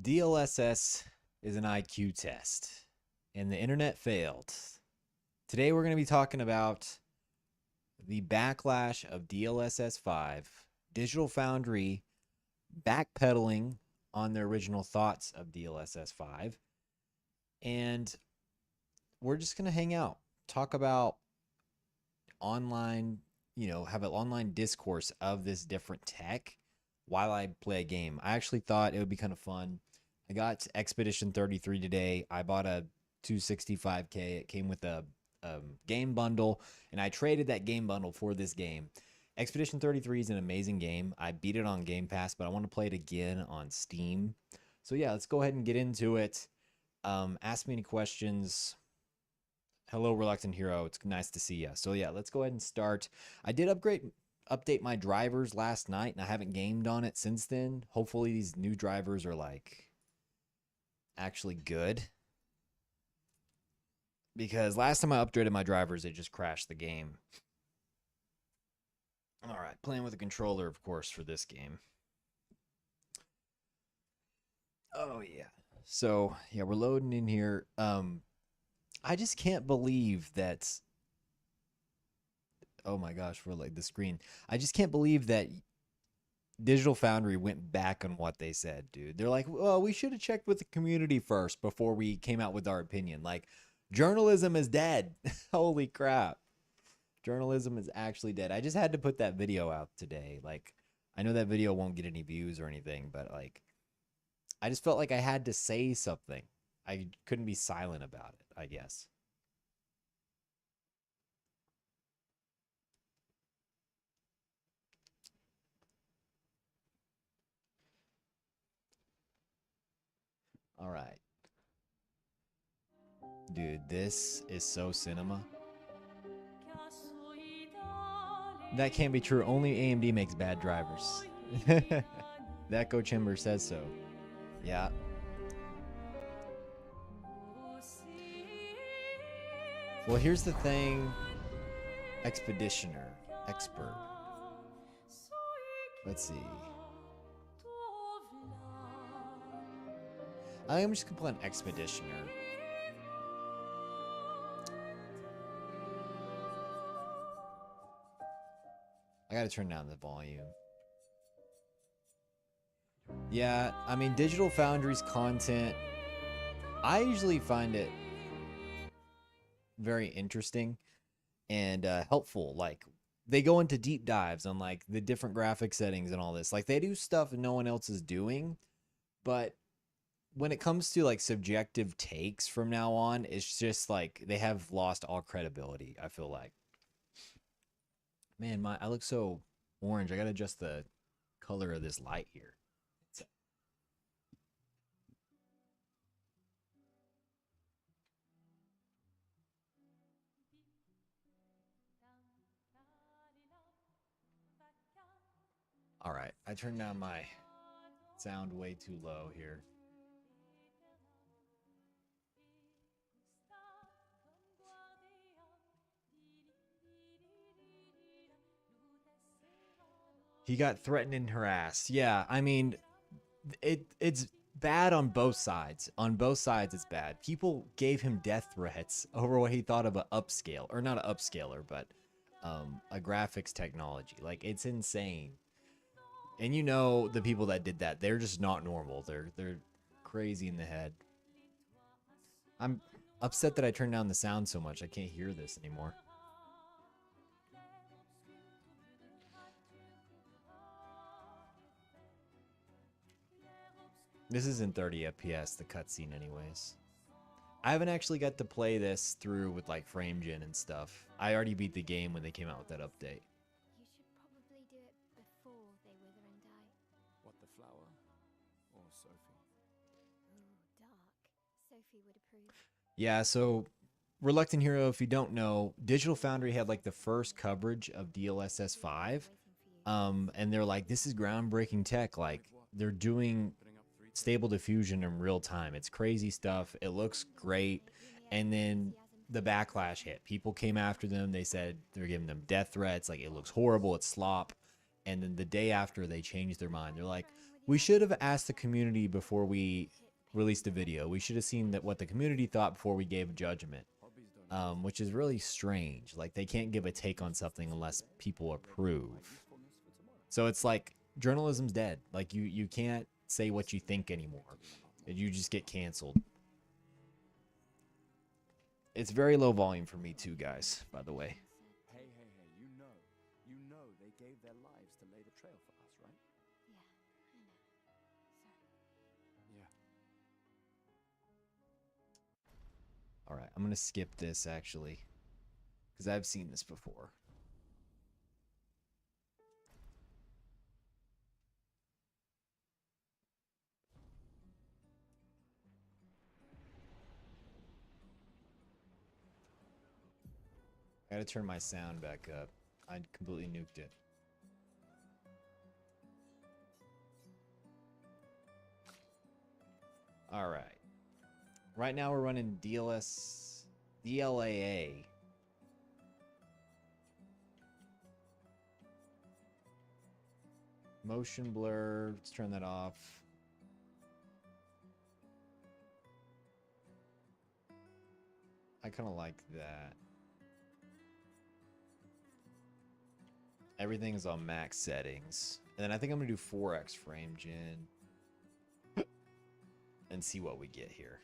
DLSS is an IQ test, and the internet failed. Today, we're going to be talking about the backlash of DLSS 5, Digital Foundry backpedaling on their original thoughts of DLSS 5, and we're just going to hang out, talk about online, have an online discourse of this different tech while I play a game. I actually thought it would be kind of fun. I got Expedition 33 today. I bought a 265K. It came with a game bundle, and I traded that game bundle for this game. Expedition 33 is an amazing game. I beat it on Game Pass, but I want to play it again on Steam. So yeah, let's go ahead and get into it. Ask me any questions. Hello, Reluctant Hero. It's nice to see you. So yeah, let's go ahead and start. I did update my drivers last night, and I haven't gamed on it since then. Hopefully these new drivers are like actually good, because last time I upgraded my drivers, it just crashed the game. All right, playing with a controller, of course, for this game. Oh yeah. So yeah, we're loading in here. I just can't believe that. Oh my gosh, for like the screen. I just can't believe that Digital Foundry went back on what they said, dude. They're like, well, we should have checked with the community first before we came out with our opinion. Like, journalism is dead. Holy crap. Journalism is actually dead. I just had to put that video out today. Like, I know that video won't get any views or anything, but like, I just felt like I had to say something. I couldn't be silent about it, I guess. All right. Dude, this is so cinema. That can't be true. Only AMD makes bad drivers. That Go Chimber says so. Yeah. Well, here's the thing. Expeditioner. Expert. Let's see. I think I'm just gonna play an Expeditioner. I gotta turn down the volume. Yeah, I mean, Digital Foundry's content, I usually find it very interesting and helpful. Like, they go into deep dives on like the different graphic settings and all this. Like, they do stuff no one else is doing, but when it comes to like subjective takes from now on, it's just like they have lost all credibility, I feel like. Man, I look so orange. I gotta adjust the color of this light here. All right, I turned down my sound way too low here. He got threatened and harassed. Yeah, I mean, it's bad on both sides. On both sides, it's bad. People gave him death threats over what he thought of an upscale, or not an upscaler, but a graphics technology. Like, it's insane. And you know the people that did that, they're just not normal. They're crazy in the head. I'm upset that I turned down the sound so much. I can't hear this anymore. This is in 30 FPS, the cutscene, anyways. I haven't actually got to play this through with like frame gen and stuff. I already beat the game when they came out with that update. You should probably do it before they wither and die. What, the flower? Or Sophie? Ooh, dark. Sophie would approve. Yeah, so Reluctant Hero, if you don't know, Digital Foundry had like the first coverage of DLSS 5. And they're like, this is groundbreaking tech. Like, they're doing stable diffusion in real time. It's crazy stuff. It looks great. And then the backlash hit. People came after them. They said they're giving them death threats. Like, it looks horrible. It's slop. And then the day after, they changed their mind. They're like, we should have asked the community before we released a video. We should have seen that what the community thought before we gave judgment, which is really strange. Like, they can't give a take on something unless people approve. So it's like journalism's dead. Like, you can't say what you think anymore. You just get canceled. It's very low volume for me too, guys, by the way. Hey, you know they gave their lives to lay the trail for us, right? Yeah, I know. Sorry. Yeah. All right, I'm going to skip this, actually, because I've seen this before. I got to turn my sound back up. I completely nuked it. All right. Right now we're running DLAA. Motion blur. Let's turn that off. I kind of like that. Everything's on max settings. And then I think I'm going to do 4x frame gen. And see what we get here.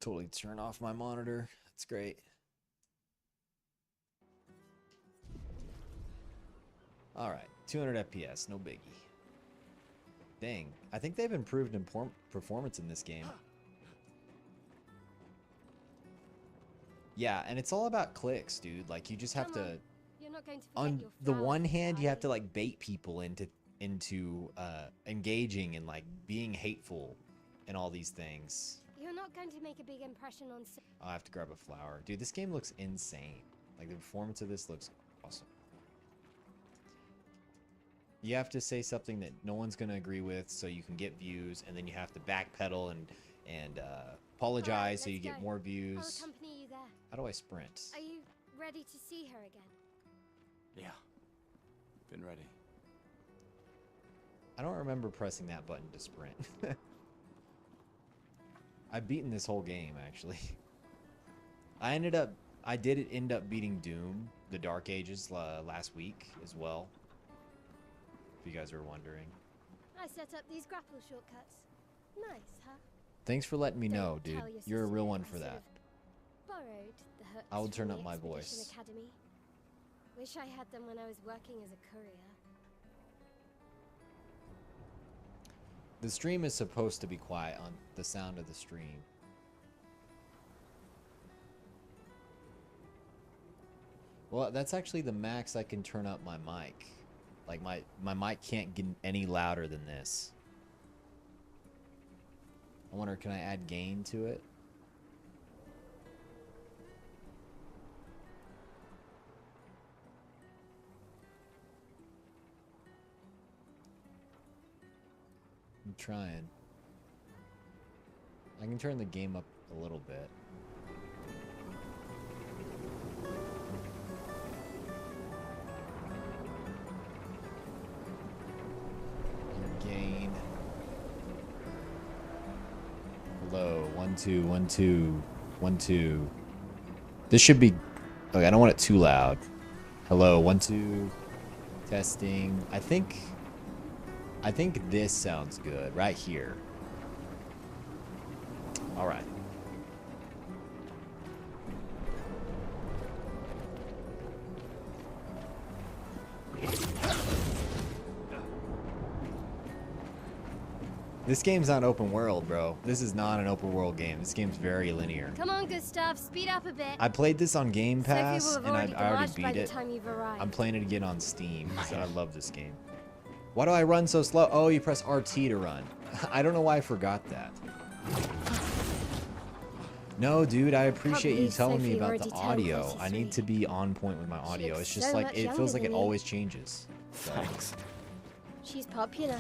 Totally turn off my monitor. That's great. Alright, 200 FPS, no biggie. Dang, I think they've improved in performance in this game. Yeah, and it's all about clicks, dude. Like, you just have to... You're not going to On forget your the flowers, one hand, you have are to, like, bait people into engaging and, like, being hateful and all these things. You're not going to make a big impression on... I'll have to grab a flower. Dude, this game looks insane. Like, the performance of this looks awesome. You have to say something that no one's going to agree with so you can get views, and then you have to backpedal and apologize so you get more I'll views. accompany you there. How do I sprint? Are you ready to see her again? Yeah. Been ready. I don't remember pressing that button to sprint. I've beaten this whole game, actually. I did end up beating Doom, the Dark Ages, last week as well. If you guys were wondering. I set up these grapple shortcuts. Nice, huh? Thanks for letting me know, Don't dude. tell your You're a sister real I one for sort that. of borrowed the hooks I will turn from up the my Expedition voice. Academy. Wish I had them when I was working as a courier. The stream is supposed to be quiet on the sound of the stream. Well, that's actually the max I can turn up my mic. Like, my mic can't get any louder than this. I wonder, can I add gain to it? I'm trying. I can turn the game up a little bit. Gain. Hello. 1 2 1 2 1 2. This should be. Okay, I don't want it too loud. Hello. 1 2. Testing. I think this sounds good right here. All right. This game's not open world, bro. This is not an open world game. This game's very linear. Come on, Gustav, speed up a bit. I played this on Game Sophie Pass, will have and I already already garaged by beat the it. time you've arrived. I'm playing it again on Steam, so I love this game. Why do I run so slow? Oh, you press RT to run. I don't know why I forgot that. No, dude, I appreciate you believe telling me Sophie about already the told audio. us she's I need to be on point with my audio. looks It's just so like, much it feels younger like it than you. always changes. So, Thanks. She's popular.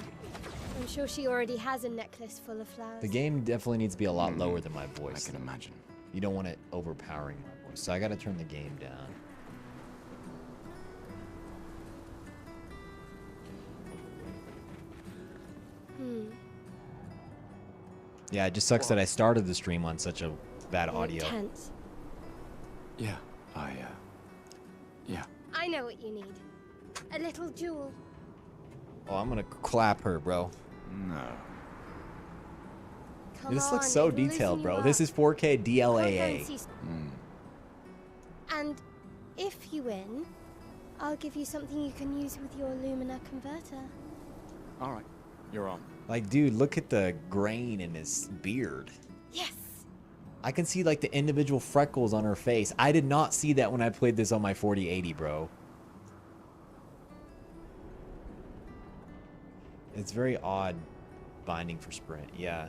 I'm sure she already has a necklace full of flowers. the game definitely needs to be a lot lower than my I voice. can imagine. You don't want it overpowering my voice. So I gotta turn the game down. Yeah, it just sucks that I started the stream on such a bad You're audio. tense. Yeah, yeah. I know what you need. A little jewel. Oh, I'm gonna clap her, bro. No. Come This on, looks so it'll loosen detailed, you bro. up. This is 4K Can't DLAA. fancy- Hmm. And if you win, I'll give you something you can use with your Lumina converter. All right, you're on. Like, dude, look at the grain in his beard. Yes. I can see like the individual freckles on her face. I did not see that when I played this on my 4080, bro. It's very odd binding for sprint. Yeah.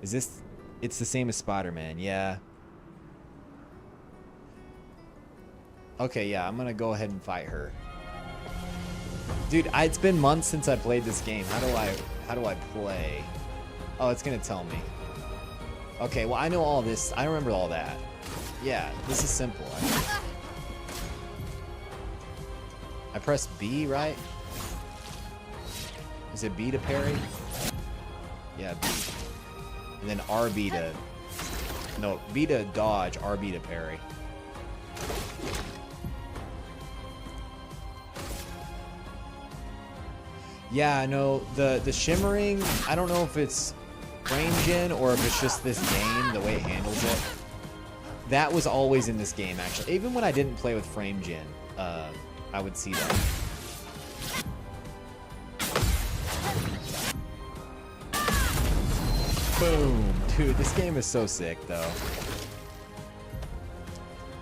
Is this... It's the same as Spider-Man. Yeah. Okay, yeah. I'm gonna go ahead and fight her. Dude, it's been months since I played this game. How do I play? Oh, it's gonna tell me. Okay, well, I know all this. I remember all that. Yeah, this is simple. I press B, right? Is it B to parry? Yeah, B. And then RB to... No, B to dodge, RB to parry. Yeah, no, the shimmering, I don't know if it's frame gen or if it's just this game, the way it handles it. That was always in this game, actually. Even when I didn't play with frame gen, I would see that. Boom. Dude, this game is so sick, though.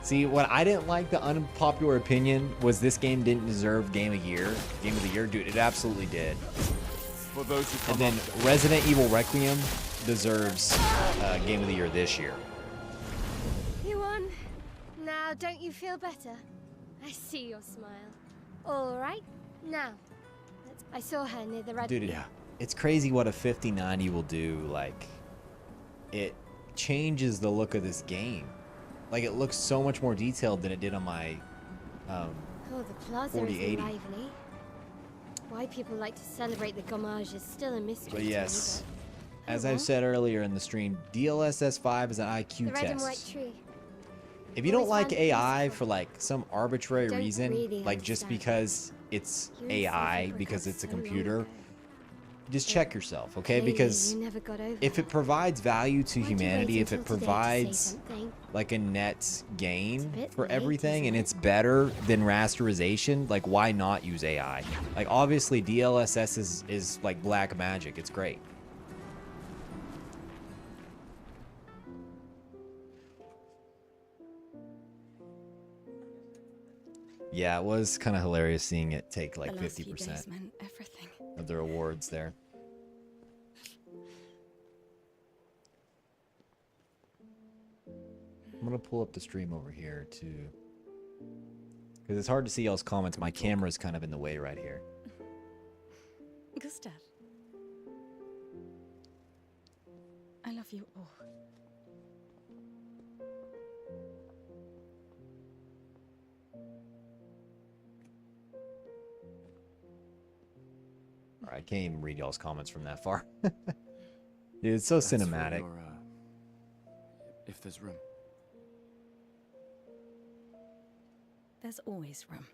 See, what I didn't like, the unpopular opinion, was this game didn't deserve Game of the Year. Dude, it absolutely did. For those who come And then after. Resident Evil Requiem deserves Game of the Year this year. You won. Now, don't you feel better? I see your smile. All right. Now, I saw her near the red. Dude, Yeah. it's crazy what a 5090 will do. Like, it changes the look of this game. Like, it looks so much more detailed than it did on my Oh, the plaza is 4080. lively. Why people like to celebrate the gommage is still a mystery But to me, yes, but- as Oh, I've what? said earlier in the stream, DLSS 5 is an IQ The red and white test. tree. If you don't Always like found it AI useful. for like some arbitrary Don't reason, really like just understand. because it's You and AI, Sophie because broke it's a up so long computer, ago. just check yourself, okay? Clearly, Because you never got over if it that. provides value to Why'd you wait humanity, if until it today to say provides something? like a net gain bit for late, everything and isn't it's better than rasterization, like why not use AI? Like obviously DLSS is like black magic. It's great. Yeah, it was kind of hilarious seeing it take like The last few 50% days meant everything. of the rewards there. I'm gonna pull up the stream over here too, because it's hard to see y'all's comments. My camera's kind of in the way right here. Gustav. I love you all. All right, I can't even read y'all's comments from that far. Dude, it's so That's for cinematic. your, if there's room. There's always room.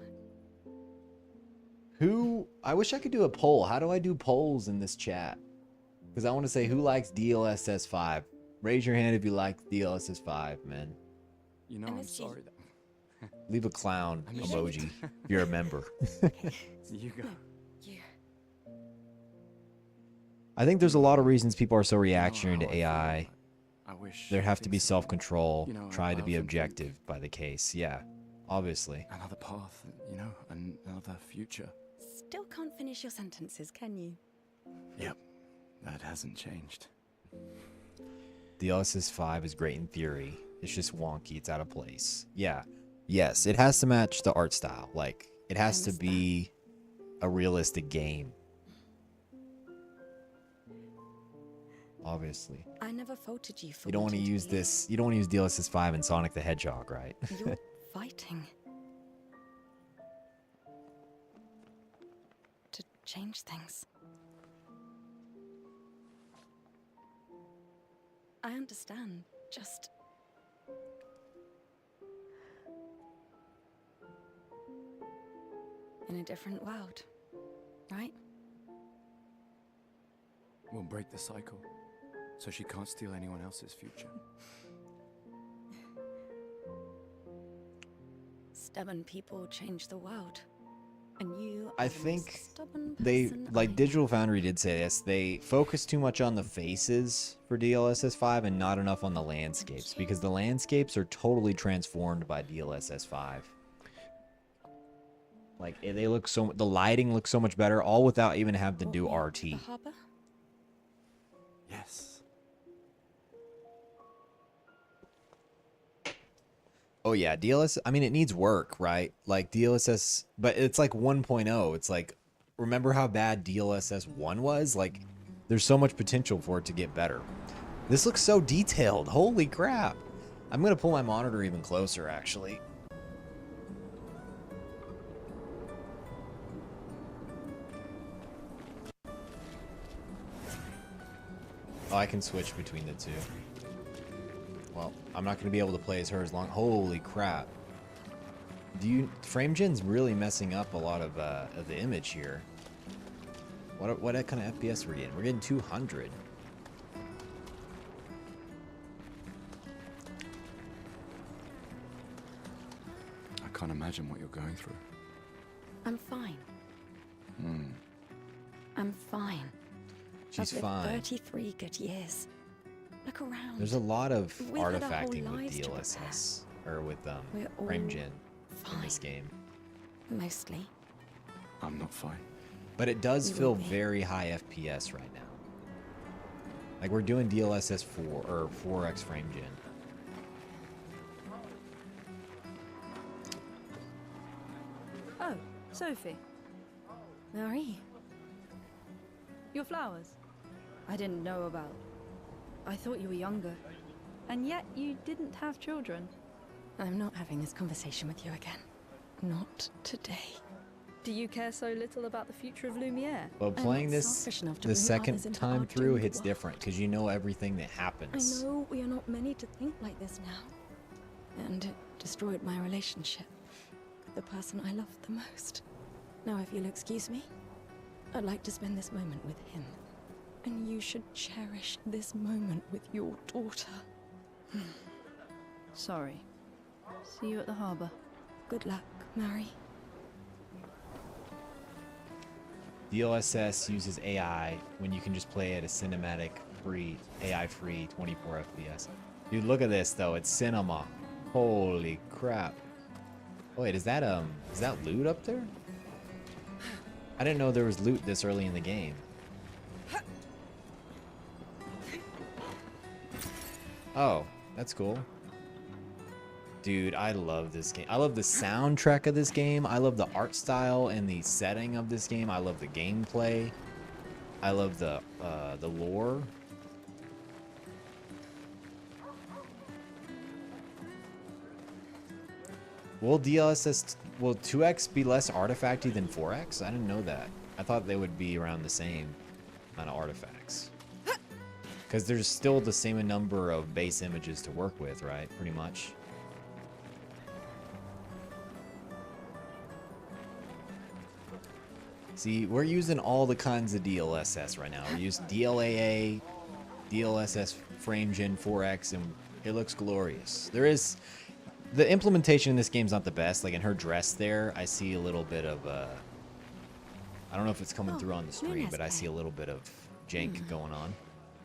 Who? I wish I could do a poll. How do I do polls in this chat? Because I want to say who likes DLSS 5. Raise your hand if you like DLSS 5, man. You know, And I'm it's you. sorry that Leave a clown I'm emoji if you're a member. you go. You. I think there's a lot of reasons people are so You know reactionary how to I feel. AI. I wish There have to be things- self-control. you know, Try I to be often think objective by the case. Yeah, obviously. Another path, you know, another future. Still can't finish your sentences, can you? Yep, that hasn't changed. DLSS 5 is great in theory. It's just wonky. It's out of place. Yeah. Yes, it has to match the art style. Like, it has to understand. be a realistic game. Obviously. I never faulted you for You don't want to wanting to use be. this. You don't want to use DLSS 5 and Sonic the Hedgehog, right? You're fighting. To change things. I understand. Just... in a different world, right? We'll break the cycle, so she can't steal anyone else's future. Stubborn people change the world. And you I are the most think stubborn they, person like I Digital Foundry did say this, they focus too much on the faces for DLSS 5 and not enough on the landscapes, because the landscapes are totally transformed by DLSS 5. Like they look so, the lighting looks so much better, all without even having to do brought me RT. to the harbor. Yes. Oh yeah, DLSS, I mean, it needs work, right? Like DLSS, but it's like 1.0. It's like, remember how bad DLSS 1 was? Like, there's so much potential for it to get better. This looks so detailed. Holy crap. I'm going to pull my monitor even closer, actually. Oh, I can switch between the two. Well, I'm not going to be able to play as her as long. Holy crap. FrameGen's really messing up a lot of the image here. What kind of FPS are we getting? We're getting 200. I can't imagine what you're going through. I'm fine. Hmm. I'm fine. She's I've lived fine. 33 good years. Look around. There's a lot of We've had our whole artifacting with lives to DLSS, or with We're all FrameGen in this fine. game. Mostly. I'm not fine. But it does We feel will be. very high FPS right now. Like we're doing DLSS 4 or 4X FrameGen. Oh, Sophie, Marie, your flowers. I didn't know about. I thought you were younger. And yet you didn't have children. I'm not having this conversation with you again. Not today. Do you care so little about the future of Lumiere? But I'm playing not this selfish enough to the bring second others into time our through doomed hits world. different because you know everything that I happens. know we are not many to think like this now. And it destroyed my relationship with the person I loved the most. Now, if you'll excuse me, I'd like to spend this moment with him. And you should cherish this moment with your daughter. Sorry. See you at the harbour. Good luck, Mary. DLSS uses AI when you can just play at a cinematic free, AI free 24 FPS. Dude, look at this though. It's cinema. Holy crap. Oh, wait, is that loot up there? I didn't know there was loot this early in the game. Oh, that's cool. Dude, I love this game. I love the soundtrack of this game. I love the art style and the setting of this game. I love the gameplay. I love the lore. Will 2X be less artifacty than 4X? I didn't know that. I thought they would be around the same amount of artifacts. Because there's still the same number of base images to work with, right? Pretty much. See, we're using all the kinds of DLSS right now. We're using DLAA, DLSS FrameGen 4X, and it looks glorious. The implementation in this game's not the best. Like in her dress there, I see a little bit of, I don't know if it's coming through on the screen, but I see a little bit of jank going on.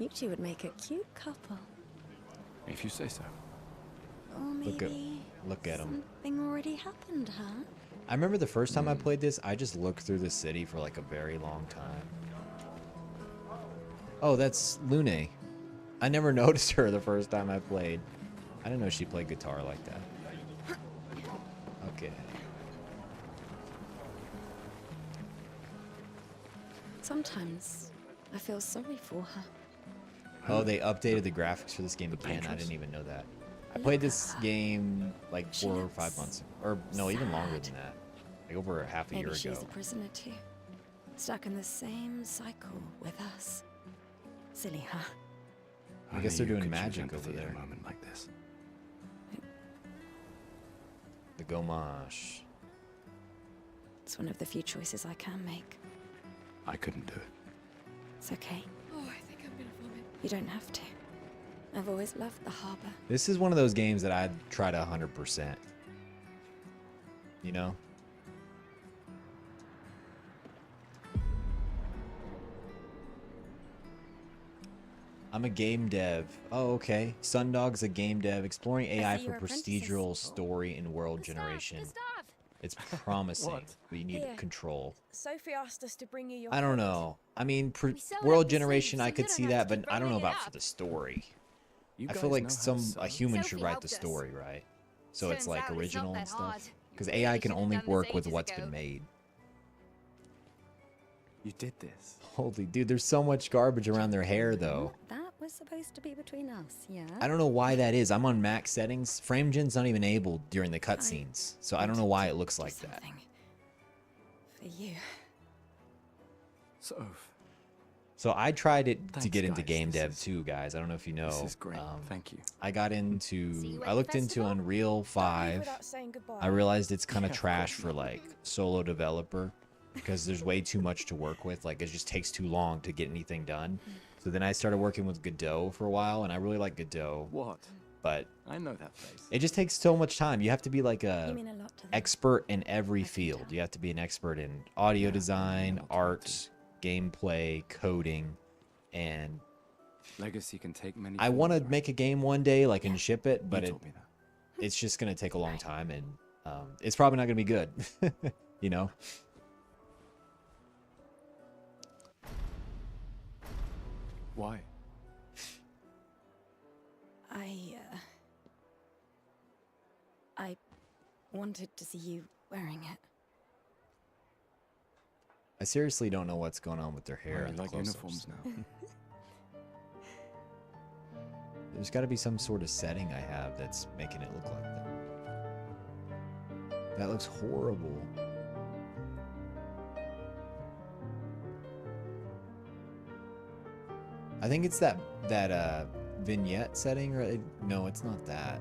You two would make a cute couple. If you say so. Or maybe Look at 'em. something already happened, huh? I remember the first time I played this, I just looked through the city for like a very long time. Oh, that's Lune. I never noticed her the first time I played. I didn't know she played guitar like that. Okay. Sometimes I feel sorry for her. Oh, they updated the graphics for this game again. I patrons? didn't even know that. I played this game like She 4 or 5 looks months, or no, even longer sad. than that. Like over half a Maybe year she's ago. a prisoner too. Stuck in the same cycle with us. Silly, huh? I guess they're Only you doing could choose magic over empathy in a there. moment like this. The Gomage. It's one of the few choices I can make. I couldn't do it. It's okay. Oh, I think I'm gonna vomit. You don't have to. I've always loved the harbor. This is one of those games that I'd try to 100%. You know? I'm a game dev. Oh, okay. Sundog's a game dev exploring AI see for your apprentices. procedural story and world generation. Gustav! It's promising, What? but you need Here. control. Sophie asked us to bring you your I don't code. know. I mean, We sew it world up the generation, sleeves, I so you could don't see have that, to but keep I don't know rolling it about for up. the story. You I guys feel like know how to sew. a human Sophie should write helped the us. story, right? So it's Turns like out it's not original that and hard. stuff. Because Really AI can should have only done this work with ages what's ago. been made. You did this. Holy dude, there's so much garbage around their hair though. That was supposed to be between us, yeah? I don't know why that is. I'm on max settings. FrameGen's not even able during the cutscenes, so I don't know why it looks like that. Something for you. Soph, So I tried it to Thanks, get into guys. game This dev is- too, guys. I don't know if you know. this is great. Thank you. I got See into. you at I the looked into festival? Unreal Don't leave 5. without saying goodbye. I realized it's kind of Yeah, of trash course for not. like solo developer because there's way too much to work with. Like it just takes too long to get anything done. So then I started working with Godot for a while, and I really like Godot, What? but I know that face. it just takes so much time. You have to be like You a mean a lot to them. expert in every I can field. tell. You have to be an expert in audio Yeah, design, I know what to art, gameplay, coding, and Legacy can take many. I want to forms, right? make a game one day, like and ship it, but You it told me that. it's just gonna take a long time, and it's probably not gonna be good. You know. Why? I wanted to see you wearing it. I seriously don't know what's going on with their hair. Why, in you the like close-ups. uniforms now. There's got to be some sort of setting I have that's making it look like that. That looks horrible. I think it's that vignette setting, right? No, it's not that.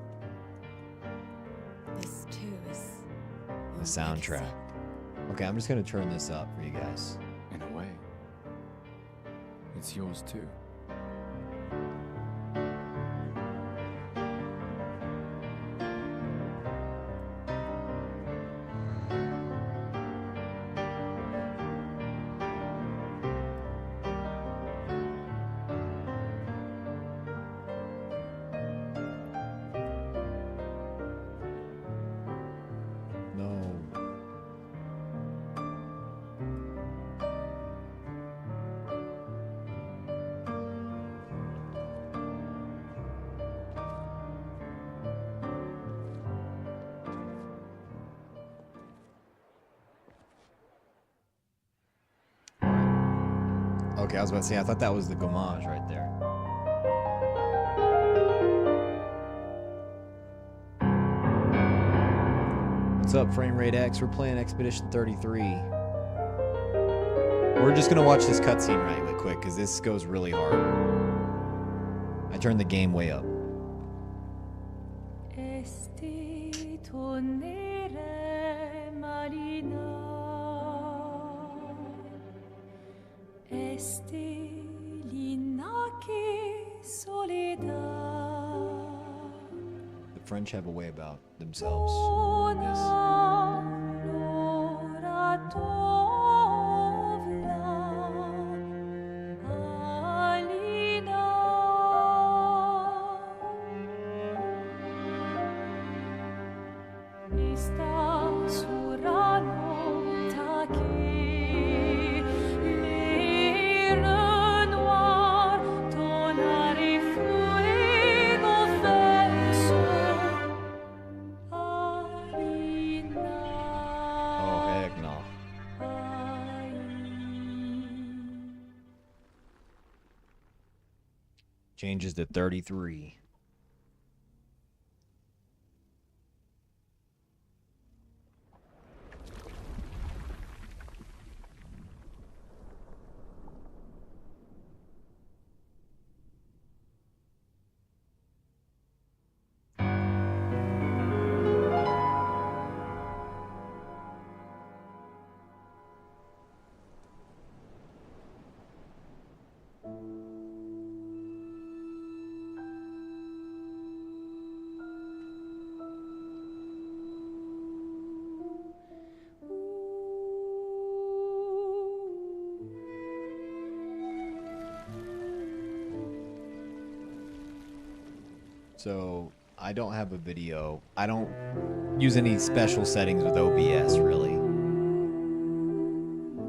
This too is The your soundtrack. legacy. Okay, I'm just gonna turn this up for you guys. In a way, it's yours too. No. Okay, I was about to say, I thought that was the Gomage right there. What's up, Frame Rate X? We're playing Expedition 33. We're just gonna watch this cutscene right quick, because this goes really hard. I turned the game way up. Esti tornere marina. Esti l'inaki soledad. The French have a way about themselves. This. Oh, heck no. Changes to 33. So I don't have a video. I don't use any special settings with OBS, really.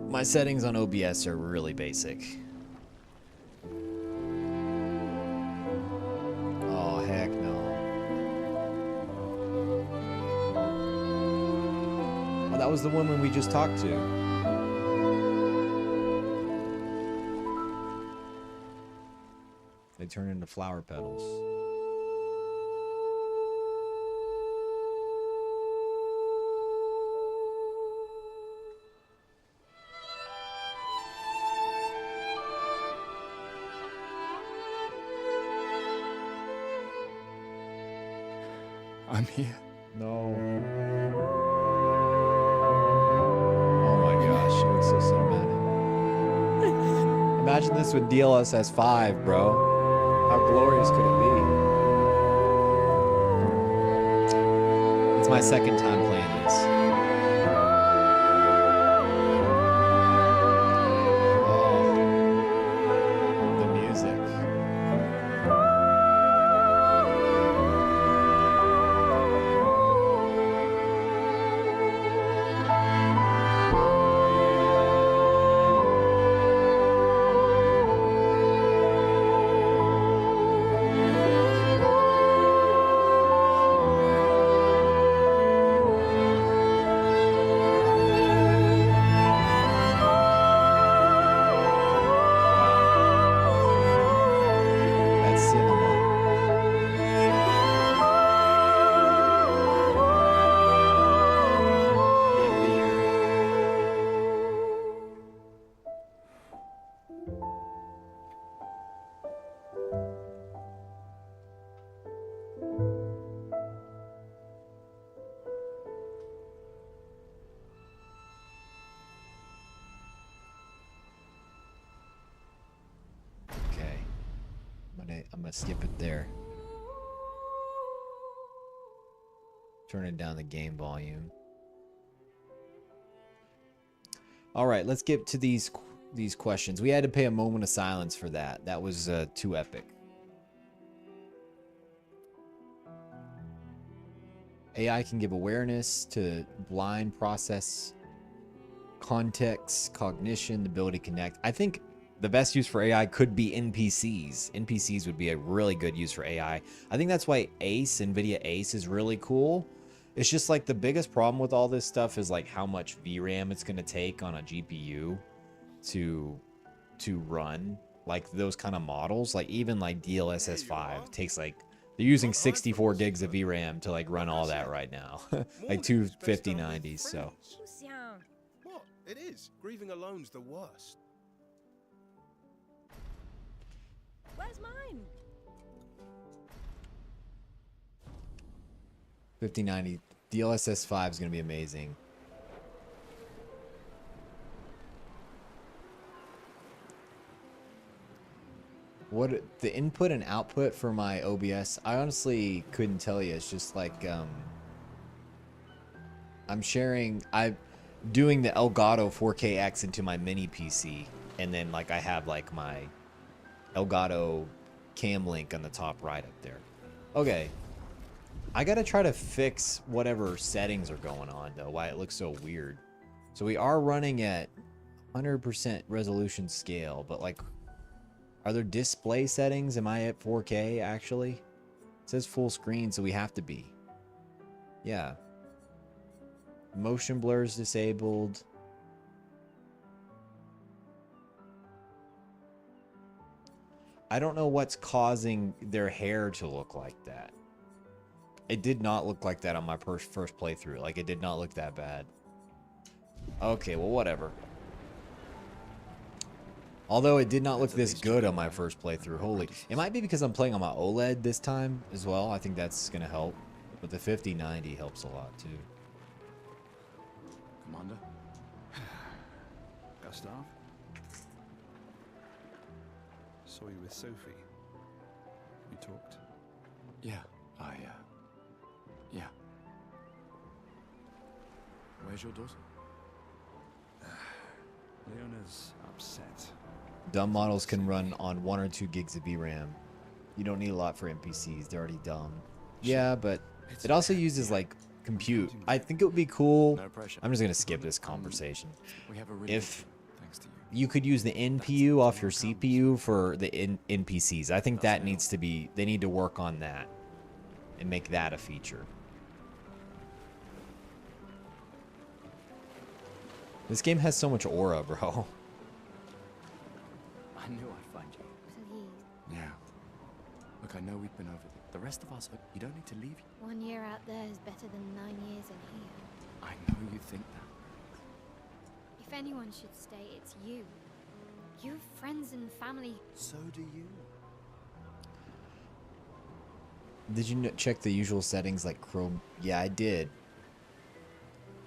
My settings on OBS are really basic. Oh, heck no. Oh, that was the woman we just talked to. They turn into flower petals. I'm here. No. Oh my gosh, it looks so cinematic. Imagine this with DLSS 5, bro. How glorious could it be? It's my second time playing this. Oh, the music. That's cinema. Game of the year. Okay. I'm gonna skip it there. Turning down the game volume. All right, let's get to these questions. We had to pay a moment of silence for that. That was too epic. AI can give awareness to blind process, context, cognition, the ability to connect. I think the best use for AI could be NPCs. NPCs would be a really good use for AI. I think that's why ACE, NVIDIA ACE, is really cool. It's just like the biggest problem with all this stuff is like how much VRAM it's going to take on a GPU to run like those kind of models. Like even like DLSS 5 takes like, they're using 64 gigs of VRAM to like run all that right now. Like two 5090s, so. What? It is. Grieving alone's the worst. Where's mine? 5090 DLSS 5 is going to be amazing. What the input and output for my OBS, I honestly couldn't tell you. It's just like I'm doing the Elgato 4KX into my mini PC, and then like I have like my Elgato cam link on the top right up there. Okay. I gotta try to fix whatever settings are going on though, why it looks so weird. So we are running at 100% resolution scale, but like, are there display settings? Am I at 4K actually? It says full screen, so we have to be. Yeah. Motion blur's disabled. I don't know what's causing their hair to look like that. It did not look like that on my first playthrough. Like, it did not look that bad. Okay, well, whatever. Although it did not look this good on my first playthrough. Holy. It might be because I'm playing on my OLED this time as well. I think that's going to help. But the 5090 helps a lot, too. Commander? Gustav? Saw you with Sophie. We talked. Yeah, yeah. Where's your daughter? Leona's upset. Dumb models can run on 1 or 2 gigs of VRAM. You don't need a lot for NPCs. They're already dumb. Yeah, but It's it also okay, uses yeah. like compute. I think it would be cool. No pressure. I'm just gonna skip this conversation. We have a really If good team, thanks to you. you could use the NPU off your CPU for the NPCs. I think that needs to be, they need to work on that and make that a feature. This game has so much aura, bro. I knew I'd find you. Please. Yeah. Look, I know we've been over the rest of us. You don't need to leave. 1 year out there is better than 9 years in here. I know you think that. If anyone should stay, it's you. You have friends and family. So do you. Did you check the usual settings like Chrome? Yeah, I did.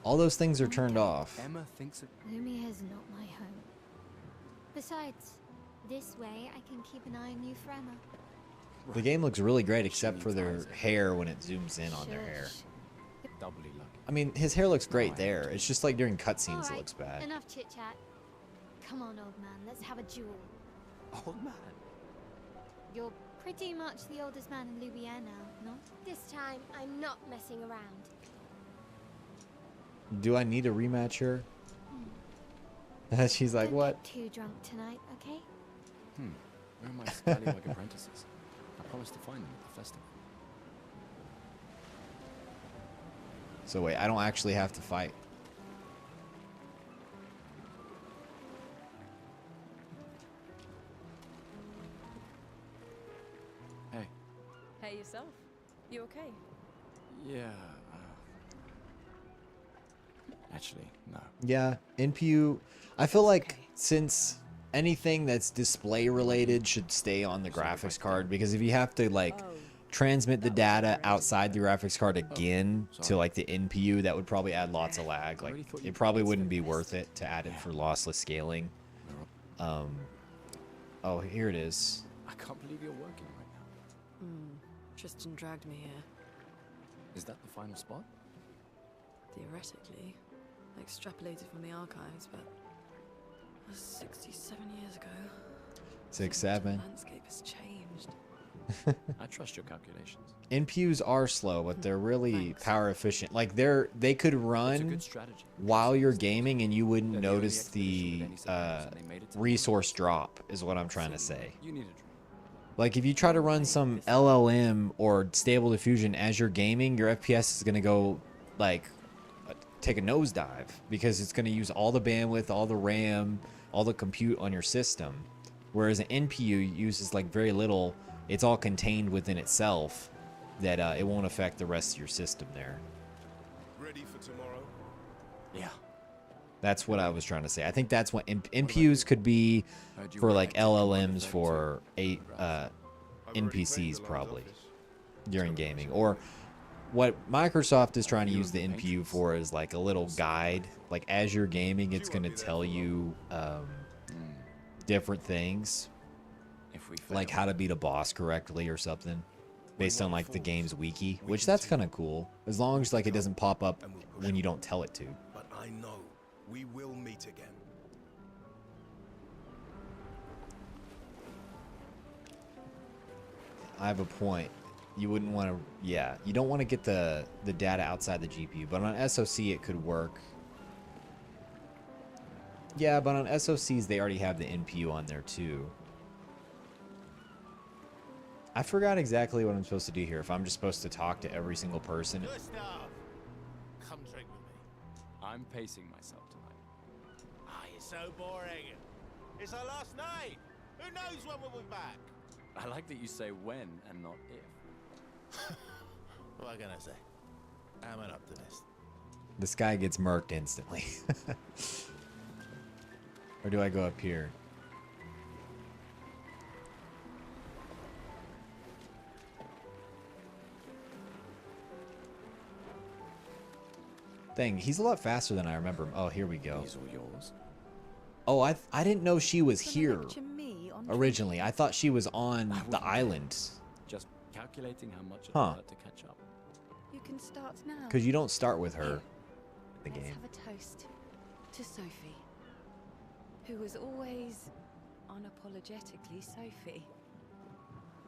All those things are turned off. Emma thinks it. Lumia's not my home. Besides, this way I can keep an eye on you for Emma. The game looks really great except for their hair when it zooms in on their hair. Shush. Doubly lucky. I mean, his hair looks great there. It's just like during cutscenes it Alright, looks bad. enough chit chat. Come on, old man, let's have a duel. Old man. You're pretty much the oldest man in Louisiana now, no? This time, I'm not messing around. Do I need a rematch her? She's like, Don't what? get too drunk tonight, okay? Where are my scallywag apprentices? I promised to find them at the festival. So wait, I don't actually have to fight. Hey. Hey yourself. You okay? Yeah. Actually, no. Yeah, NPU. I feel like okay. since anything that's display related should stay on the graphics card, because if you have to like transmit the data outside the graphics card again to like the NPU, that would probably add lots of lag. Like it probably wouldn't be worth it to add it for lossless scaling. Oh, here it is. I can't believe you're working right now. Tristan dragged me here. Is that the final spot? Theoretically. Extrapolated from the archives, but that was 67 years ago. 6, The 7. landscape has changed. I trust your calculations. NPUs are slow, but they're really Thanks. power efficient. Like they could It's a run good strategy. while you're gaming and you wouldn't They're the only notice the expedition with any setbacks, and they made it to the resource drop is what I'm trying to say. You need a drink. Like if you try to run some LLM or Stable Diffusion as you're gaming, your FPS is going to go like take a nosedive because it's going to use all the bandwidth, all the RAM, all the compute on your system. Whereas an NPU uses like very little. It's all contained within itself that it won't affect the rest of your system there. Ready for tomorrow? Yeah. That's what I was trying to say. I think that's what NPUs could be Heard you for were like hectic in London LLMs today, for too. eight I've already cleaned NPCs the London probably office. during gaming. Or what Microsoft is trying to use the NPU for is like a little guide. Like as you're gaming, it's going to tell you different things, If we fail, like how to beat a boss correctly or something, based on like the game's wiki, which that's kind of cool. As long as like it doesn't pop up when you don't tell it to. But I know we will meet again. I have a point. You wouldn't want to, yeah, you don't want to get the data outside the GPU, but on SoC it could work. Yeah, but on SoCs they already have the NPU on there too. I forgot exactly what I'm supposed to do here. If I'm just supposed to talk to every single person. Gustav, come drink with me. I'm pacing myself tonight. Ah, you're so boring. It's our last night. Who knows when we'll be back? I like that you say when and not if. What can I say? I'm an optimist. This guy gets murked instantly. Or do I go up here? Dang, he's a lot faster than I remember him. Oh, here we go. These are yours. Oh, I didn't know she was here Lecture me on originally. I thought she was on the island. Just calculating how much Huh. I've got to catch up. You can start now. Because you don't start with her in the Let's game. have a toast to Sophie, who was always unapologetically Sophie.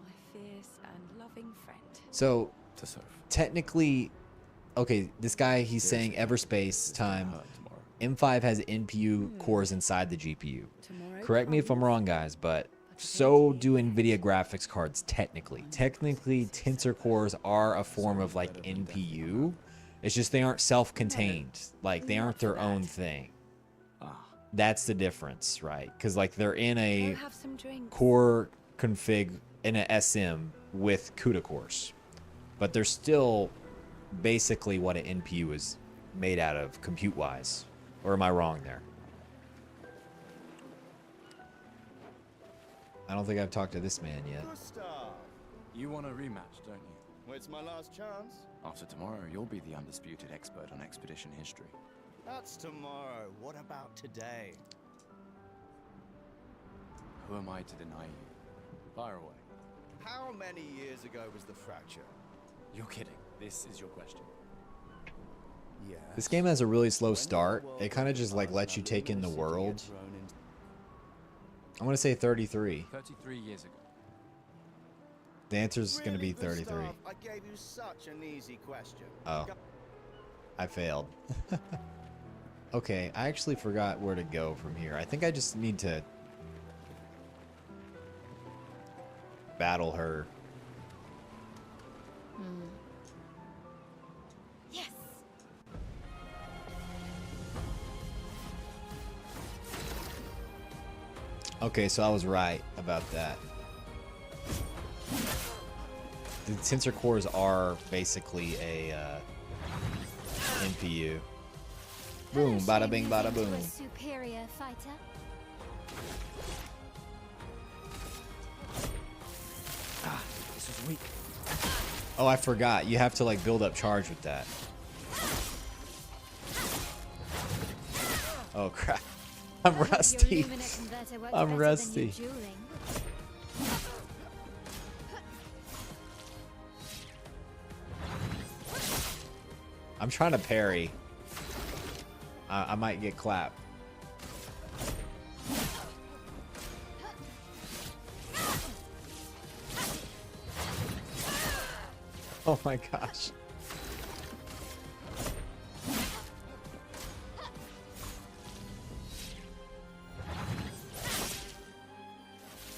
My fierce and loving friend. So To Soph. technically, okay, this guy, he's saying everspace time. M5 has NPU cores inside the GPU. Tomorrow Correct me if I'm comes, wrong, guys, but but so do eventually NVIDIA graphics cards technically. Technically, tensor cores are a form of like NPU. It's just they aren't self-contained. Like they aren't their own thing. That's the difference, right? Because like they're in Go a have some drinks. core config in a SM with CUDA cores, but they're still basically what an NPU is made out of compute-wise. Or am I wrong there? I don't think I've talked to this man yet. Gustav! You want a rematch, don't you? Well, it's my last chance. After tomorrow, you'll be the undisputed expert on expedition history. That's tomorrow. What about today? Who am I to deny you? Fire away. How many years ago was the fracture? You're kidding. This is your question. Yeah. This game has a really slow start. It kind of just like lets you take in the world. I'm going to say 33. 33 years ago. The answer is going to be 33. I gave you such an easy question. Oh. I failed. Okay, I actually forgot where to go from here. I think I just need to battle her. Yes. Okay, so I was right about that. The tensor cores are basically a NPU. Boom, bada bing, bada boom. A superior fighter. This was weak. Oh, I forgot. You have to like build up charge with that. Oh crap. I'm rusty. I'm rusty. I'm trying to parry. I might get clapped. Oh my gosh.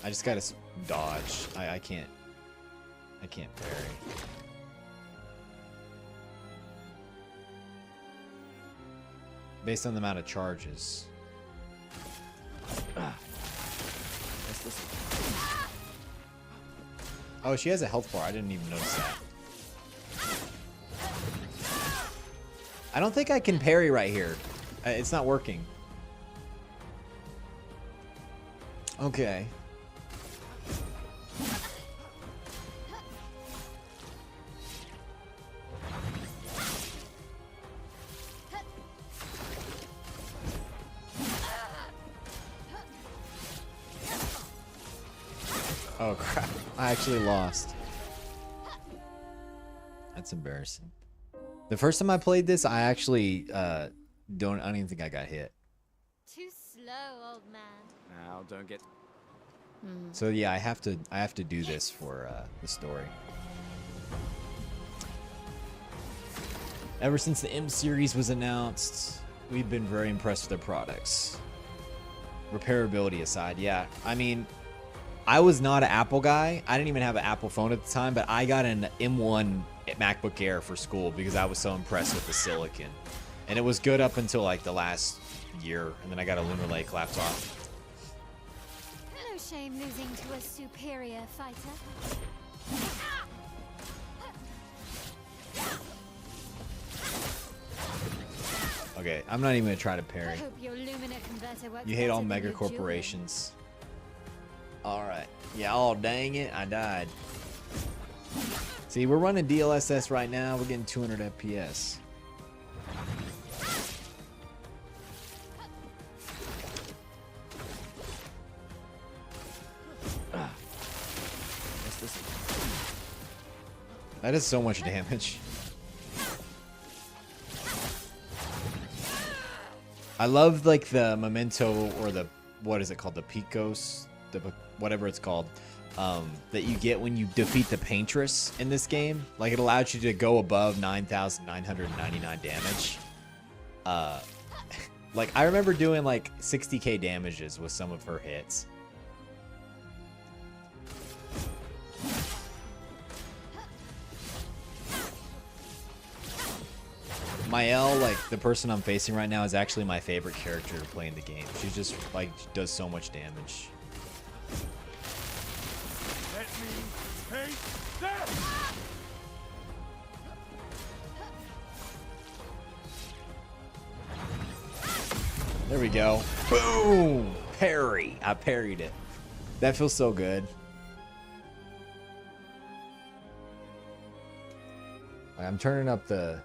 I just gotta dodge. I can't parry. Based on the amount of charges. Oh, she has a health bar. I didn't even notice that. I don't think I can parry right here. It's not working. Okay. Oh crap, I actually lost. That's embarrassing. The first time I played this, I actually I don't even think I got hit. Too slow, old man. Now, don't get... So yeah, I have to do this for the story. Ever since the M series was announced, we've been very impressed with their products. Repairability aside, yeah. I mean, I was not an Apple guy. I didn't even have an Apple phone at the time, but I got an M1 MacBook Air for school because I was so impressed with the silicon. And it was good up until like the last year, and then I got a Lunar Lake laptop. No shame losing to a superior fighter. Okay, I'm not even gonna try to I parry. hope your Lumina converter works You hate all better than mega your dual. corporations. Alright. Yeah, oh dang it, I died. See, we're running DLSS right now. We're getting 200 FPS. What's this? That is so much damage. I love like the memento or the, what is it called? The Picos the whatever it's called, that you get when you defeat the Paintress in this game. Like, it allows you to go above 9,999 damage. Like, I remember doing like 60k damages with some of her hits. Mael, like the person I'm facing right now, is actually my favorite character to play in the game. She's just like does so much damage. Let me take that! There we go. Boom! Parry. I parried it. That feels so good. I'm turning up the...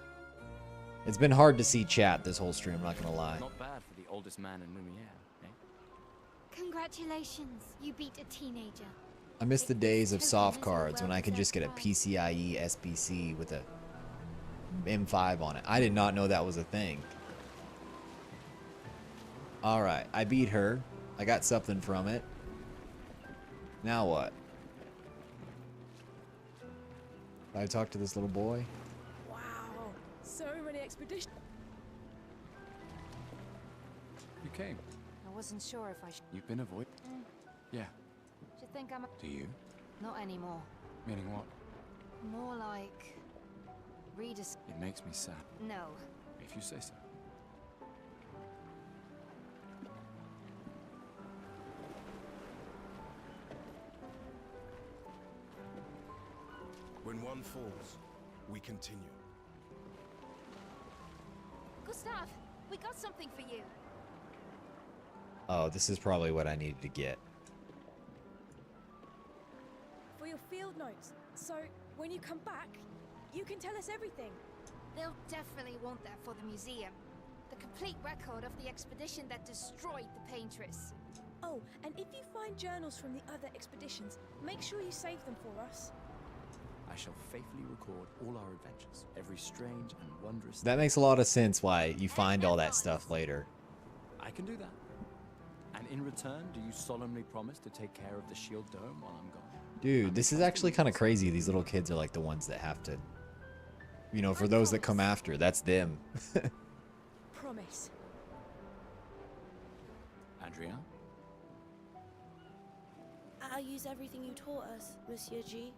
It's been hard to see chat this whole stream, I'm not gonna lie. Not bad for the oldest man in Lumiere, eh? Congratulations, you beat a teenager. I miss the days of soft cards when I could just get a PCIe SBC with a M5 on it. I did not know that was a thing. Alright, I beat her. I got something from it. Now what? I talk to this little boy. Wow, so many expeditions. You came. I wasn't sure if I should. You've been avoided. Yeah. Do you think I'm a... Do you? Not anymore. Meaning what? More like... Readers... It makes me sad. No. If you say so. When one falls, we continue. Gustav, we got something for you. Oh, this is probably what I needed to get. For your field notes. So, when you come back, you can tell us everything. They'll definitely want that for the museum. The complete record of the expedition that destroyed the Paintress. Oh, and if you find journals from the other expeditions, make sure you save them for us. I shall faithfully record all our adventures, every strange and wondrous That makes a lot of sense why you find all that stuff later. I can do that. And in return, do you solemnly promise to take care of the shield dome while I'm gone? Dude, this is actually kind of crazy. These little kids are like the ones that have to, you know, for those that come after, that's them. Promise. Adrien? I'll use everything you taught us, Monsieur G.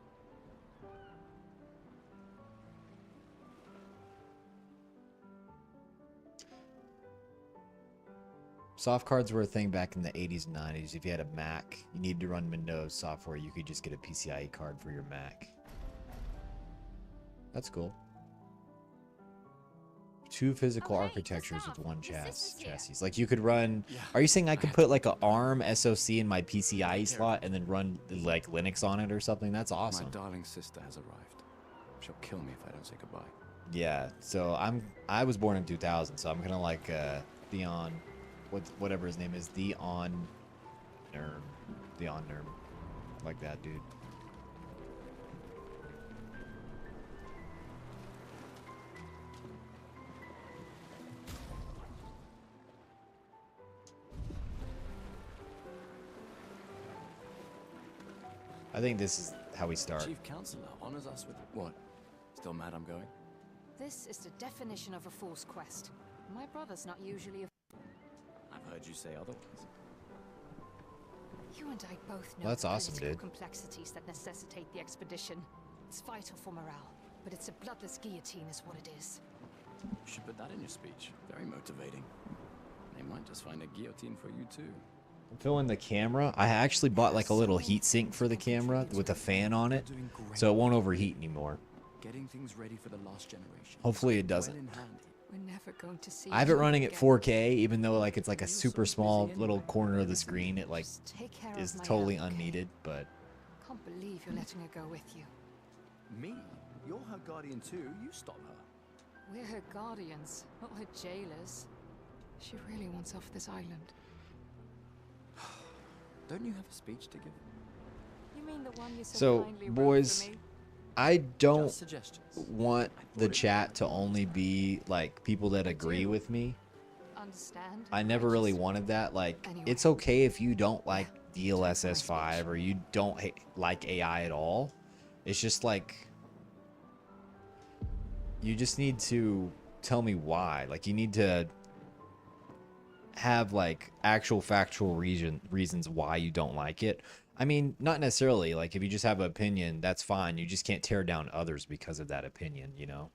Soft cards were a thing back in the 80s and 90s. If you had a Mac, you needed to run Windows software, you could just get a PCIe card for your Mac. That's cool. Two physical architectures with one chassis. Like you could run... Are you saying I could put like a ARM SoC in my PCIe slot and then run like Linux on it or something? That's awesome. My darling sister has arrived. She'll kill me if I don't say goodbye. Yeah, so I was born in 2000, so I'm kind of like Theon... whatever his name is, Theon Nerm, like that dude. I think this is how we start. Chief Counselor honors us with what? Still mad I'm going? This is the definition of a fool's quest. My brother's not usually a... I've heard you say otherwise. You and I both know Well, that's the awesome, political dude. complexities that necessitate the expedition. It's vital for morale, but it's a bloodless guillotine is what it is. You should put that in your speech. Very motivating. They might just find a guillotine for you too. I'm filling the camera. I actually bought like a little heat sink for the camera with a fan on it, so it won't overheat anymore. Getting things ready for the last generation. Hopefully it doesn't. Well in hand. We're never going to see. I have it running at 4K, even though like it's like a super small little corner of the screen. It like Take care is of my totally health, okay? unneeded, but Can't believe you're letting her go with you. Me? You're her guardian too. You stop her. We're her guardians, not her jailers. She really wants off this island. Don't you have a speech to give? You mean the one you So, kindly wrote boys, for me? I don't Just suggestions. want the chat to only be like people that agree with me. Understand? I never really wanted that. Like, Anyway. it's okay if you don't like DLSS 5 or you don't like AI at all. It's just like, you just need to tell me why. Like, you need to have like actual factual reasons why you don't like it. I mean, not necessarily. Like, if you just have an opinion, that's fine. You just can't tear down others because of that opinion, you know?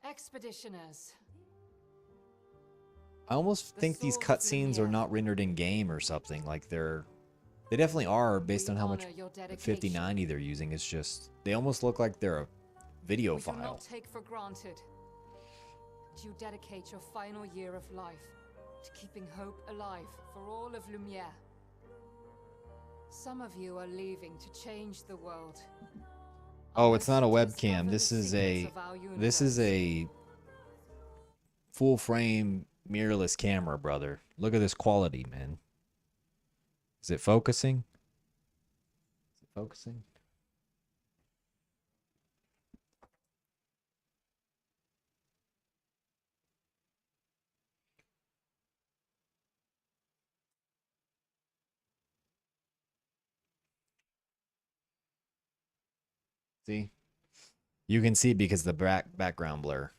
Expeditioners. I almost think these cutscenes are not rendered in game or something. Like, they definitely are based on how much 5090 they're using. It's just, they almost look like they're a video We do file. not take for granted. You dedicate your final year of life to keeping hope alive for all of Lumiere. Some of you are leaving to change the world. Oh, it's not a webcam. This is a full frame mirrorless camera, brother. Look at this quality, man. Is it focusing? Is it focusing? See? You can see because the background blur.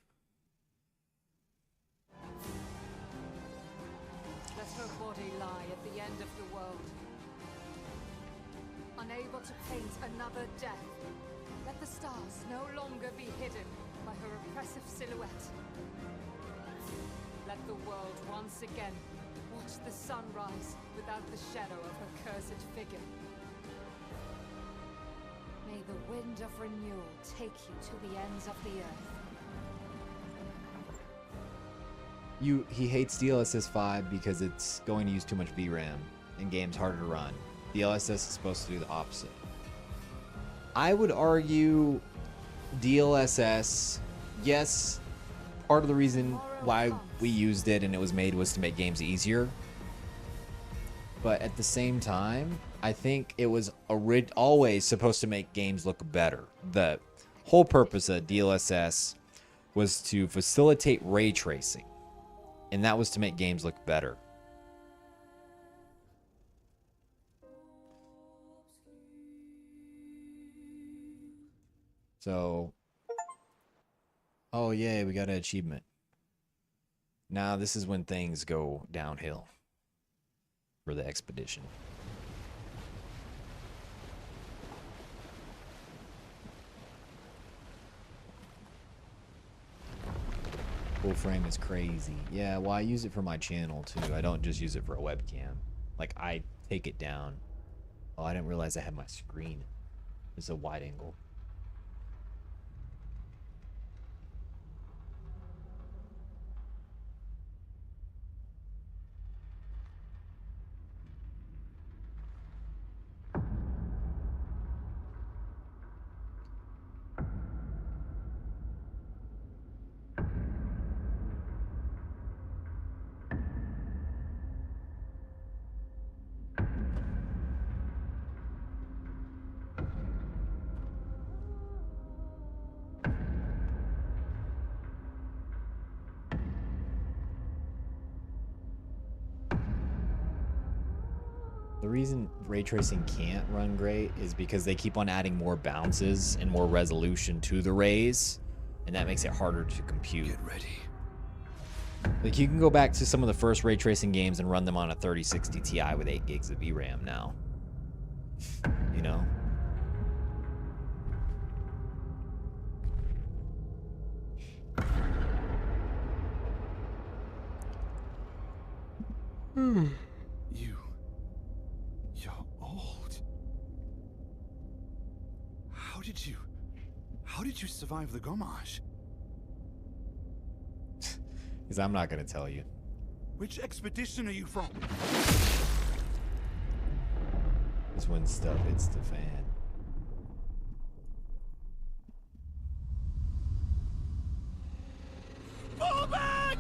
Let her body lie at the end of the world. Unable to paint another death. Let the stars no longer be hidden by her oppressive silhouette. Let the world once again watch the sun rise without the shadow of her cursed figure. May the wind of renewal take you to the ends of the earth. He hates DLSS 5 because it's going to use too much VRAM and game's harder to run. DLSS is supposed to do the opposite. I would argue DLSS, yes, part of the reason why we used it and it was made was to make games easier. But at the same time, I think it was always supposed to make games look better. The whole purpose of DLSS was to facilitate ray tracing. And that was to make games look better. So, oh yay, we got an achievement. Now this is when things go downhill for the expedition. Full frame is crazy. Yeah, well, I use it for my channel too. I don't just use it for a webcam. Like, I take it down. Oh, I didn't realize I had my screen. It's a wide angle. The reason ray tracing can't run great is because they keep on adding more bounces and more resolution to the rays, and that makes it harder to compute. Get ready. Like, you can go back to some of the first ray tracing games and run them on a 3060 Ti with 8 gigs of VRAM now. You know? You're old. How did you survive the Gommage? Because I'm not going to tell you. Which expedition are you from? Is when stuff hits the fan. Fall back!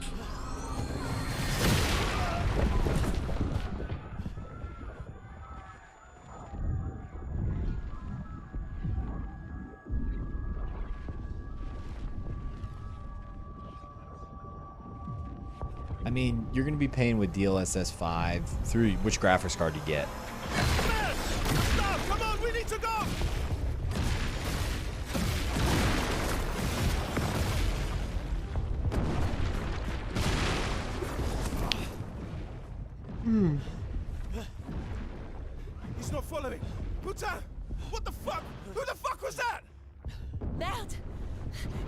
mean, you're going to be paying with DLSS 5 through which graphics card you get. Stop! Come on, we need to go! He's not following. Putain! What the fuck? Who the fuck was that? Merde!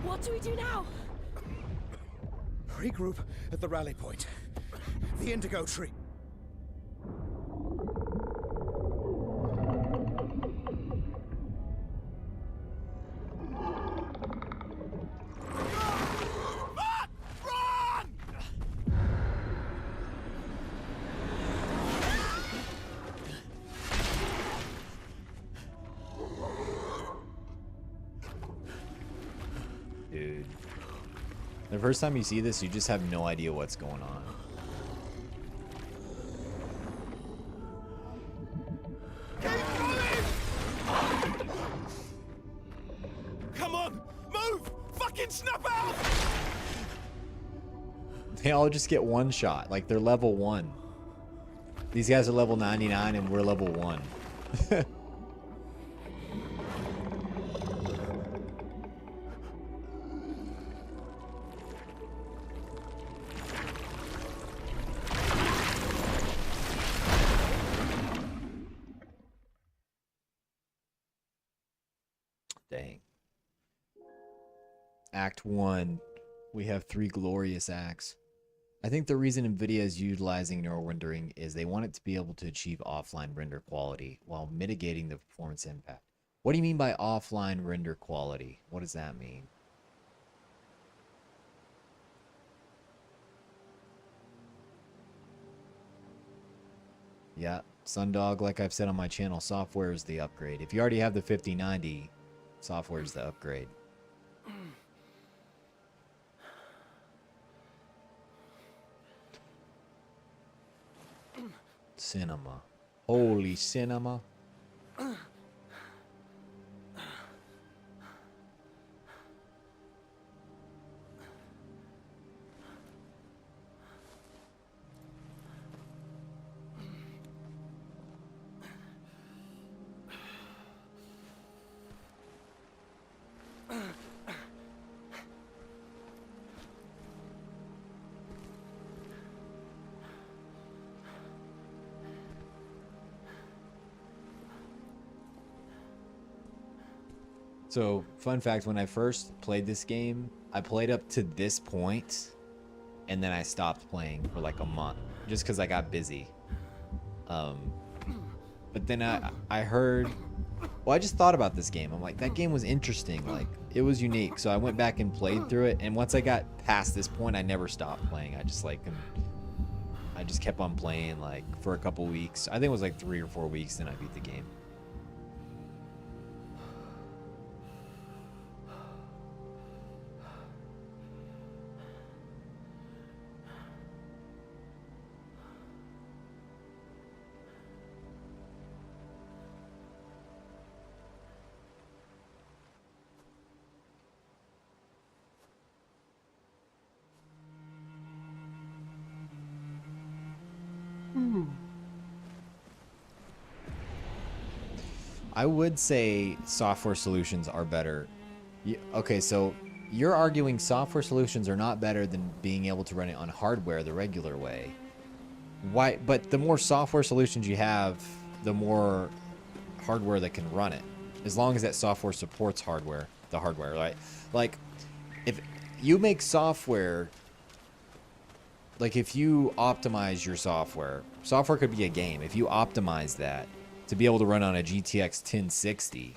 What do we do now? Regroup at the rally point. The indigo tree. Run! Dude. The first time you see this, you just have no idea what's going on. Come on! Move! Fucking snap out! They all just get one shot. Like, they're level 1. These guys are level 99 and we're level 1. Dang. Act 1. We have 3 glorious acts. I think the reason NVIDIA is utilizing neural rendering is they want it to be able to achieve offline render quality while mitigating the performance impact. What do you mean by offline render quality? What does that mean? Yeah, Sundog, like I've said on my channel, software is the upgrade. If you already have the 5090, software is the upgrade. Cinema. Holy cinema. So, fun fact, when I first played this game, I played up to this point, and then I stopped playing for like a month, just because I got busy. But then I heard, well, I just thought about this game. I'm like, that game was interesting, like, it was unique. So I went back and played through it, and once I got past this point, I never stopped playing. I just kept on playing, like, for a couple weeks. I think it was like 3 or 4 weeks, then I beat the game. I would say software solutions are better. Okay, so you're arguing software solutions are not better than being able to run it on hardware the regular way. Why? But the more software solutions you have, the more hardware that can run it. As long as that software supports hardware, the hardware, right? Like, if you make software, like if you optimize your software could be a game. If you optimize that to be able to run on a GTX 1060,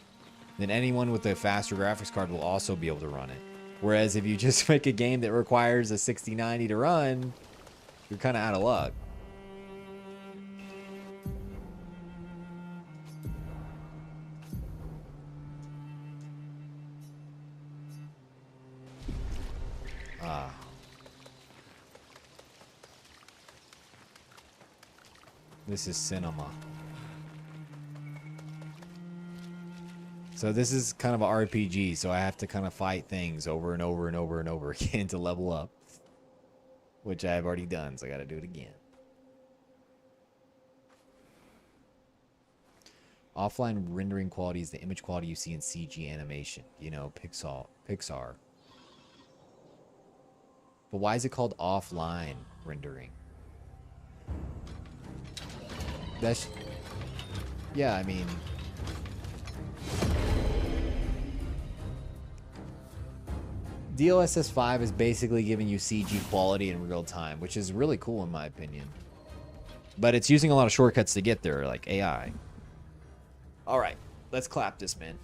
then anyone with a faster graphics card will also be able to run it. Whereas if you just make a game that requires a 6090 to run, you're kind of out of luck. This is cinema. So this is kind of an RPG, so I have to kind of fight things over and over and over and over again to level up. which I have already done, so I gotta do it again. Offline rendering quality is the image quality you see in CG animation. You know, Pixar. But why is it called offline rendering? That's... Yeah, I mean... DLSS 5 is basically giving you CG quality in real time, which is really cool in my opinion. But it's using a lot of shortcuts to get there, like AI. Alright, let's clap this, man.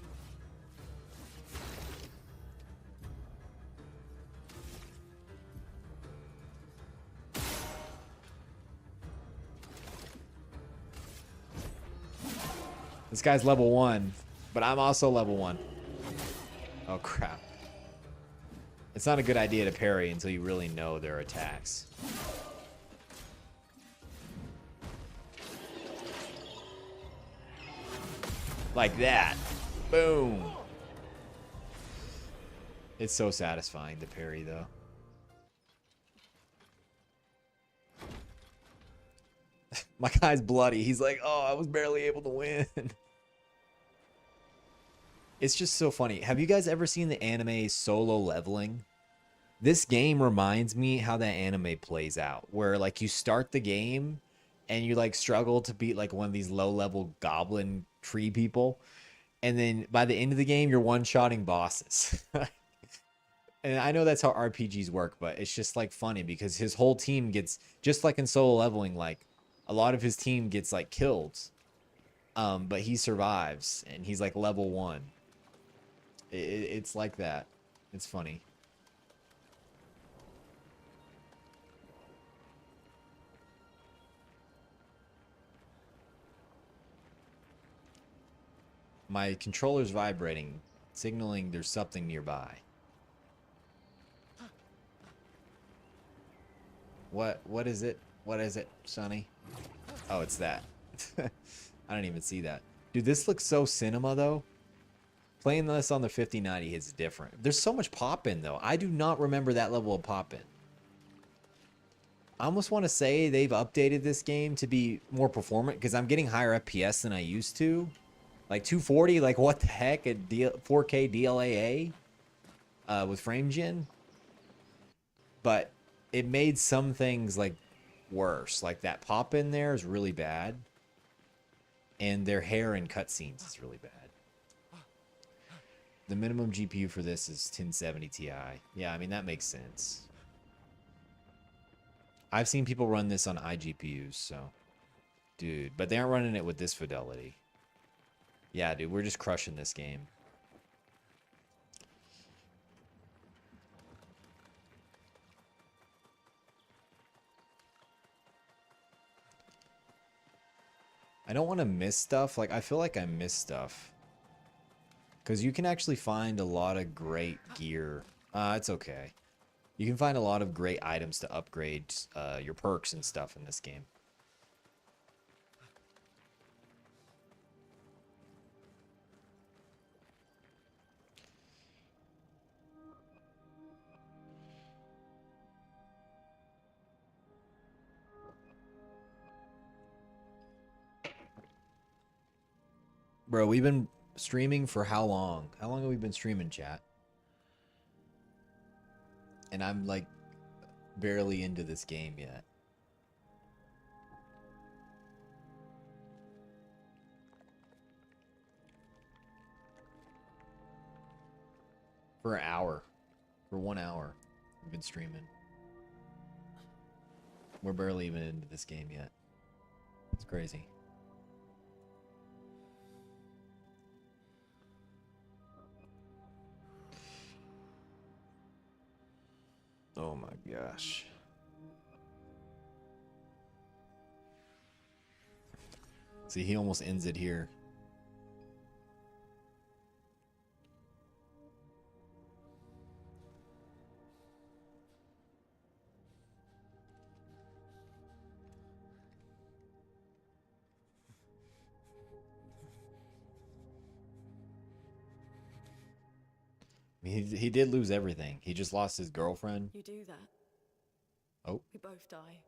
This guy's level 1, but I'm also level 1. Oh, crap. It's not a good idea to parry until you really know their attacks. Like that. Boom. It's so satisfying to parry, though. My guy's bloody. He's like, oh, I was barely able to win. It's just so funny. Have you guys ever seen the anime Solo Leveling? This game reminds me how that anime plays out. Where, like, you start the game and you, like, struggle to beat, like, one of these low-level goblin tree people. And then by the end of the game, you're one-shotting bosses. And I know that's how RPGs work, but it's just, like, funny because his whole team gets, just like in Solo Leveling, like, a lot of his team gets, like, killed. But he survives, and he's, like, level 1. It's like that. It's funny. My controller's vibrating, signaling there's something nearby. What is it? What is it, Sonny? Oh, it's that. I don't even see that. Dude, this looks so cinema, though. Playing this on the 5090 is different. There's so much pop-in, though. I do not remember that level of pop-in. I almost want to say they've updated this game to be more performant, because I'm getting higher FPS than I used to. Like 240, like what the heck? At 4K DLAA with frame gen. But it made some things like worse. Like that pop-in there is really bad. And their hair in cutscenes is really bad. The minimum GPU for this is 1070 Ti. Yeah, I mean, that makes sense. I've seen people run this on iGPUs, so... Dude, but they aren't running it with this fidelity. Yeah, dude, we're just crushing this game. I don't want to miss stuff. Like, I feel like I miss stuff. Because you can actually find a lot of great gear. It's okay. You can find a lot of great items to upgrade your perks and stuff in this game. Bro, we've been streaming for how long? How long have we been streaming, chat? And I'm like barely into this game yet. For an hour. For 1 hour. We've been streaming. We're barely even into this game yet. It's crazy. Oh my gosh. See, he almost ends it here. I mean, he did lose everything. He just lost his girlfriend. You do that. Oh. We both die.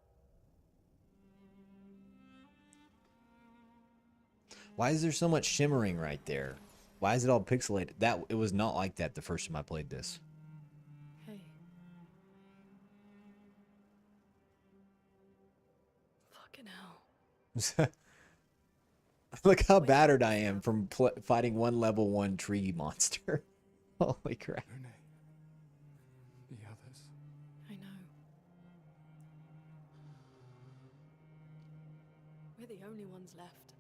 Why is there so much shimmering right there? Why is it all pixelated? That it was not like that the first time I played this. Hey. Fucking hell. Look how battered I am from fighting one level 1 tree monster. Holy crap. The others. I know. We're the only ones left.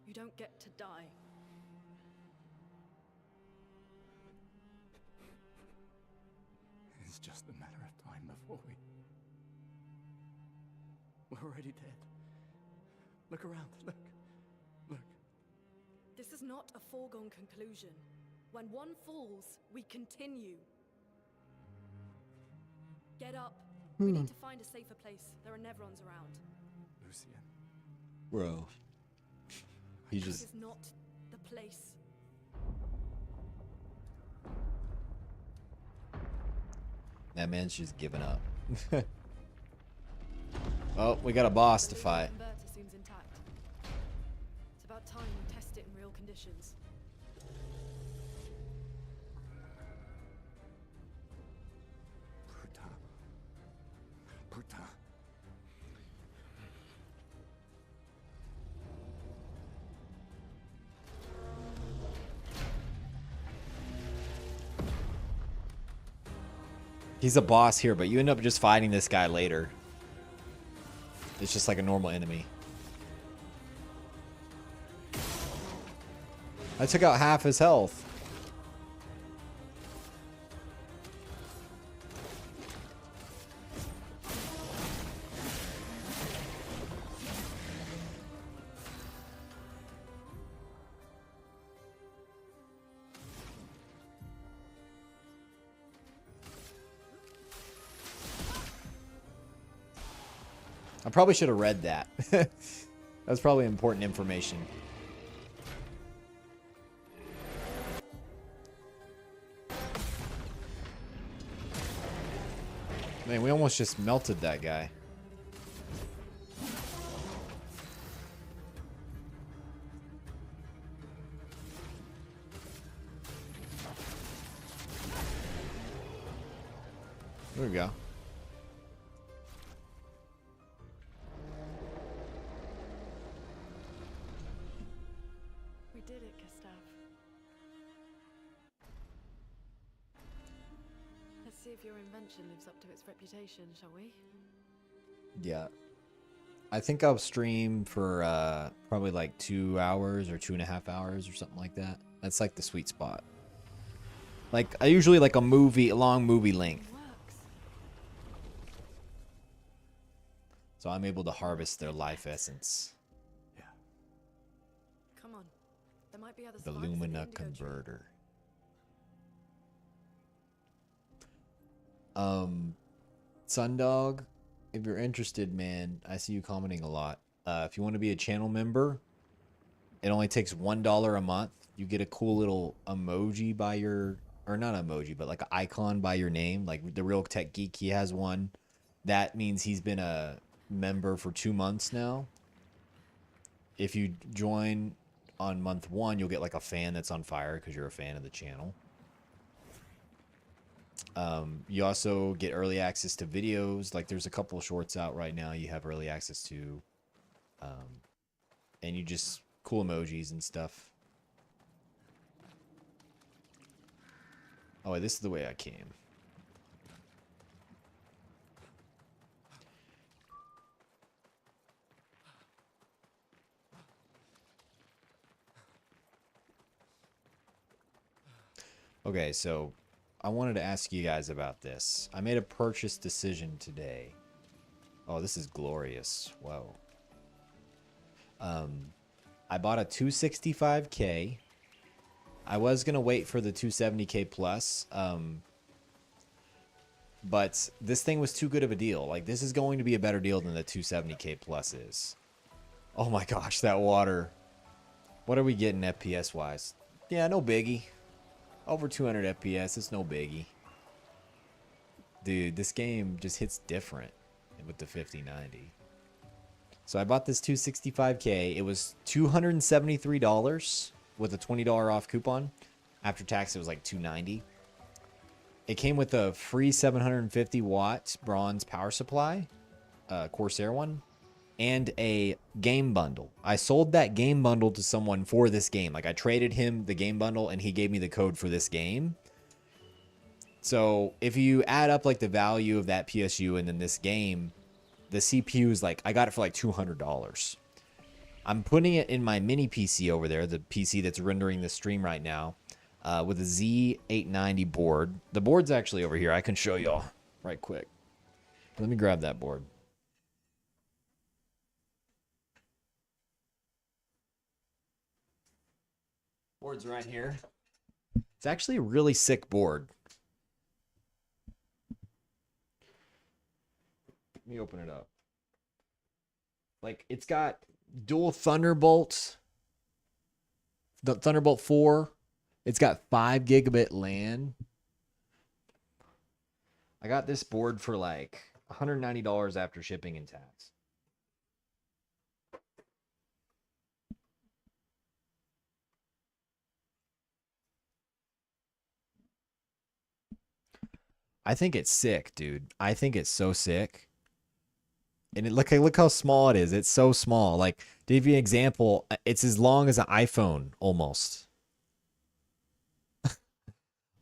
You don't get to die. It's just a matter of time before we're already dead. Look around. Look. Look. This is not a foregone conclusion. When one falls, we continue. Get up. We need to find a safer place. There are Nevrons around. Lucian. Bro. He This just... is not the place. That man's just giving up. Oh, we got a boss to fight. The converter seems intact. It's about time we test it in real conditions. Puta. He's a boss here, but you end up just fighting this guy later. It's just like a normal enemy. I took out half his health. I probably should have read that. That's probably important information. Man, we almost just melted that guy. There we go. We did it, Gustav. Let's see if your invention lives up to its reputation, shall we? Yeah. I think I'll stream for probably like 2 hours or 2.5 hours or something like that. That's like the sweet spot. Like I usually like a long movie length. So I'm able to harvest their life essence. Come on. There might be other The survivors in Lumina Indigo Tree. Converter. Sundog, if you're interested, man, I see you commenting a lot. If you want to be a channel member, it only takes $1 a month. You get a cool little emoji by your, or not emoji, but like an icon by your name. Like the Real Tech Geek, he has one. That means he's been a member for 2 months now. If you join on month 1, you'll get like a fan that's on fire because you're a fan of the channel. You also get early access to videos. Like there's a couple shorts out right now you have early access to. And you just cool emojis and stuff. Oh, wait, this is the way I came. Okay, so I wanted to ask you guys about this. I made a purchase decision today. Oh, this is glorious. Whoa. I bought a 265K. I was going to wait for the 270K plus. But this thing was too good of a deal. Like, this is going to be a better deal than the 270K plus is. Oh my gosh, that water. What are we getting FPS-wise? Yeah, no biggie. Over 200 FPS, it's no biggie. dude, this game just hits different with the 5090. So I bought this 265K. It was $273 with a $20 off coupon. After tax, it was like $290. It came with a free 750 watt bronze power supply, Corsair one, and a game bundle. I sold that game bundle to someone for this game. Like I traded him the game bundle and he gave me the code for this game. So if you add up like the value of that PSU and then this game, the CPU is like, I got it for like $200. I'm putting it in my mini PC over there, the PC that's rendering the stream right now, with a Z890 board. The board's actually over here. I can show y'all right quick. Let me grab that board. Board's right here. It's actually a really sick board. Let me open it up. Like, it's got dual Thunderbolts. The Thunderbolt 4. It's got 5 gigabit LAN. I got this board for like $190 after shipping and tax. I think it's sick, dude. I think it's so sick. And look how small it is. It's so small. Like, to give you an example, it's as long as an iPhone almost.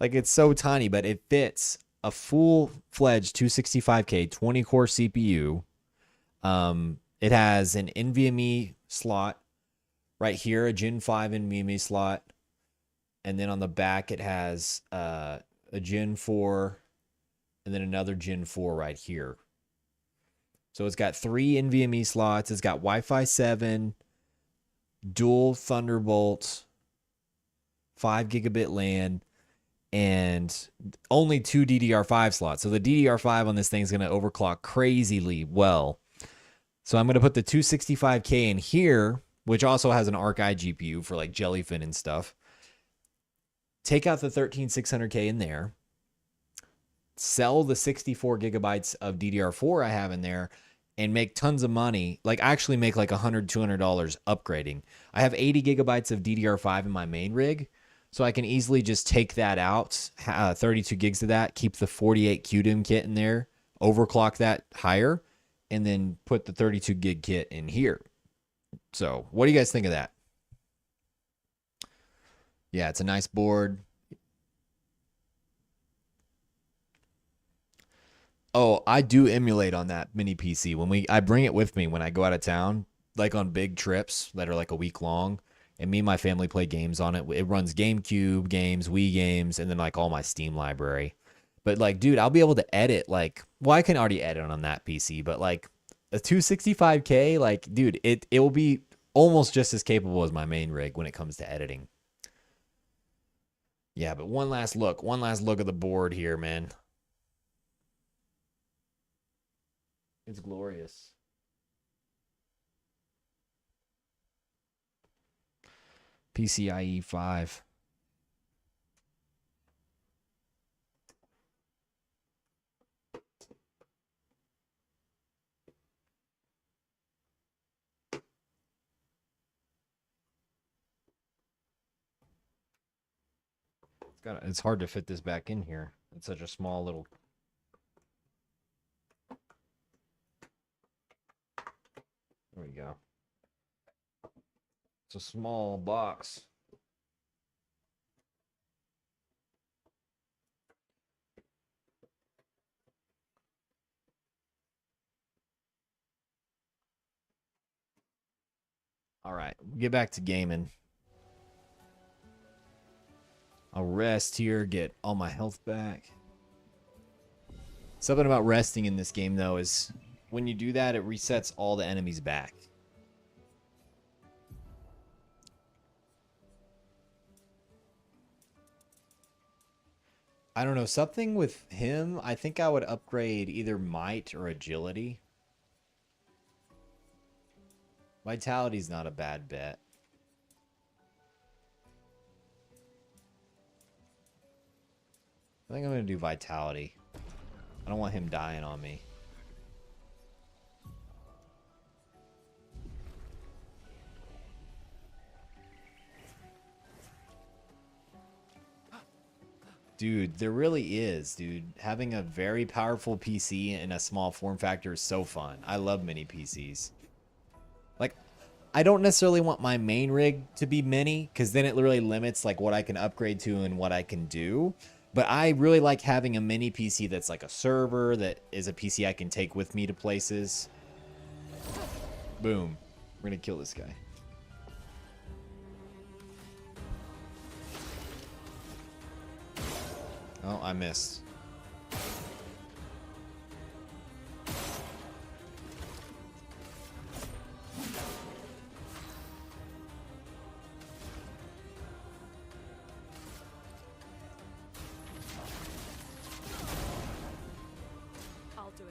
Like, it's so tiny, but it fits a full-fledged 265K 20-core CPU. It has an NVMe slot right here, a Gen 5 NVMe slot. And then on the back, it has a Gen 4 and then another Gen 4 right here. So it's got 3 NVMe slots. It's got Wi-Fi 7, dual Thunderbolt, 5 gigabit LAN, and only 2 DDR5 slots. So the DDR5 on this thing is going to overclock crazily well. So I'm going to put the 265K in here, which also has an Arc-eye GPU for like Jellyfin and stuff. Take out the 13600K in there. Sell the 64 gigabytes of DDR4 I have in there and make tons of money. Like, actually make like $100, $200 upgrading. I have 80 gigabytes of DDR5 in my main rig, so I can easily just take that out, 32 gigs of that, keep the 48 QDIM kit in there, overclock that higher, and then put the 32 gig kit in here. So what do you guys think of that? Yeah, it's a nice board. Oh, I do emulate on that mini PC. I bring it with me when I go out of town, like on big trips that are like a week long, and me and my family play games on it. It runs GameCube games, Wii games, and then like all my Steam library. But like, dude, I'll be able to edit like, well, I can already edit on that PC, but like a 265K, like, dude, it will be almost just as capable as my main rig when it comes to editing. Yeah, but one last look at the board here, man. It's glorious. PCIe 5. It's hard to fit this back in here. It's such a small little. There we go. It's a small box. All right, get back to gaming. I'll rest here, get all my health back. Something about resting in this game, though, is when you do that, it resets all the enemies back. I don't know, something with him, I think I would upgrade either might or agility. Vitality's not a bad bet. I think I'm going to do Vitality. I don't want him dying on me. Dude, there really is, dude. Having a very powerful PC in a small form factor is so fun. I love mini PCs. Like, I don't necessarily want my main rig to be mini, because then it really limits like what I can upgrade to and what I can do. But I really like having a mini PC that's like a server, that is a PC I can take with me to places. Boom. We're gonna kill this guy. Oh, I missed. I'll do it.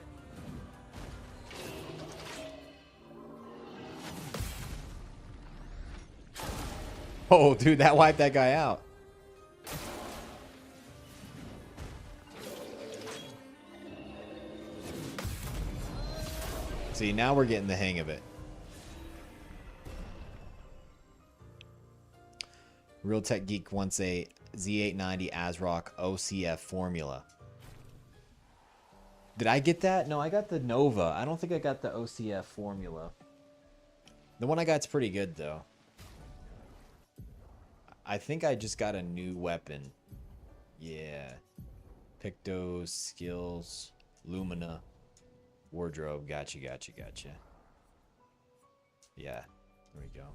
Oh, dude, that wiped that guy out. See, now we're getting the hang of it. Real Tech Geek wants a Z890 ASRock OCF formula. Did I get that? No, I got the Nova. I don't think I got the OCF formula. The one I got's pretty good, though. I think I just got a new weapon. Yeah. Pictos, skills, Lumina. Wardrobe, gotcha. Yeah, there we go.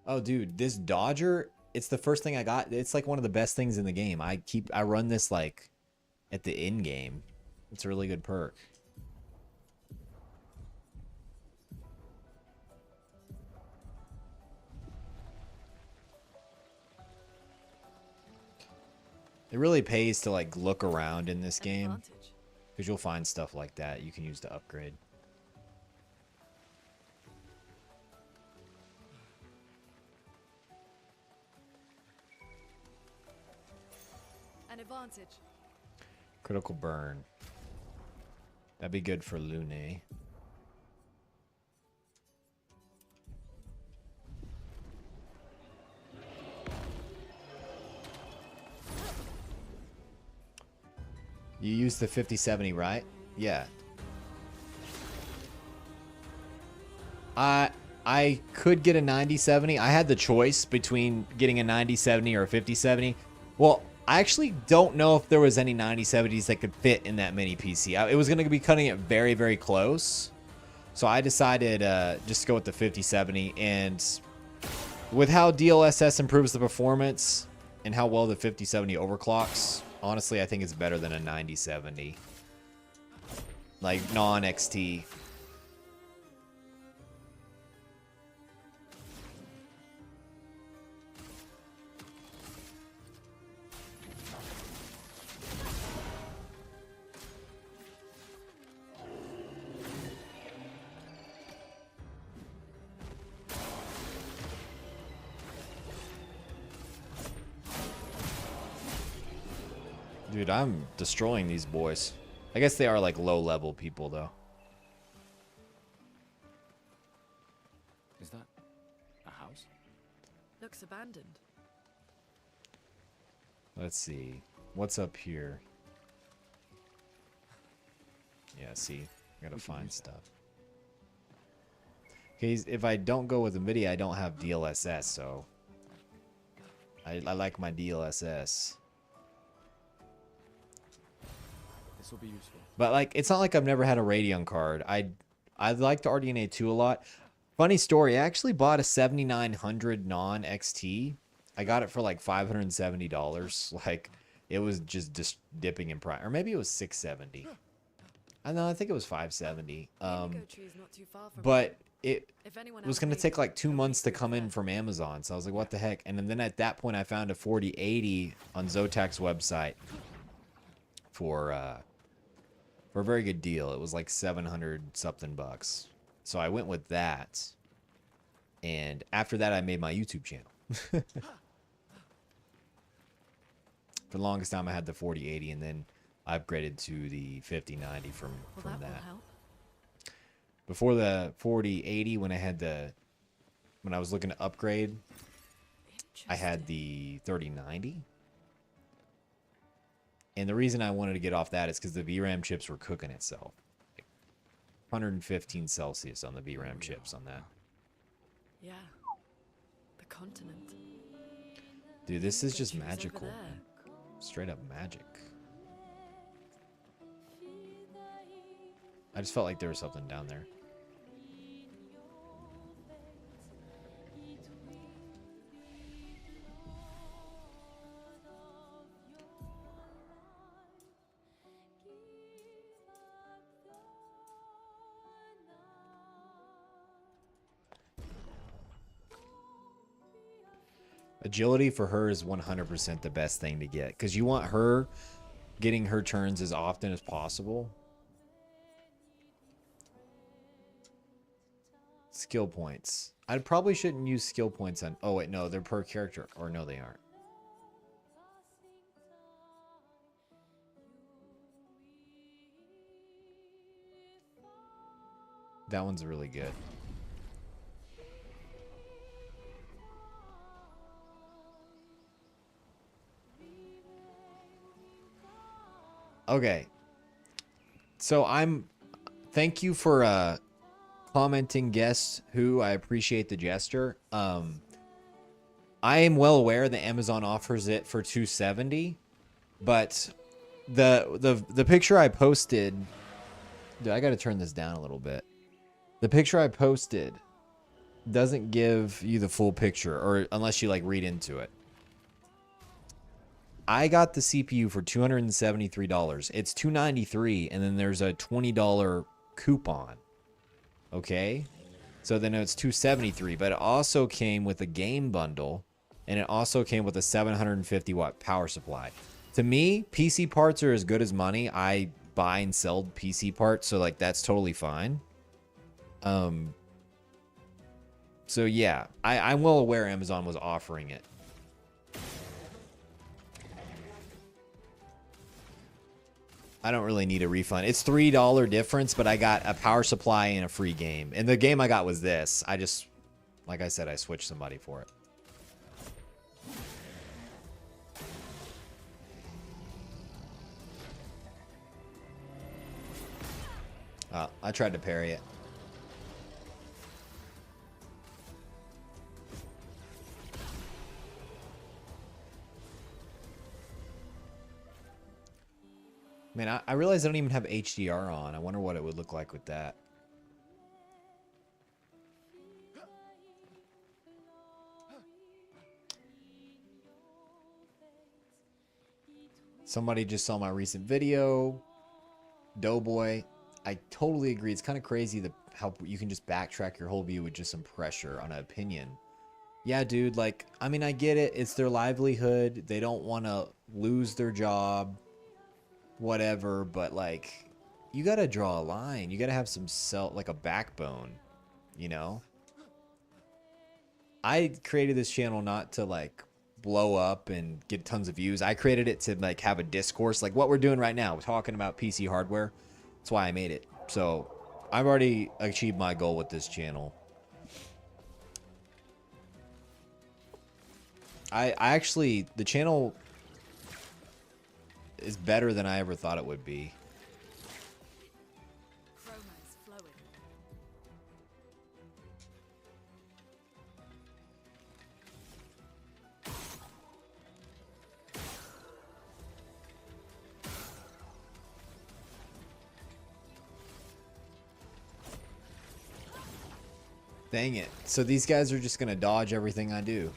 Oh, dude, this Dodger, it's the first thing I got. It's like one of the best things in the game. I run this like at the end game. It's a really good perk. It really pays to like look around in this game, because you'll find stuff like that you can use to upgrade. An advantage. Critical burn. That'd be good for Lune. You use the 5070, right? Yeah. I could get a 9070. I had the choice between getting a 9070 or a 5070. Well, I actually don't know if there was any 9070s that could fit in that mini PC. It was going to be cutting it very, very close. So I decided just to go with the 5070. And with how DLSS improves the performance and how well the 5070 overclocks, honestly, I think it's better than a 9070. Like, non-XT. Dude, I'm destroying these boys. I guess they are like low-level people, though. Is that a house? Looks abandoned. Let's see. What's up here? Yeah, see. I gotta find stuff. Okay, if I don't go with NVIDIA, I don't have DLSS, so... I like my DLSS. This will be useful. But like, it's not like I've never had a Radeon card. I like the RDNA 2 a lot. Funny story, I actually bought a 7900 non-XT. I got it for like $570. Like, it was just dipping in price. Or maybe it was $670. I know, I think it was $570. But it was going to take like 2 months to come in from Amazon. So I was like, what the heck? And then at that point, I found a 4080 on Zotac's website for a very good deal. It was like 700 something bucks. So I went with that. And after that, I made my YouTube channel. For the longest time, I had the 4080, and then I upgraded to the 5090 from that. Before the 4080, when I was looking to upgrade, I had the 3090. And the reason I wanted to get off that is because the VRAM chips were cooking itself. Like 115 Celsius on the VRAM chips on that. Yeah. The continent. Dude, this is just magical. Straight up magic. I just felt like there was something down there. Agility for her is 100% the best thing to get, because you want her getting her turns as often as possible. Skill points. I probably shouldn't use skill points on... Oh, wait, no, they're per character. Or no, they aren't. That one's really good. Okay. So thank you for commenting, guess who. I appreciate the gesture. I am well aware that Amazon offers it for $270, but the picture I posted, dude, I got to turn this down a little bit. The picture I posted doesn't give you the full picture, or unless you like read into it. I got the CPU for $273. It's $293, and then there's a $20 coupon. Okay? So then it's $273, but it also came with a game bundle, and it also came with a 750 watt power supply. To me, PC parts are as good as money. I buy and sell PC parts, so like that's totally fine. So yeah, I'm well aware Amazon was offering it. I don't really need a refund. It's $3 difference, but I got a power supply and a free game. And the game I got was this. I just, like I said, I switched somebody for it. I tried to parry it. Man, I realize I don't even have HDR on. I wonder what it would look like with that. Somebody just saw my recent video. Doughboy. I totally agree. It's kind of crazy how you can just backtrack your whole view with just some pressure on an opinion. Yeah, dude, like, I mean, I get it. It's their livelihood. They don't want to lose their job. Whatever, but like, you gotta draw a line. You gotta have some like a backbone, you know? I created this channel not to like blow up and get tons of views. I created it to like have a discourse, like what we're doing right now, talking about PC hardware. That's why I made it. So I've already achieved my goal with this channel. I actually, the channel is better than I ever thought it would be. Dang it. So these guys are just gonna dodge everything I do.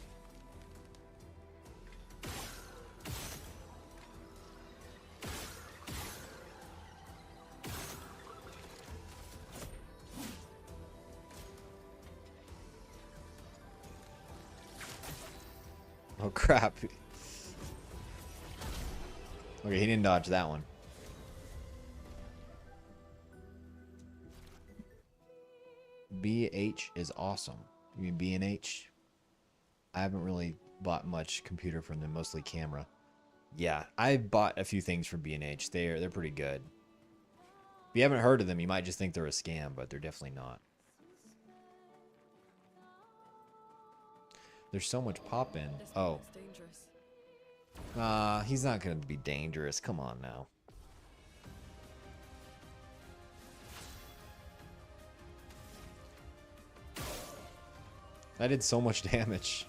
Oh crap. Okay, he didn't dodge that one. BH is awesome. You mean B&H? I haven't really bought much computer from them, mostly camera. Yeah, I bought a few things from B&H. They're pretty good. If you haven't heard of them, you might just think they're a scam, but they're definitely not. There's so much pop in. Oh. He's not going to be dangerous. Come on now. That did so much damage.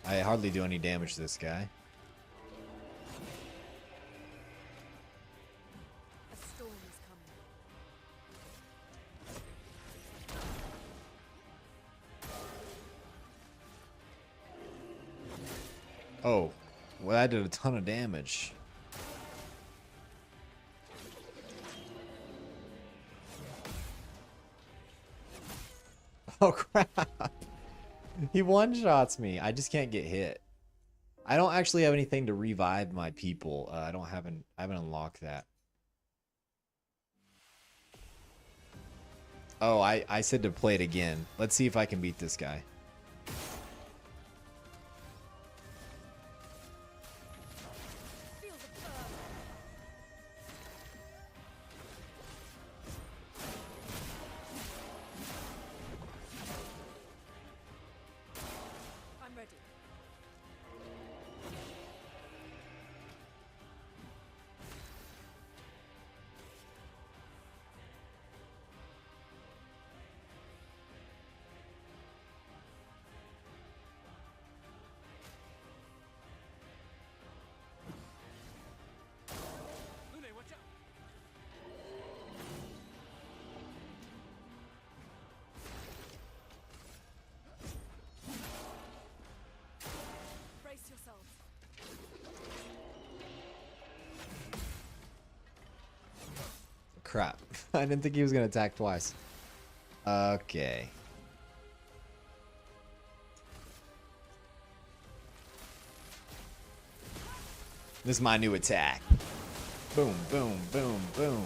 I hardly do any damage to this guy. A storm is coming. Oh, well, that did a ton of damage. Oh crap. He one-shots me. I just can't get hit. I don't actually have anything to revive my people. I haven't unlocked that. Oh, I said to play it again. Let's see if I can beat this guy. I'm ready. Brace yourselves. Crap. I didn't think he was going to attack twice. Okay. This is my new attack. Boom, boom, boom, boom.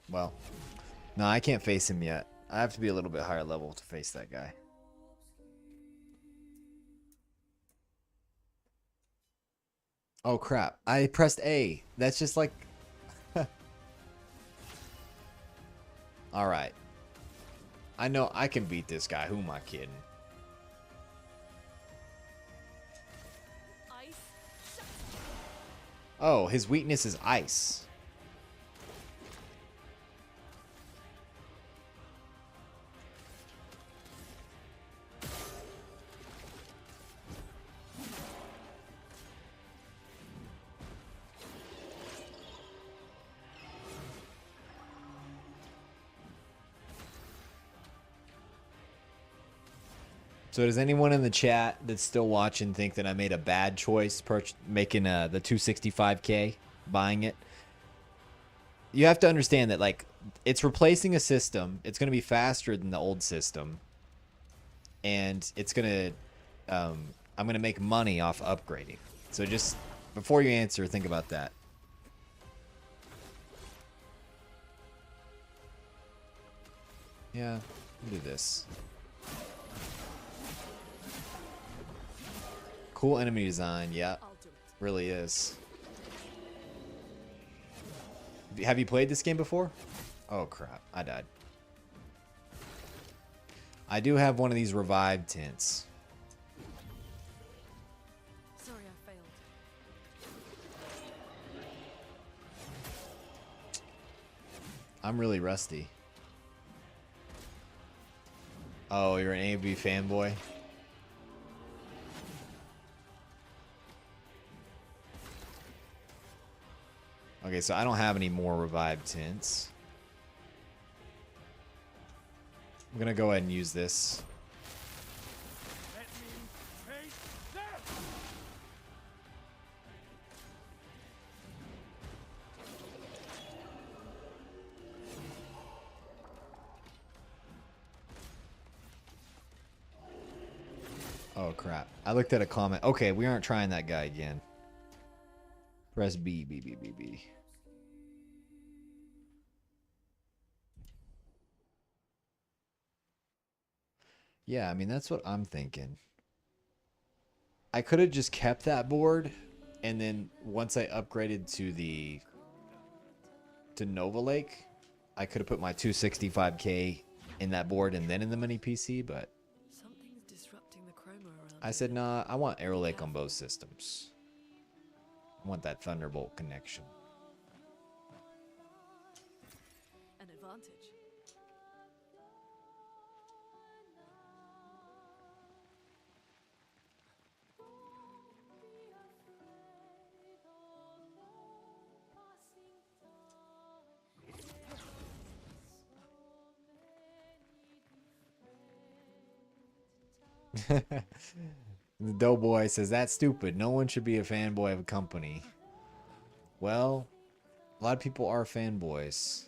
Well, no, I can't face him yet. I have to be a little bit higher level to face that guy. Oh crap. I pressed A. That's just like... Alright. I know I can beat this guy. Who am I kidding? Oh, his weakness is ice. So does anyone in the chat that's still watching think that I made a bad choice making the 265K, buying it? You have to understand that, like, it's replacing a system. It's going to be faster than the old system. And it's going to... I'm going to make money off upgrading. So just, before you answer, think about that. Yeah, we'll do this. Cool enemy design, yeah, really is. Have you played this game before? Oh crap, I died. I do have one of these revived tents. Sorry, I failed. I'm really rusty. Oh, you're an A&B fanboy? Okay, so I don't have any more revived tents. I'm gonna go ahead and use this. Oh crap. I looked at a comment. Okay, we aren't trying that guy again. Press B, B, B, B, B. Yeah, I mean, that's what I'm thinking. I could have just kept that board, and then once I upgraded to Nova Lake, I could have put my 265K in that board and then in the mini PC, but Something's disrupting the chroma around I said, nah, I want Arrow Lake on both systems. I want that Thunderbolt connection. an advantage. The Doughboy says, that's stupid. No one should be a fanboy of a company. Well, a lot of people are fanboys.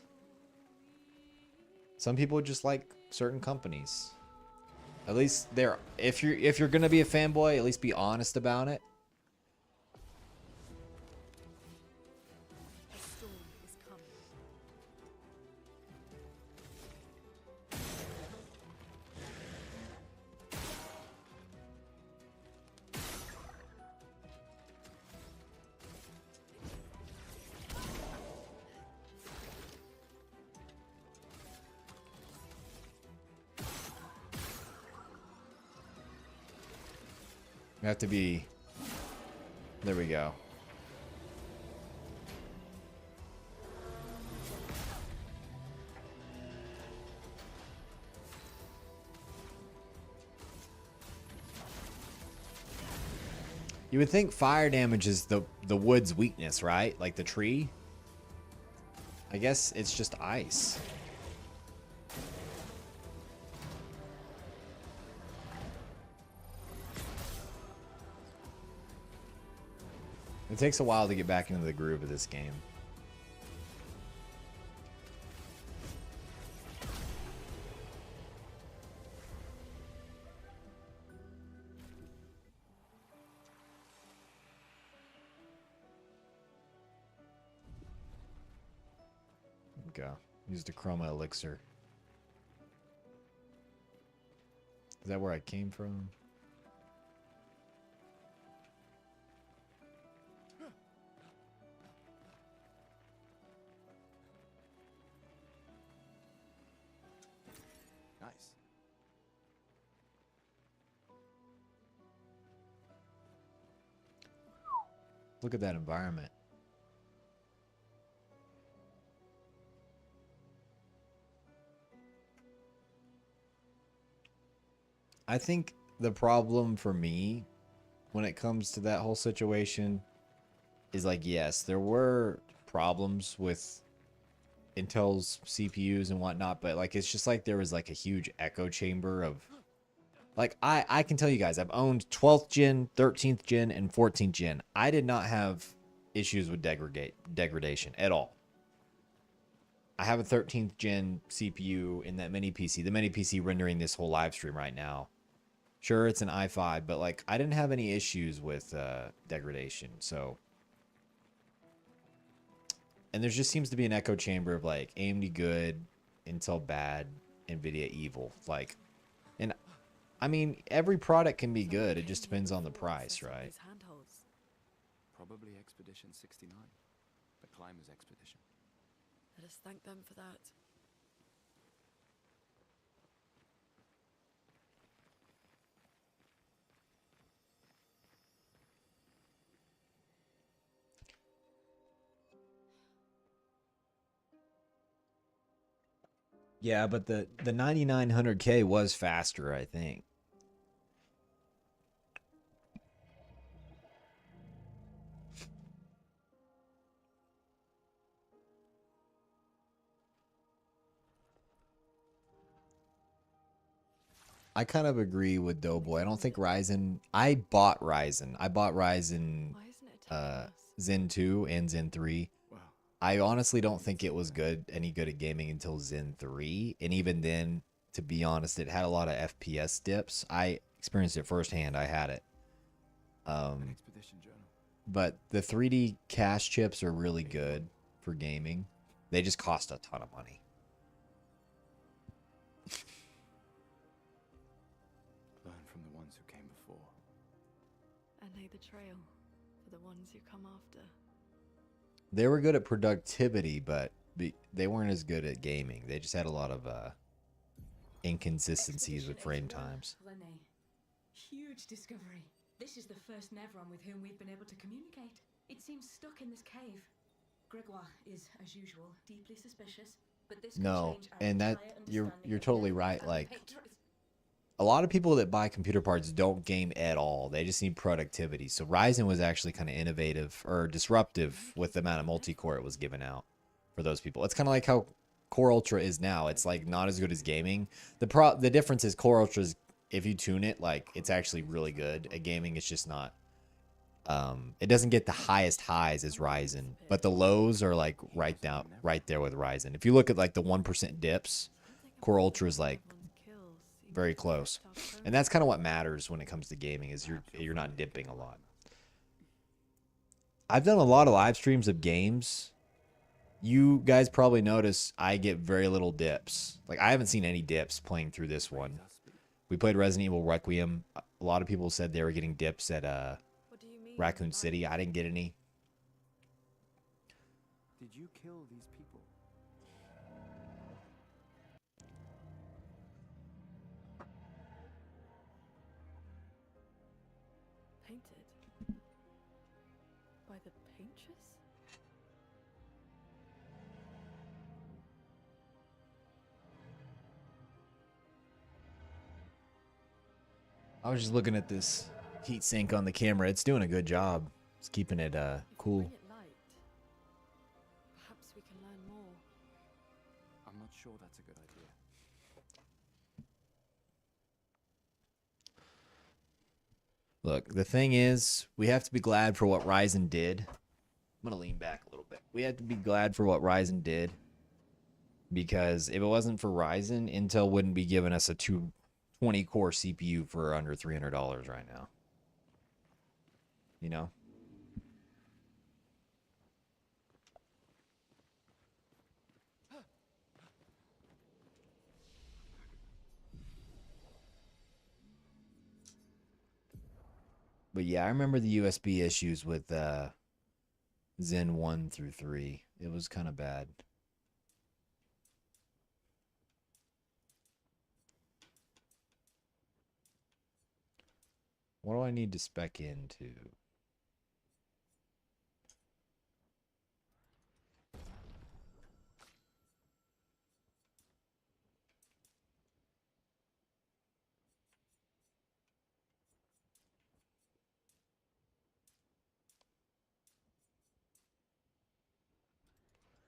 Some people just like certain companies. At least if you're gonna be a fanboy, at least be honest about it. A storm is coming. We have to be. There we go. You would think fire damage is the wood's weakness, right? Like the tree. I guess it's just ice. It takes a while to get back into the groove of this game. Go. Use the chroma elixir. Is that where I came from? Nice. Look at that environment. I think the problem for me when it comes to that whole situation is like, yes, there were problems with Intel's CPUs and whatnot, but like it's just like there was like a huge echo chamber of like I can tell you guys, I've owned 12th gen, 13th gen, and 14th gen. I did not have issues with degradation at all. I have a 13th gen CPU in that mini PC, the mini PC rendering this whole live stream right now. Sure, it's an i5, but like I didn't have any issues with degradation. So, and there just seems to be an echo chamber of like AMD good, Intel bad, Nvidia evil. Like, and I mean every product can be good. It just depends on the price, right? These handholds. Probably Expedition 69. The Climber's Expedition. Let us thank them for that. Yeah, but the 9900K was faster, I think. I kind of agree with Doughboy. I don't think Ryzen. I bought Ryzen. I bought Ryzen Why isn't it telling us? Zen 2 and Zen 3. Wow. I honestly don't think it was any good at gaming until Zen 3. And even then, to be honest, it had a lot of FPS dips. experienced it firsthand. I had it. An expedition journal. But the 3D cache chips are really good for gaming. They just cost a ton of money. Learn from the ones who came before. And lay the trail for the ones who come after. They were good at productivity, but they weren't as good at gaming. They just had a lot of inconsistencies with frame times. Lenny. Huge discovery. This is the first Nevron with whom we've been able to communicate. It seems stuck in this cave. Gregoire is, as usual, deeply suspicious, but this could No, change our and that entire you're understanding of totally Nevron right. and Like, Patriots. a lot of people that buy computer parts don't game at all. They just need productivity. So Ryzen was actually kind of innovative or disruptive with the amount of multi-core it was given out for those people. It's kind of like how Core Ultra is now. It's like not as good as gaming. The difference is Core Ultra is, if you tune it, like, it's actually really good. At gaming, it's just not. It doesn't get the highest highs as Ryzen, but the lows are like right there with Ryzen. If you look at like the 1% dips, Core Ultra is like very close, and that's kind of what matters when it comes to gaming, is you're not dipping a lot. I've done a lot of live streams of games. You guys probably notice I get very little dips. Like, I haven't seen any dips playing through this one. We played Resident Evil Requiem. A lot of people said they were getting dips at Raccoon City. I didn't get any. Did you kill these people? Painted by the paintress? I was just looking at this heat sink on the camera. It's doing a good job. It's keeping it cool. Bring it light. Perhaps we can learn more. I'm not sure that's a good idea. Look, the thing is, we have to be glad for what Ryzen did. I'm going to lean back a little bit. We have to be glad for what Ryzen did. Because if it wasn't for Ryzen, Intel wouldn't be giving us a 20-core CPU for under $300 right now. You know? But yeah, I remember the USB issues with Zen 1 through 3. It was kind of bad. What do I need to spec into?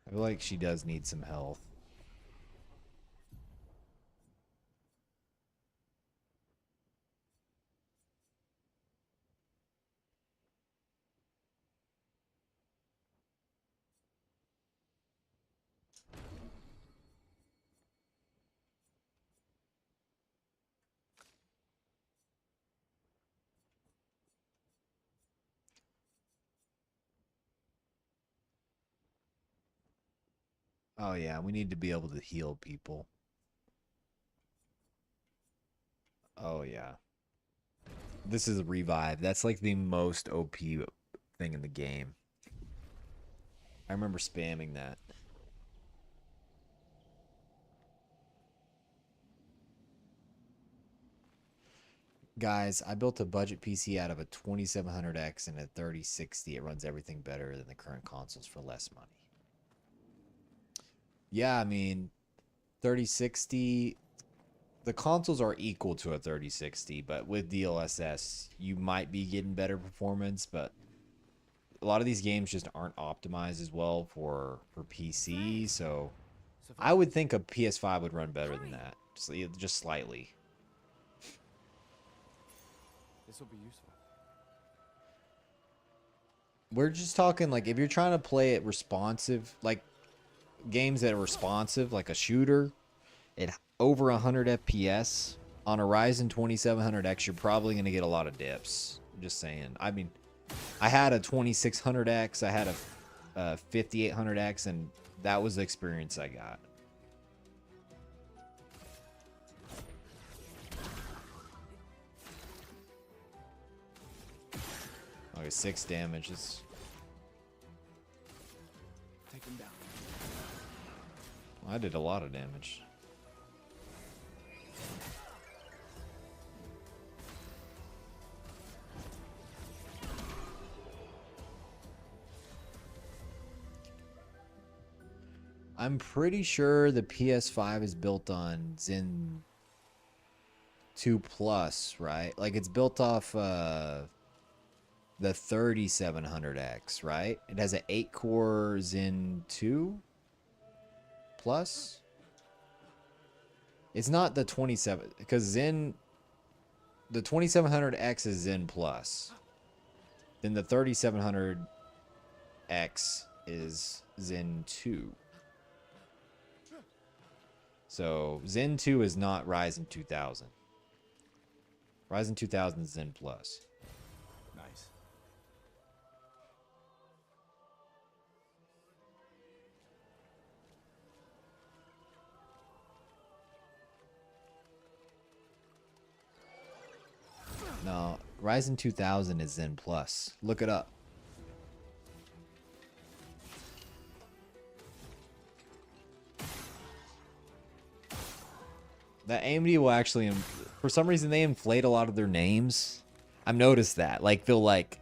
I feel like she does need some health. Oh yeah, we need to be able to heal people. Oh yeah. This is a revive. That's like the most OP thing in the game. I remember spamming that. Guys, I built a budget PC out of a 2700X and a 3060. It runs everything better than the current consoles for less money. Yeah, I mean, 3060, the consoles are equal to a 3060, but with DLSS, you might be getting better performance, but a lot of these games just aren't optimized as well for PC, so I would think a PS5 would run better than that, just slightly. This will be useful. We're just talking, like, if you're trying to play it responsive, like games that are responsive, like a shooter at over 100 FPS, on a Ryzen 2700X, you're probably going to get a lot of dips. I'm just saying. I mean, I had a 2600X, I had a 5800X, and that was the experience I got. Okay, 6 damage. Take him down. I did a lot of damage. I'm pretty sure the PS5 is built on Zen 2 Plus, right? Like it's built off the 3700X, right? It has an 8-core Zen 2 Plus. It's not the 27, because Zen, the 2700X is Zen Plus. Then the 3700X is Zen 2. So Zen 2 is not Ryzen 2000. Ryzen 2000 is Zen Plus. Nice. No, Ryzen 2000 is Zen Plus. Look it up. That AMD will actually, for some reason, they inflate a lot of their names. I've noticed that. Like, they'll, like,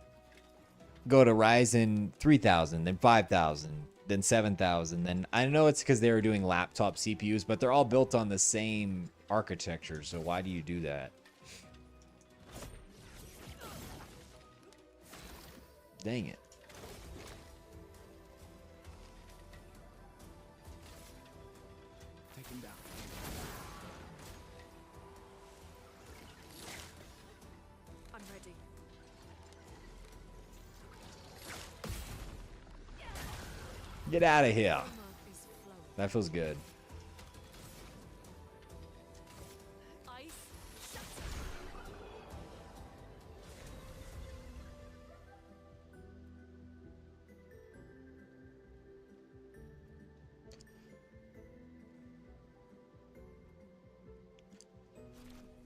go to Ryzen 3000, then 5000, then 7000. Then I know it's because they were doing laptop CPUs, but they're all built on the same architecture. So why do you do that? Dang it. Take him down. I'm ready. Get out of here. That feels good.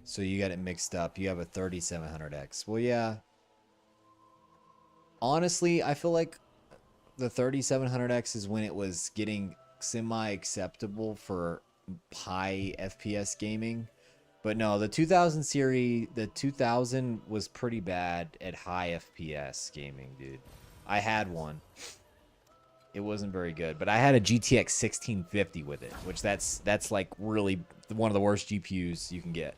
So you got it mixed up. You have a 3700X. Well, yeah. Honestly, I feel like the 3700X is when it was getting semi-acceptable for high FPS gaming. But no, the 2000 series, the 2000 was pretty bad at high FPS gaming, dude. I had one. It wasn't very good, but I had a GTX 1650 with it, which that's like really one of the worst GPUs you can get.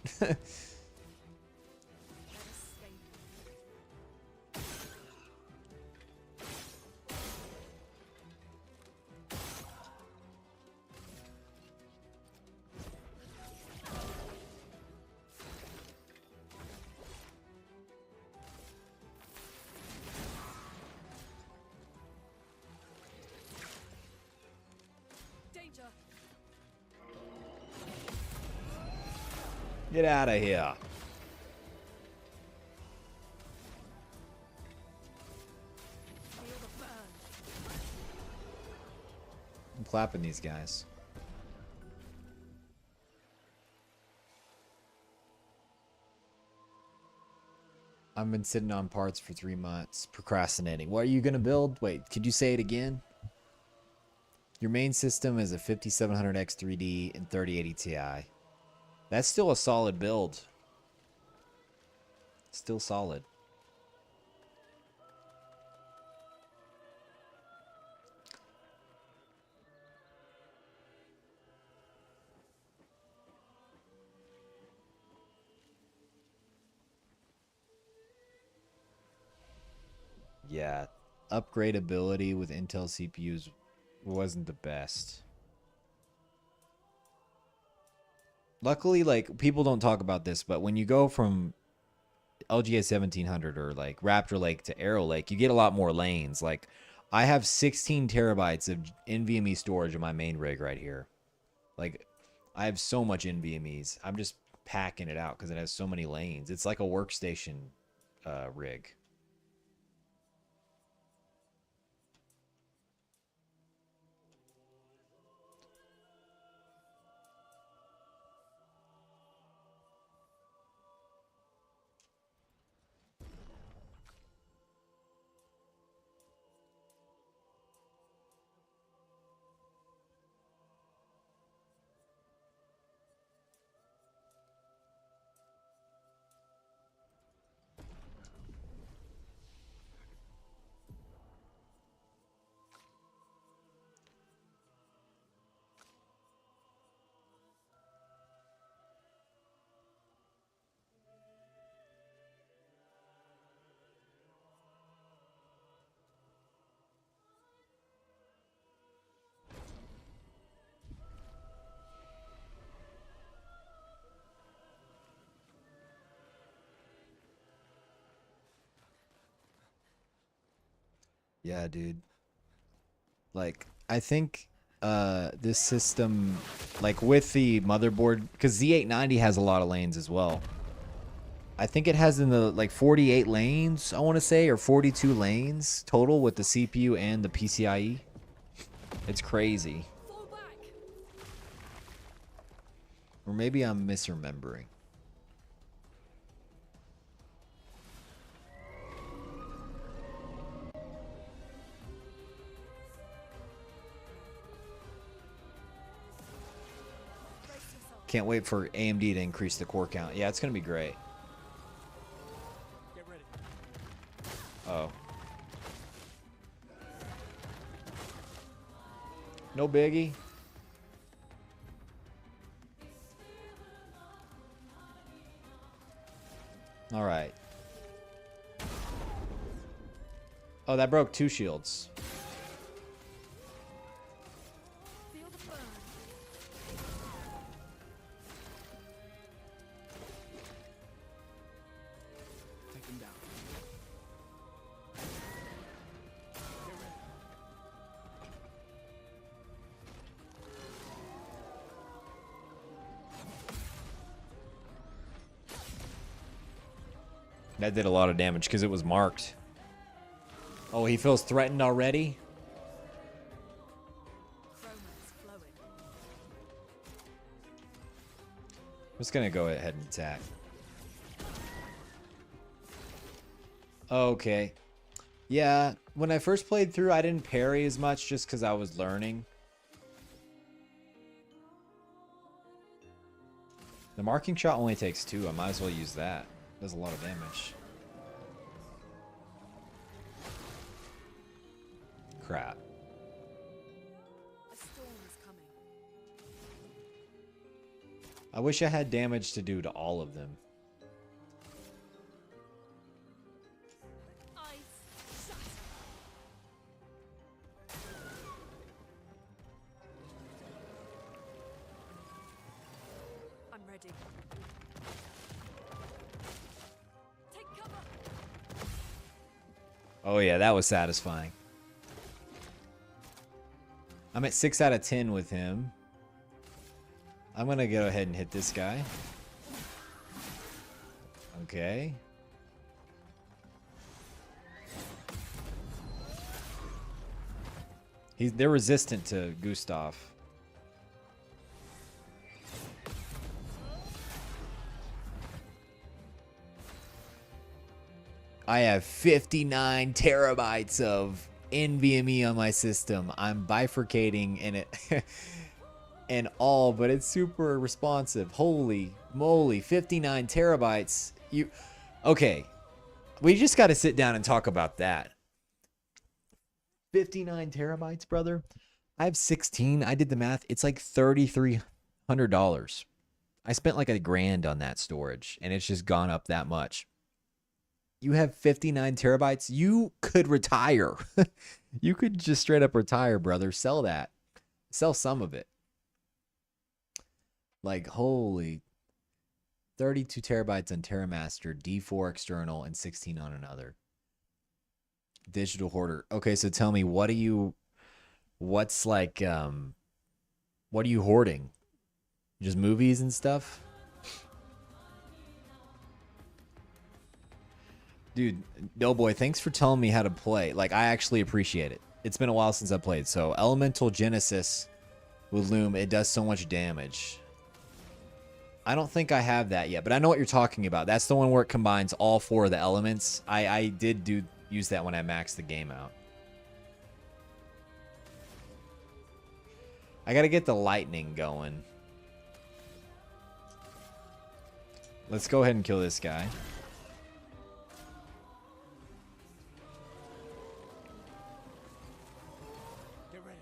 Get out of here. I'm clapping these guys. I've been sitting on parts for 3 months, procrastinating. What are you going to build? Wait, could you say it again? Your main system is a 5700X 3D and 3080 Ti. That's still a solid build. Still solid. Yeah, upgradability with Intel CPUs wasn't the best. Luckily, like, people don't talk about this, but when you go from LGA 1700 or like Raptor Lake to Arrow Lake, you get a lot more lanes. Like, I have 16 terabytes of NVMe storage in my main rig right here. Like, I have so much NVMe's. I'm just packing it out because it has so many lanes. It's like a workstation rig. Yeah, dude. Like, I think this system, like with the motherboard, because Z890 has a lot of lanes as well. I think it has in the like 48 lanes, I want to say, or 42 lanes total with the CPU and the PCIe. It's crazy. Or maybe I'm misremembering. Can't wait for AMD to increase the core count. Yeah, it's going to be great. Get ready. Oh. No biggie. All right. Oh, that broke 2 shields. Take him down. Get ready. That did a lot of damage because it was marked. Oh, he feels threatened already? I'm just going to go ahead and attack. Okay. Yeah, when I first played through, I didn't parry as much just because I was learning. The marking shot only takes 2. I might as well use that. Does a lot of damage. Crap. A storm is coming. I wish I had damage to do to all of them. I'm ready. Take cover. Oh yeah, that was satisfying. I'm at 6 out of 10 with him. I'm gonna go ahead and hit this guy. Okay. They're resistant to Gustav. I have 59 terabytes of NVMe on my system. I'm bifurcating in it and all, but it's super responsive. Holy moly, 59 terabytes. Okay, we just got to sit down and talk about that. 59 terabytes, brother. I have 16. I did the math. It's like $3,300. I spent like $1,000 on that storage, and it's just gone up that much. You have 59 terabytes. You could retire. You could just straight up retire, brother. Sell that. Sell some of it. Like, holy. 32 terabytes on TerraMaster, D4 external, and 16 on another. Digital hoarder. Okay, so tell me, what are you hoarding? Just movies and stuff? Dude, Doughboy, thanks for telling me how to play. Like, I actually appreciate it. It's been a while since I played. So, Elemental Genesis with Loom, it does so much damage. I don't think I have that yet, but I know what you're talking about. That's the one where it combines all 4 of the elements. I did use that when I maxed the game out. I gotta get the lightning going. Let's go ahead and kill this guy. Get ready.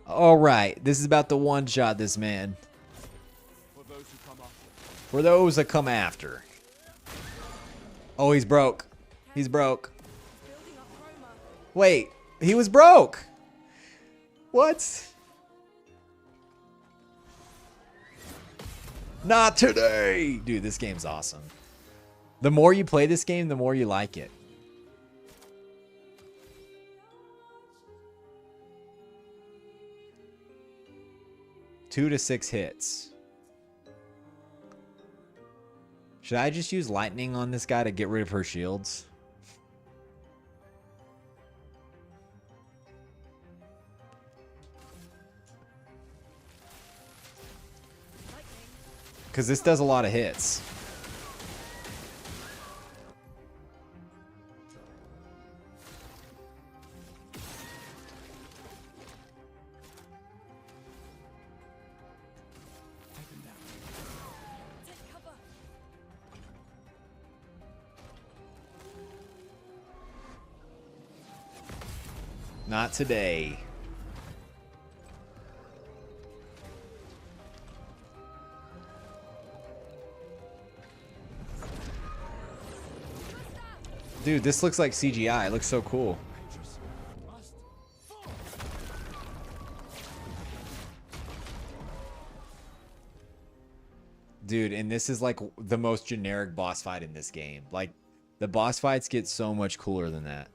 All right, this is about to one-shot this man. For those who come after. For those that come after. Oh, he's broke. He's broke. Wait, he was broke. What? Not today. Dude, this game's awesome. The more you play this game, the more you like it. Two to 6 hits. Should I just use lightning on this guy to get rid of her shields? Because this does a lot of hits. Not today. Dude, this looks like CGI. It looks so cool. Dude, and this is like the most generic boss fight in this game. Like, the boss fights get so much cooler than that.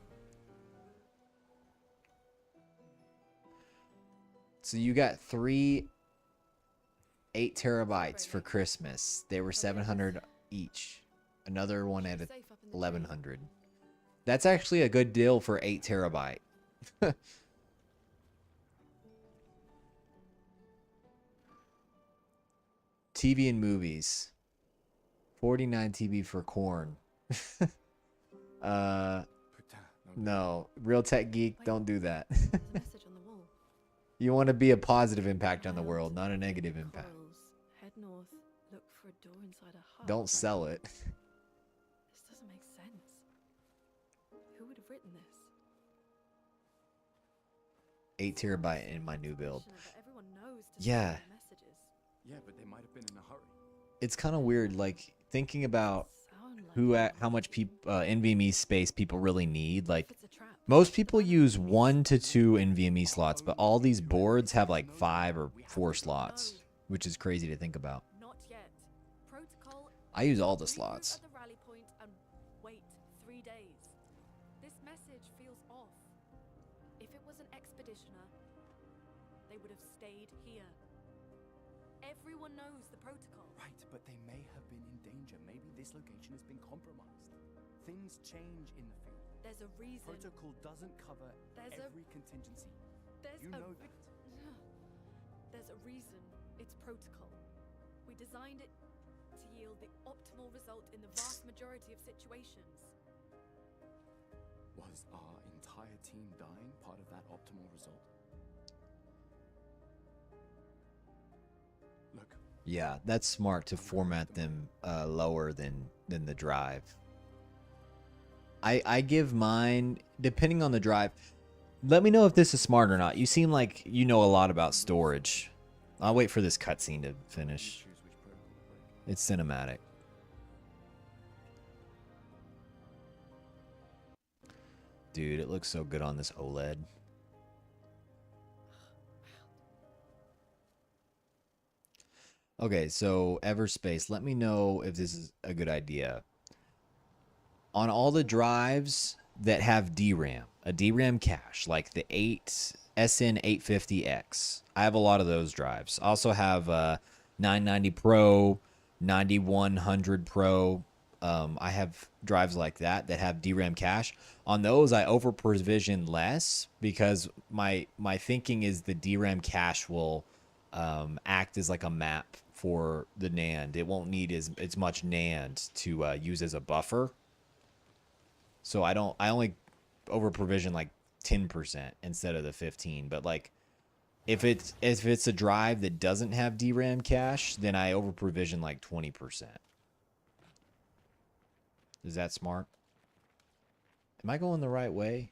So you got 3 8 terabytes for Christmas. They were 700 each. Another one at 1100. That's actually a good deal for 8 terabyte. TV and movies. 49 TB for corn. No, Real Tech Geek, don't do that. You want to be a positive impact on the world, not a negative impact. Head north, look for a door inside a hut. Don't sell it. This doesn't make sense. Who would have written this? 8 terabyte in my new build. Everyone knows to Yeah. send messages. Yeah, but they might have been in a hurry. It's kind of weird, like, thinking about how much NVMe space people really need. Like, most people use 1 to 2 NVMe slots, but all these boards have like 5 or 4 slots, which is crazy to think about. Not yet. Protocol. I use all the slots. At the rally point and wait 3 days. This message feels off. If it was an expeditioner, they would have stayed here. Everyone knows the protocol. Right, but they may have been in danger. Maybe this location has been compromised. Things change in the field. There's a reason. Protocol doesn't cover every contingency. You know that. There's a reason it's protocol. We designed it to yield the optimal result in the vast majority of situations. Was our entire team dying part of that optimal result? Look. Yeah, that's smart to format them lower than the drive. I give mine, depending on the drive. Let me know if this is smart or not. You seem like you know a lot about storage. I'll wait for this cutscene to finish. It's cinematic. Dude, it looks so good on this OLED. Okay, so Everspace, let me know if this is a good idea. On all the drives that have DRAM, a DRAM cache, like the 8 SN850X. I have a lot of those drives. I also have 990 Pro, 9100 Pro. I have drives like that have DRAM cache. On those, I over provision less because my thinking is the DRAM cache will act as like a map for the NAND. It won't need as much NAND to use as a buffer. So I only over provision like 10% instead of the 15. But like if it's a drive that doesn't have DRAM cache, then I over provision like 20%. Is that smart? Am I going the right way?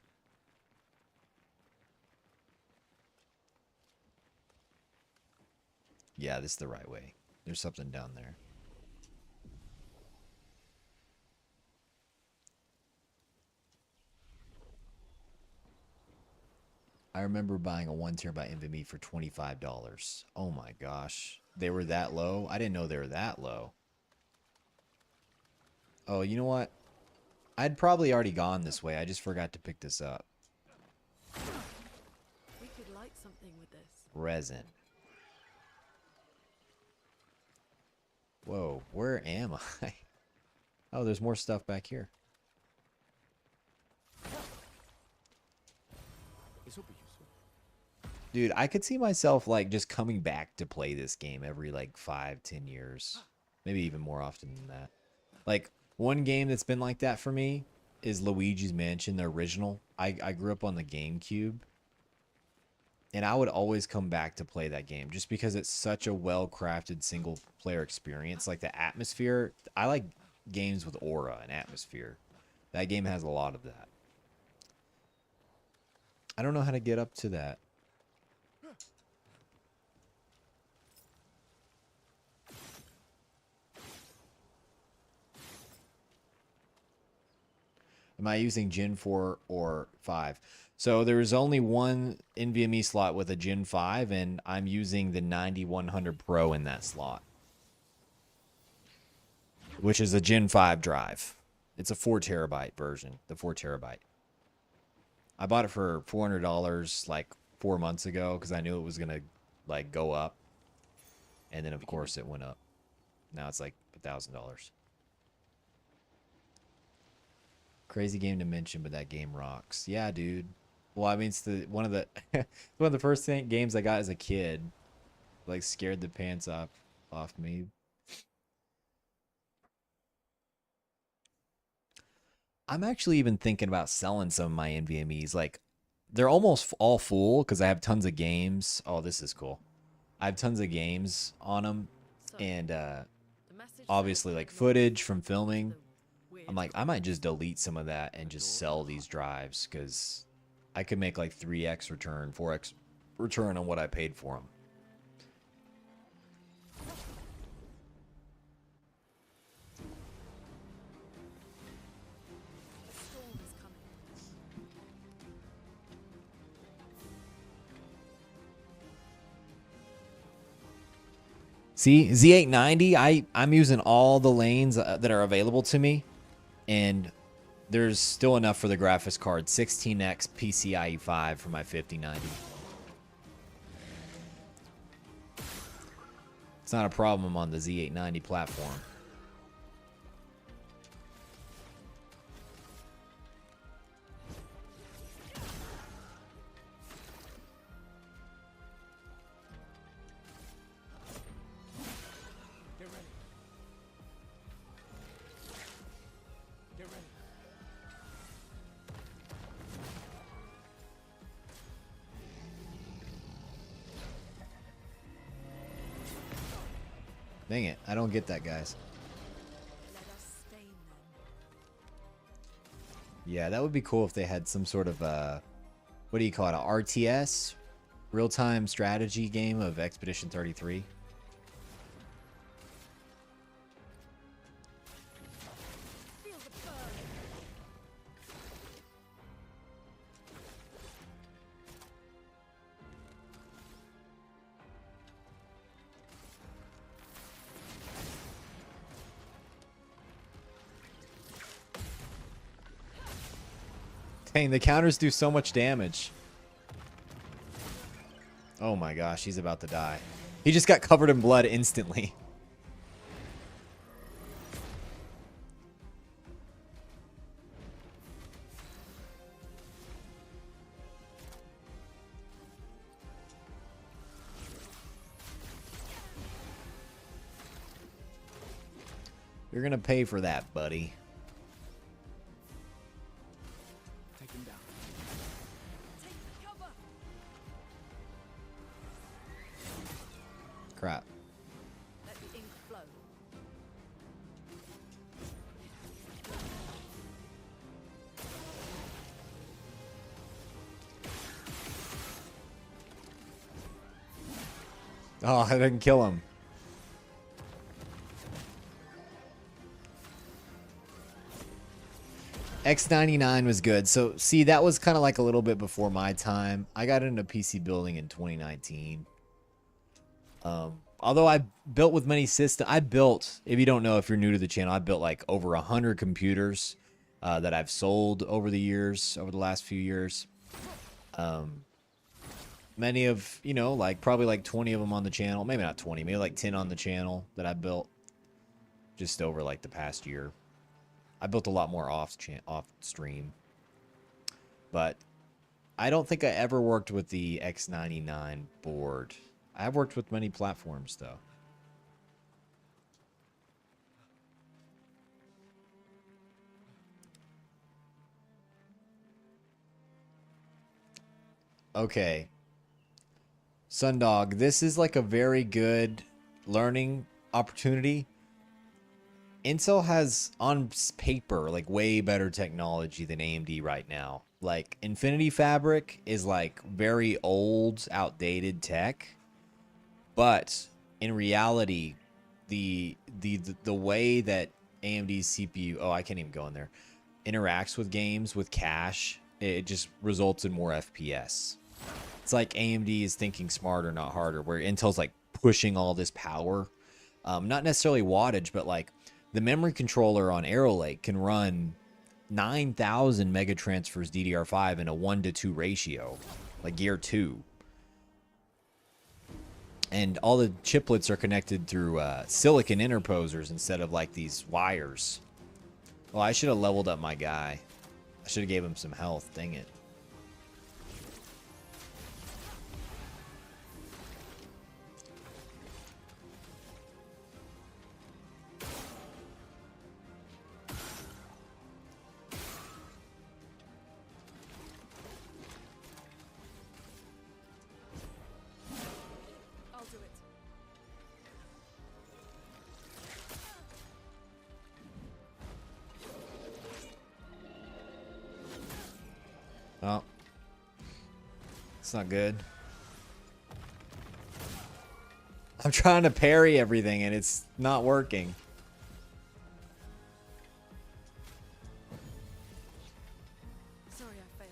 Yeah, this is the right way. There's something down there. I remember buying a 1 terabyte NVMe for $25. Oh my gosh. They were that low? I didn't know they were that low. Oh, you know what? I'd probably already gone this way. I just forgot to pick this up. We could light something with this. Resin. Whoa, where am I? Oh, there's more stuff back here. This will be useful. Dude, I could see myself like just coming back to play this game every like 5-10 years. Maybe even more often than that. Like one game that's been like that for me is Luigi's Mansion, the original. I grew up on the GameCube. And I would always come back to play that game just because it's such a well-crafted single-player experience. Like the atmosphere, I like games with aura and atmosphere. That game has a lot of that. I don't know how to get up to that. Am I using Gen 4 or 5? So there is only one NVMe slot with a Gen 5, and I'm using the 9100 Pro in that slot, which is a Gen 5 drive. It's a 4 terabyte version, the 4 terabyte. I bought it for $400 like 4 months ago because I knew it was gonna like go up, and then of course it went up. Now it's like $1,000. Crazy game to mention, but that game rocks. Yeah, dude. Well, I mean, it's one of the first games I got as a kid. Like scared the pants off me. I'm actually even thinking about selling some of my NVMEs. Like they're almost all full because I have tons of games. Oh, this is cool. I have tons of games on them, and obviously like footage from filming. I'm like, I might just delete some of that and just sell these drives because I could make like 3x return, 4x return on what I paid for them. See, Z890, I'm using all the lanes that are available to me. And there's still enough for the graphics card. 16x PCIe 5 for my 5090. It's not a problem on the Z890 platform. Dang it, I don't get that, guys. Yeah, that would be cool if they had some sort of, what do you call it, a RTS? Real-time strategy game of Expedition 33. Dang, the counters do so much damage. Oh my gosh, he's about to die. He just got covered in blood instantly. You're gonna pay for that, buddy. Take him down. Crap. Let the ink flow. Oh, I didn't kill him. X99 was good. So, see, that was kind of like a little bit before my time. I got into PC building in 2019. Although I built with many systems, I built, if you don't know, if you're new to the channel, I built like over 100 computers that I've sold over the years, over the last few years. Many of, you know, like probably like 20 of them on the channel. Maybe not 20, maybe like 10 on the channel that I built just over like the past year. I built a lot more off stream. But I don't think I ever worked with the X99 board. I have worked with many platforms, though. Okay. Sundog, this is like a very good learning opportunity. Intel has, on paper, like way better technology than AMD right now. Like, Infinity Fabric is like very old, outdated tech. But in reality, the way that AMD's CPU, oh, I can't even go in there, interacts with games with cache, it just results in more FPS. It's like AMD is thinking smarter, not harder, where Intel's like pushing all this power. Not necessarily wattage, but like the memory controller on Arrow Lake can run 9,000 mega transfers DDR5 in a 1:2 ratio, like Gear 2. And all the chiplets are connected through silicon interposers instead of like these wires. Well, I should have leveled up my guy. I should have gave him some health. Dang it. I'll do it. Oh. It's not good. I'm trying to parry everything and it's not working. Sorry, I failed.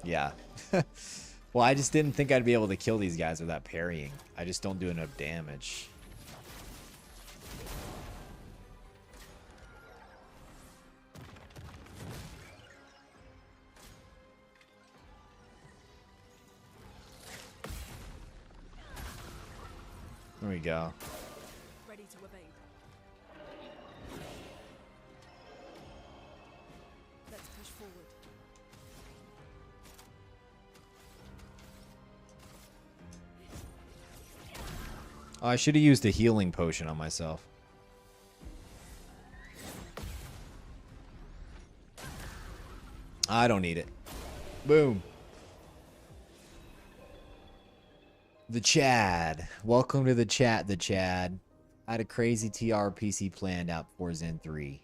Yeah. Well, I just didn't think I'd be able to kill these guys without parrying. I just don't do enough damage. There we go. Ready to evade. Let's push forward. Oh, I should have used a healing potion on myself. I don't need it. Boom. The Chad. Welcome to the chat, the Chad. I had a crazy TR PC planned out for Zen 3.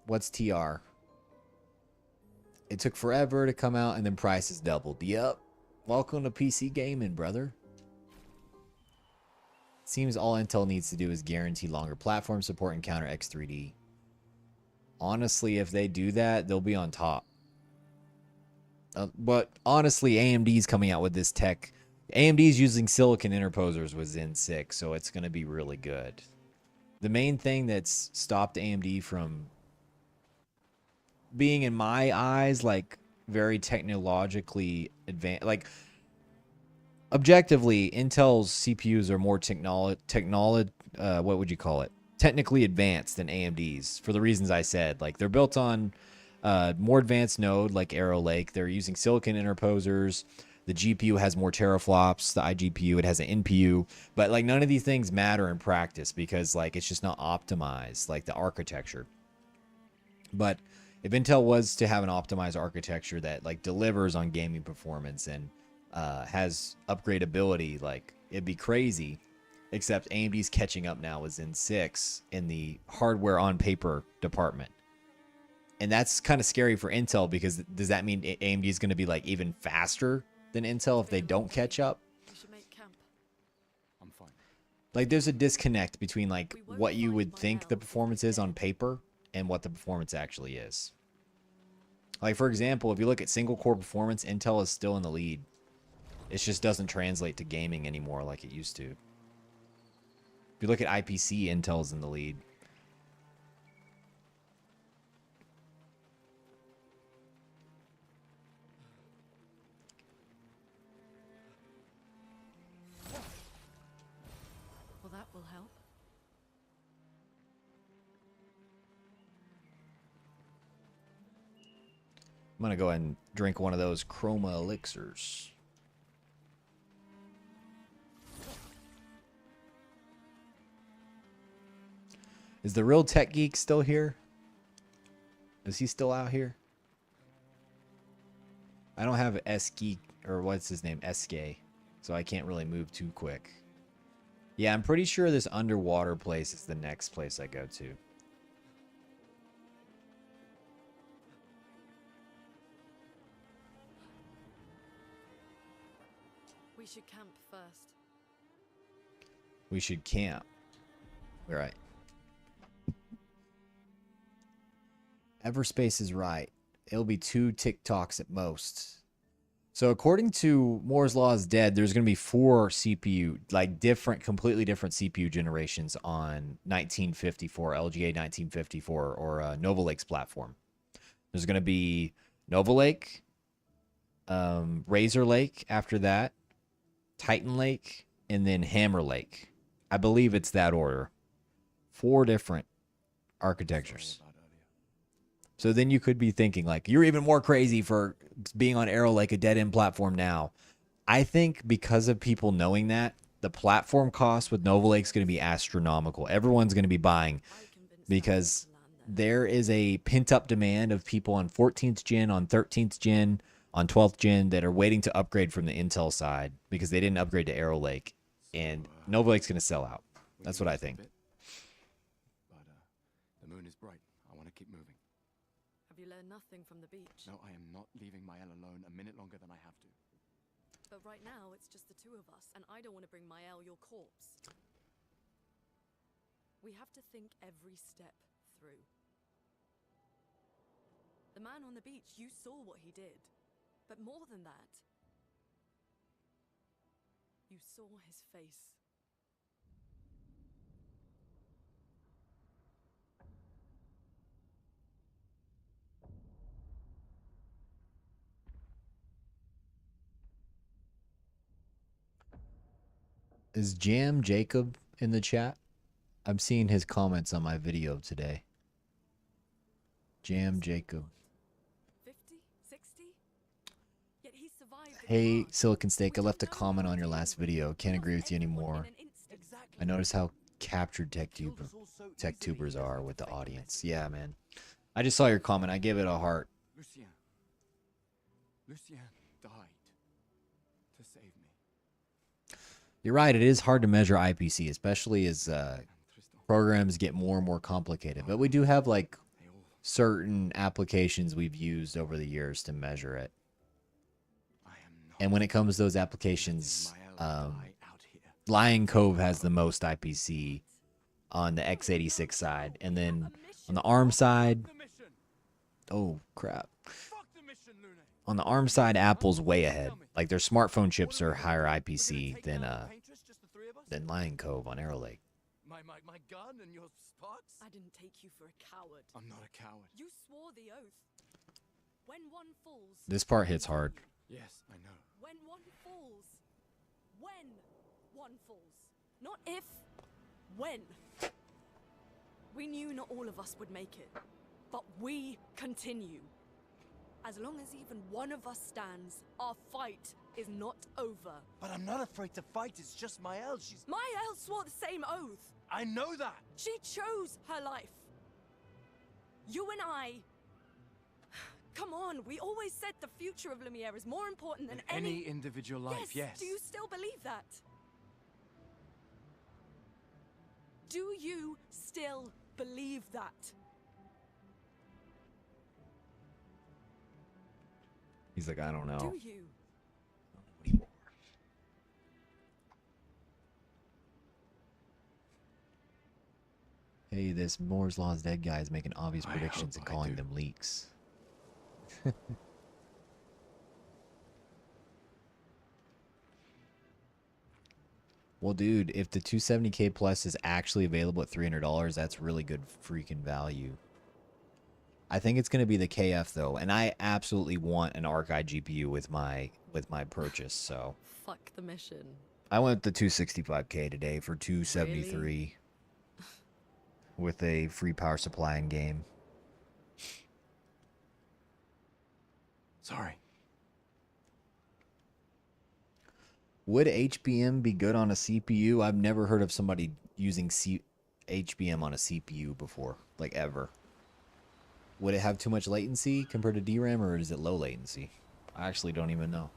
What's TR? It took forever to come out and then prices doubled. Yep. Welcome to PC gaming, brother. Seems all Intel needs to do is guarantee longer platform support and counter X3D. Honestly, if they do that, they'll be on top. But honestly, AMD's coming out with this tech. AMD's using silicon interposers with Zen 6, so it's going to be really good. The main thing that's stopped AMD from being in my eyes like very technologically advanced. Like objectively, Intel's CPUs are more what would you call it? Technically advanced than AMD's for the reasons I said. Like they're built on more advanced node like Arrow Lake. They're using silicon interposers. The GPU has more teraflops. The iGPU, it has an NPU. But like none of these things matter in practice because like it's just not optimized, like the architecture. But if Intel was to have an optimized architecture that like delivers on gaming performance and has upgradability, like it'd be crazy. Except AMD's catching up now with Zen 6 in the hardware on paper department. And that's kind of scary for Intel because does that mean AMD is going to be like even faster than Intel if they don't catch up? I'm fine. Like there's a disconnect between like what you would think the performance is on paper and what the performance actually is. Like for example, if you look at single core performance, Intel is still in the lead. It just doesn't translate to gaming anymore like it used to. If you look at IPC, Intel's in the lead. Well, that will help. I'm gonna go ahead and drink one of those chroma elixirs. Is the real tech geek still here? Is he still out here? I don't have S geek or what's his name, SK, so I can't really move too quick. Yeah, I'm pretty sure this underwater place is the next place I go to. We should camp first. We should camp. All right. Everspace is right. It'll be 2 TikToks at most. So according to Moore's Law is dead, there's going to be 4 CPU, like completely different CPU generations on 1954, LGA 1954, or Nova Lake's platform. There's going to be Nova Lake, Razor Lake after that, Titan Lake, and then Hammer Lake. I believe it's that order. 4 different architectures. So then you could be thinking like, you're even more crazy for being on Arrow Lake, a dead-end platform now. I think because of people knowing that, the platform cost with Nova Lake is going to be astronomical. Everyone's going to be buying because there is a pent-up demand of people on 14th gen, on 13th gen, on 12th gen that are waiting to upgrade from the Intel side because they didn't upgrade to Arrow Lake. And Nova Lake's going to sell out. That's what I think. But the moon is bright. I want to keep moving. Have you learned nothing from the beach? No, I am not leaving Mael alone a minute longer than I have to. But right now, it's just the 2 of us, and I don't want to bring Mael your corpse. We have to think every step through. The man on the beach, you saw what he did. But more than that, you saw his face. Is Jam Jacob in the chat? I'm seeing his comments on my video today. Jam Jacob. 50? 60? Yet he survived. Hey, Silicon Steak, I left a comment on your last video. Can't agree with you anymore. I noticed how captured tech tubers are with the audience. Yeah, man. I just saw your comment. I give it a heart. Lucien died to save me. You're right. It is hard to measure IPC, especially as programs get more and more complicated. But we do have like certain applications we've used over the years to measure it. And when it comes to those applications, Lion Cove has the most IPC on the x86 side. And then on the ARM side, oh crap. On the ARM side, Apple's way ahead. Like their smartphone chips are higher IPC than Lion Cove on Arrow Lake. My gun and your sparks? I didn't take you for a coward. I'm not a coward. You swore the oath. When one falls. This part hits hard. Yes, I know. When one falls. When one falls. Not if. When. We knew not all of us would make it. But we continue. As long as even one of us stands, our fight is not over. But I'm not afraid to fight, it's just Mael. She's... Mael swore the same oath. I know that. She chose her life. You and I... Come on, we always said the future of Lumiere is more important than any individual life, yes. Do you still believe that? Do you still believe that? He's like, I don't know. Do you? Hey, this Moore's Law's Dead guy is making obvious predictions and calling them leaks. Well, dude, if the 270K Plus is actually available at $300, that's really good freaking value. I think it's going to be the KF though, and I absolutely want an Arc GPU with my purchase. So fuck the mission. I went the 265K today for 273 Really? with a free power supply in game. Sorry. Would HBM be good on a CPU? I've never heard of somebody using HBM on a CPU before, like ever. Would it have too much latency compared to DRAM, or is it low latency? I actually don't even know.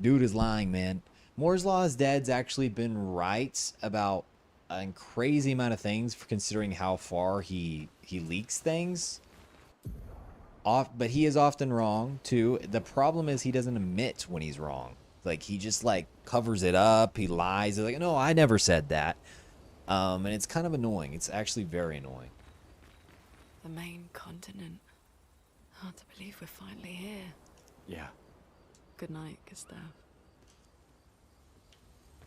Dude is lying, man. Moore's Law is Dead's actually been right about a crazy amount of things for considering how far he leaks things. But he is often wrong too. The problem is he doesn't admit when he's wrong. Like he just like covers it up. He lies. He's like, no, I never said that. And it's kind of annoying. It's actually very annoying. The main continent. Hard to believe we're finally here. Yeah. Good night, Gustav.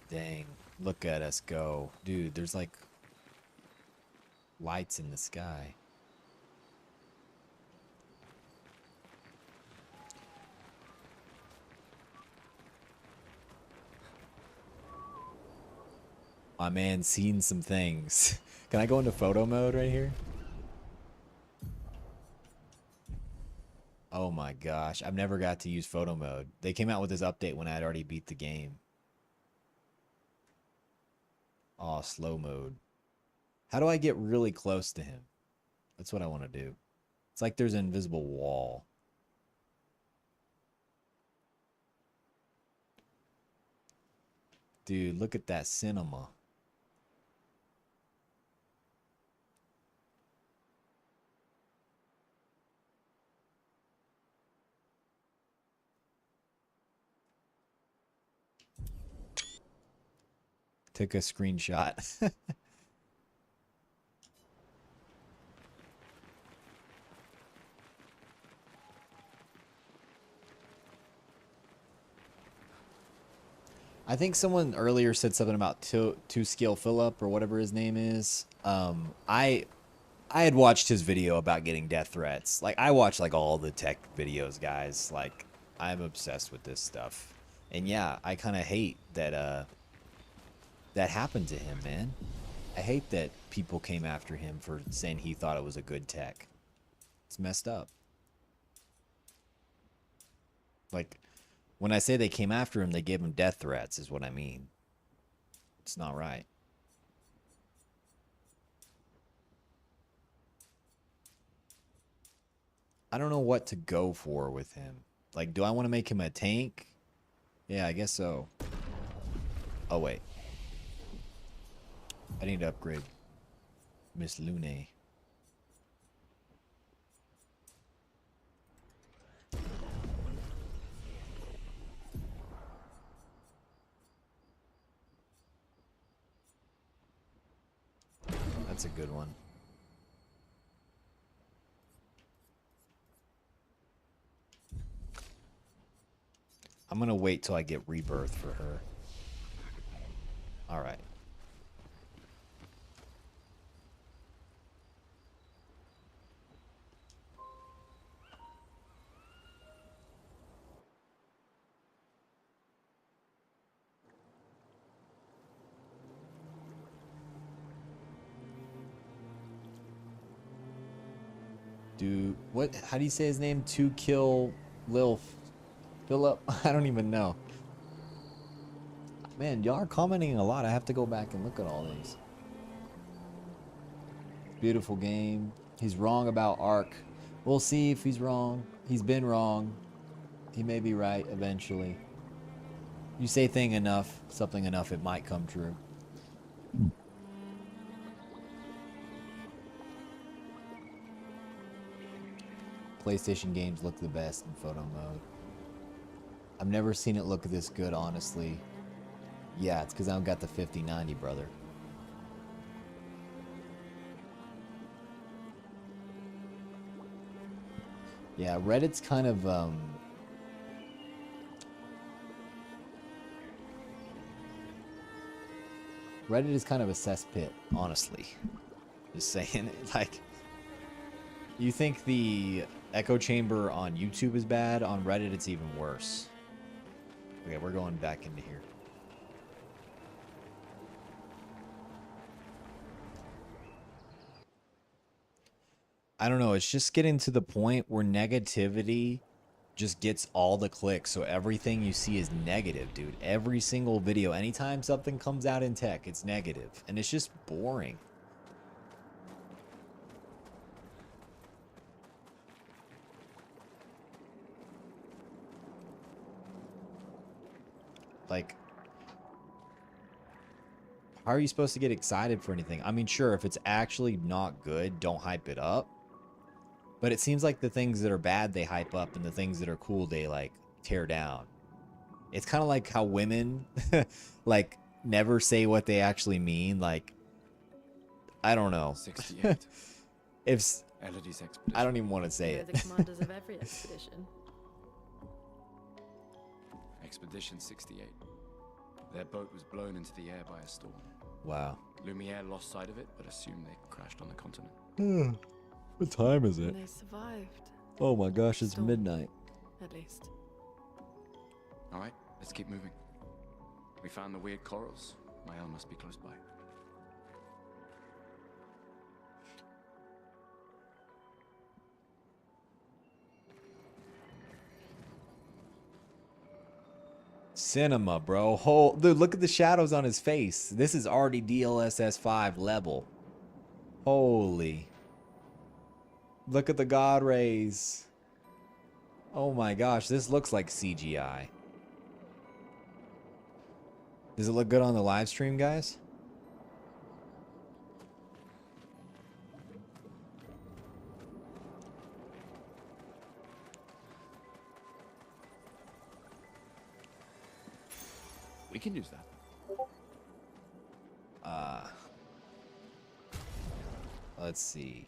Dang, look at us go. Dude, there's like lights in the sky. My man's seen some things. Can I go into photo mode right here? Oh my gosh, I've never got to use photo mode. They came out with this update when I had already beat the game. Oh, slow mode. How do I get really close to him? That's what I want to do. It's like there's an invisible wall. Dude, look at that cinema. Took a screenshot. I think someone earlier said something about two skill Philip or whatever his name is. I had watched his video about getting death threats. Like I watch like all the tech videos, guys. Like I'm obsessed with this stuff. And yeah, I kind of hate that that happened to him, man. I hate that people came after him for saying he thought it was a good tech. It's messed up. Like, when I say they came after him, they gave him death threats, is what I mean. It's not right. I don't know what to go for with him. Like, do I want to make him a tank? Yeah, I guess so. Oh, wait. I need to upgrade Miss Lune. That's a good one. I'm gonna wait till I get rebirth for her. All right. Dude, what? How do you say his name? To kill Lil Philip? I don't even know. Man, y'all are commenting a lot. I have to go back and look at all these. Beautiful game. He's wrong about Ark. We'll see if he's wrong. He's been wrong. He may be right eventually. You say something enough, it might come true. PlayStation games look the best in photo mode. I've never seen it look this good, honestly. Yeah, it's because I don't got the 5090, brother. Yeah, Reddit's kind of, Reddit is kind of a cesspit, honestly. Just saying. Like, you think the echo chamber on YouTube is bad? On Reddit, it's even worse. Okay, we're going back into here. I don't know. It's just getting to the point where negativity just gets all the clicks. So everything you see is negative, dude. Every single video, anytime something comes out in tech, it's negative. And it's just boring. Like, how are you supposed to get excited for anything? I mean, sure, if it's actually not good, don't hype it up. But it seems like the things that are bad, they hype up, and the things that are cool, they, like, tear down. It's kind of like how women, like, never say what they actually mean. Like, I don't know. 68. If Elodie's expedition. I don't even want to say They're it. the commanders of every expedition. Expedition 68. Their boat was blown into the air by a storm. Wow. Lumiere lost sight of it, but assumed they crashed on the continent. What time is it? And they survived. Oh my gosh, it's Storm. midnight. At least. All right, let's keep moving. We found the weird corals. Mael must be close by. Cinema, bro. Dude, look at the shadows on his face. This is already DLSS 5 level. Holy. Look at the god rays. Oh my gosh, this looks like CGI. Does it look good on the live stream, guys? We can use that. Let's see.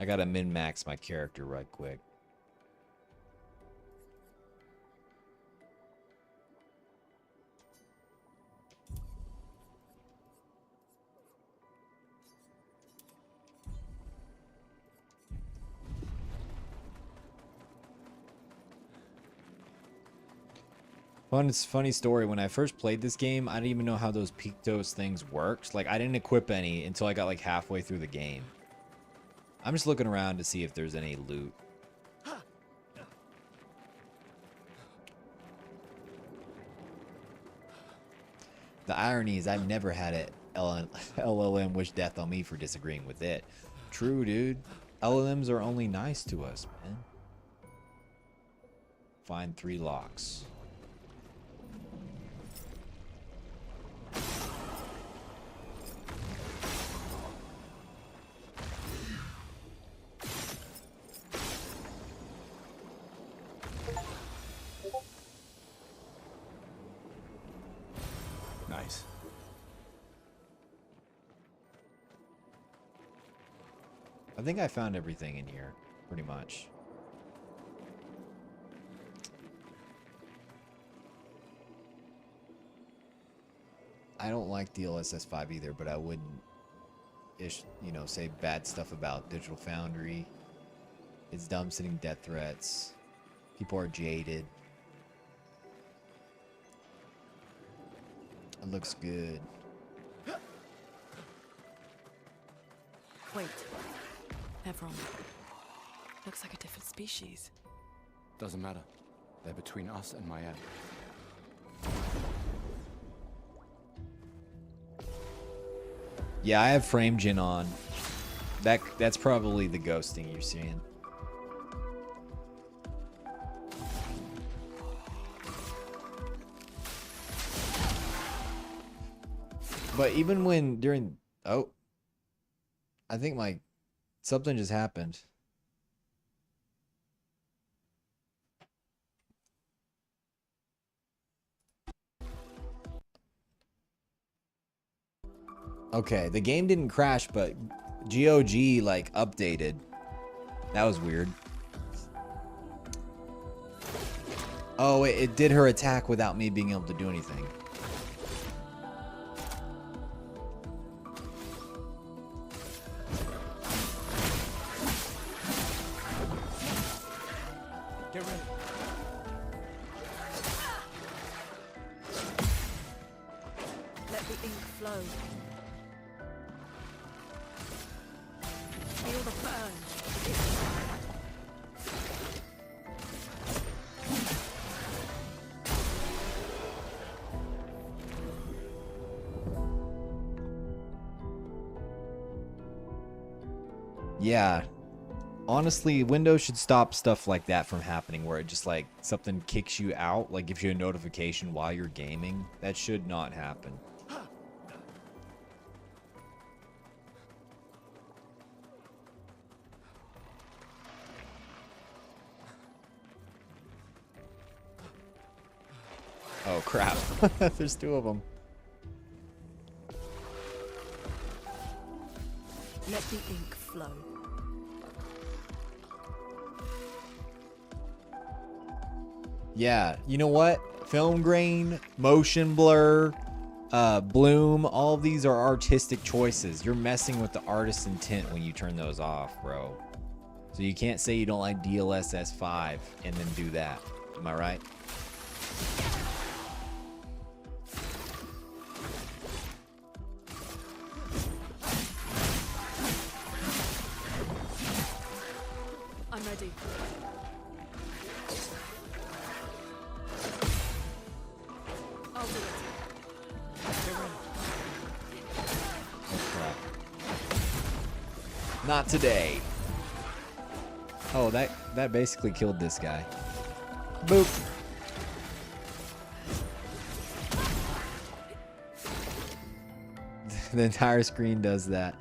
I gotta min-max my character right quick. Funny story. When I first played this game, I didn't even know how those Pictos things worked. Like, I didn't equip any until I got like halfway through the game. I'm just looking around to see if there's any loot. The irony is I've never had a LLM wish death on me for disagreeing with it. True, dude. LLMs are only nice to us, man. Find 3 locks. Nice. I think I found everything in here, pretty much. I don't like DLSS 5 either, but I wouldn't, say bad stuff about Digital Foundry. It's dumb sending death threats. People are jaded. It looks good. Wait. Everyone. Looks like a different species. Doesn't matter. They're between us and Maya. Yeah, I have frame gen on. That's probably the ghosting you're seeing. But even when during I think something just happened. Okay, the game didn't crash, but GOG updated. That was weird. Oh, it did her attack without me being able to do anything. Get ready. Let the ink flow. Feel the burn. Yeah. Honestly, Windows should stop stuff like that from happening where it just something kicks you out, gives you a notification while you're gaming. That should not happen. Oh crap. There's two of them. Let the ink flow. Yeah, you know what? Film grain, motion blur, bloom, all of these are artistic choices. You're messing with the artist's intent when you turn those off, bro. So you can't say you don't like DLSS 5 and then do that. Am I right? I'm ready. I'll do it. Oh, crap. Not today. Oh, that basically killed this guy. Boop. The entire screen does that.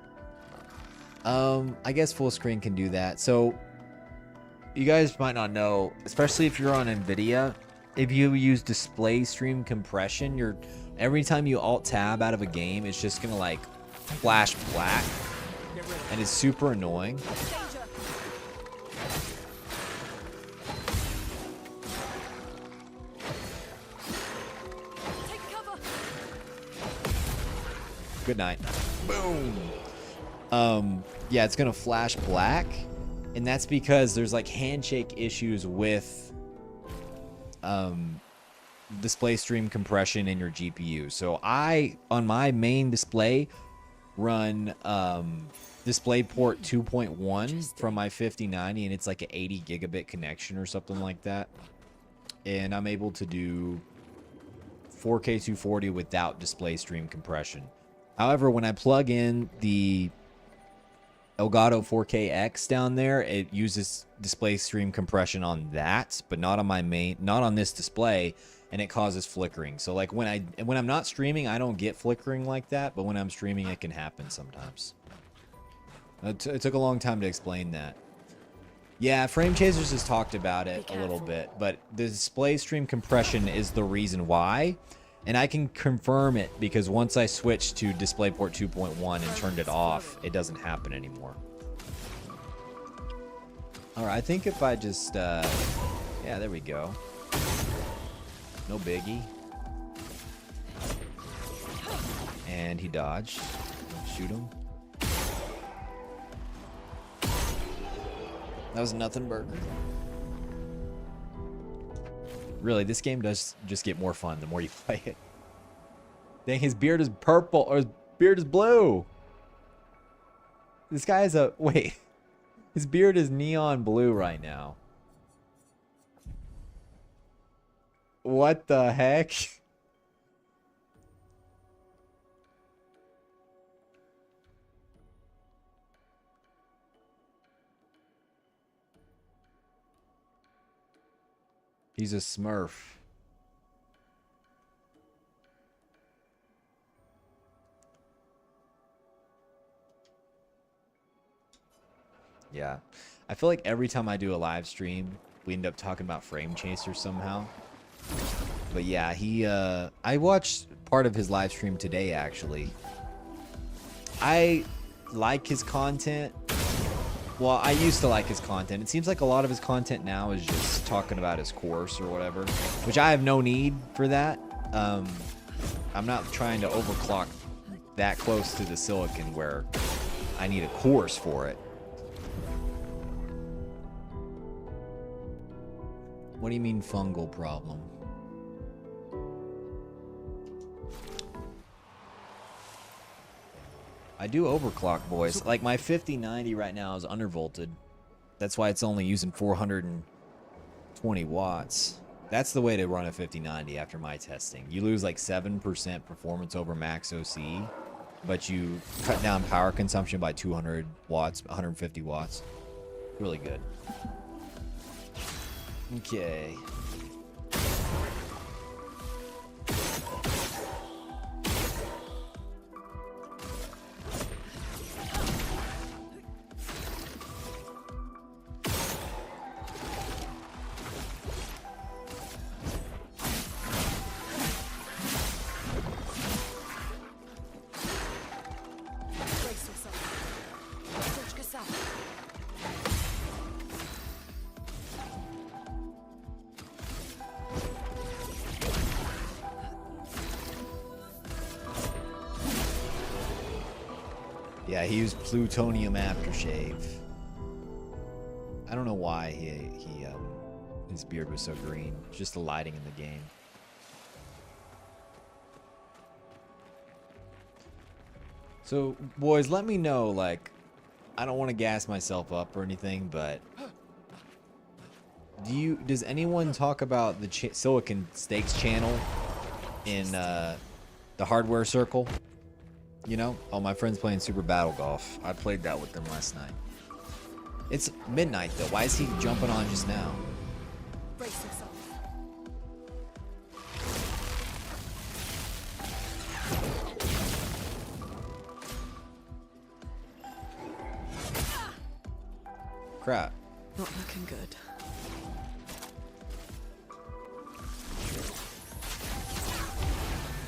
I guess full screen can do that. So you guys might not know, especially if you're on NVIDIA, if you use display stream compression, every time you alt tab out of a game, it's just gonna flash black, and it's super annoying. Good night. Boom. Yeah, it's gonna flash black, and that's because there's handshake issues with display stream compression in your GPU. So I, on my main display, run DisplayPort 2.1 from my 5090, and it's an 80 gigabit connection or something like that. And I'm able to do 4K 240 without display stream compression. However, when I plug in the Elgato 4KX down there, it uses display stream compression on that, but not on this display, and it causes flickering. So when I'm not streaming, I don't get flickering like that, but when I'm streaming, it can happen sometimes. It took a long time to explain that. Yeah, Frame Chasers has talked about it a little bit, but the display stream compression is the reason why. And I can confirm it because once I switched to DisplayPort 2.1 and turned it off, it doesn't happen anymore. Alright, I think if I just, yeah, there we go. No biggie. And he dodged. Shoot him. That was nothing burger. Really, this game does just get more fun the more you play it. Dang, his beard is purple, or his beard is blue. This guy is a... Wait. His beard is neon blue right now. What the heck? He's a Smurf. Yeah. I feel like every time I do a live stream, we end up talking about Frame Chaser somehow. But yeah, I watched part of his live stream today, actually. I like his content. Well, I used to like his content. It seems like a lot of his content now is just talking about his course or whatever, which I have no need for that. I'm not trying to overclock that close to the silicon where I need a course for it. What do you mean fungal problem? I do overclock, boys. Like my 5090 right now is undervolted. That's why it's only using 420 watts. That's the way to run a 5090 after my testing. You lose like 7% performance over max OC, but you cut down power consumption by 200 watts, 150 watts. Really good. Okay. Yeah, he used plutonium aftershave. I don't know why his beard was so green. It's just the lighting in the game. So, boys, let me know, like, I don't want to gas myself up or anything, but does anyone talk about the Silicon Stakes channel in the hardware circle? You know? Oh, my friend's playing Super Battle Golf. I played that with them last night. It's midnight, though. Why is he jumping on just now? Brace yourself. Crap. Not looking good.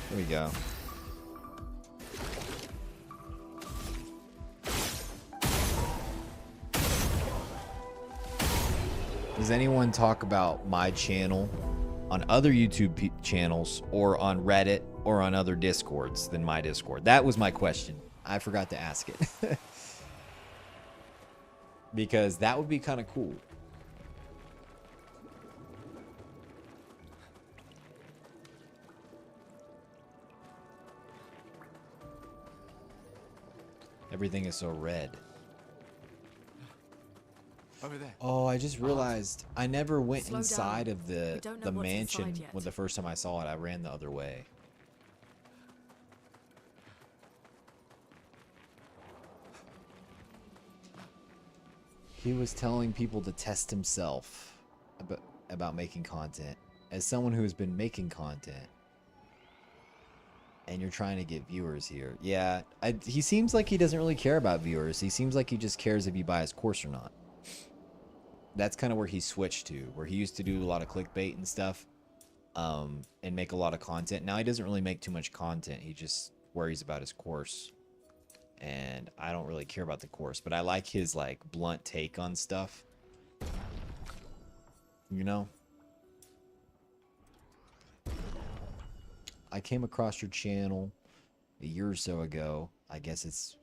There we go. Does anyone talk about my channel on other YouTube channels or on Reddit or on other Discords than my Discord? That was my question. I forgot to ask it. Because that would be kind of cool. Everything is so red. Over there. Oh, I just realized I never went Slow inside down. of We the don't know what's mansion inside yet. when the first time I saw it. I ran the other way. He was telling people to test himself about making content. As someone who has been making content, and you're trying to get viewers here. Yeah, he seems like he doesn't really care about viewers. He seems like he just cares if you buy his course or not. That's kind of where he switched to, where he used to do a lot of clickbait and stuff, and make a lot of content. Now he doesn't really make too much content. He just worries about his course. And I don't really care about the course, but I like his like blunt take on stuff. You know? I came across your channel a year or so ago. I guess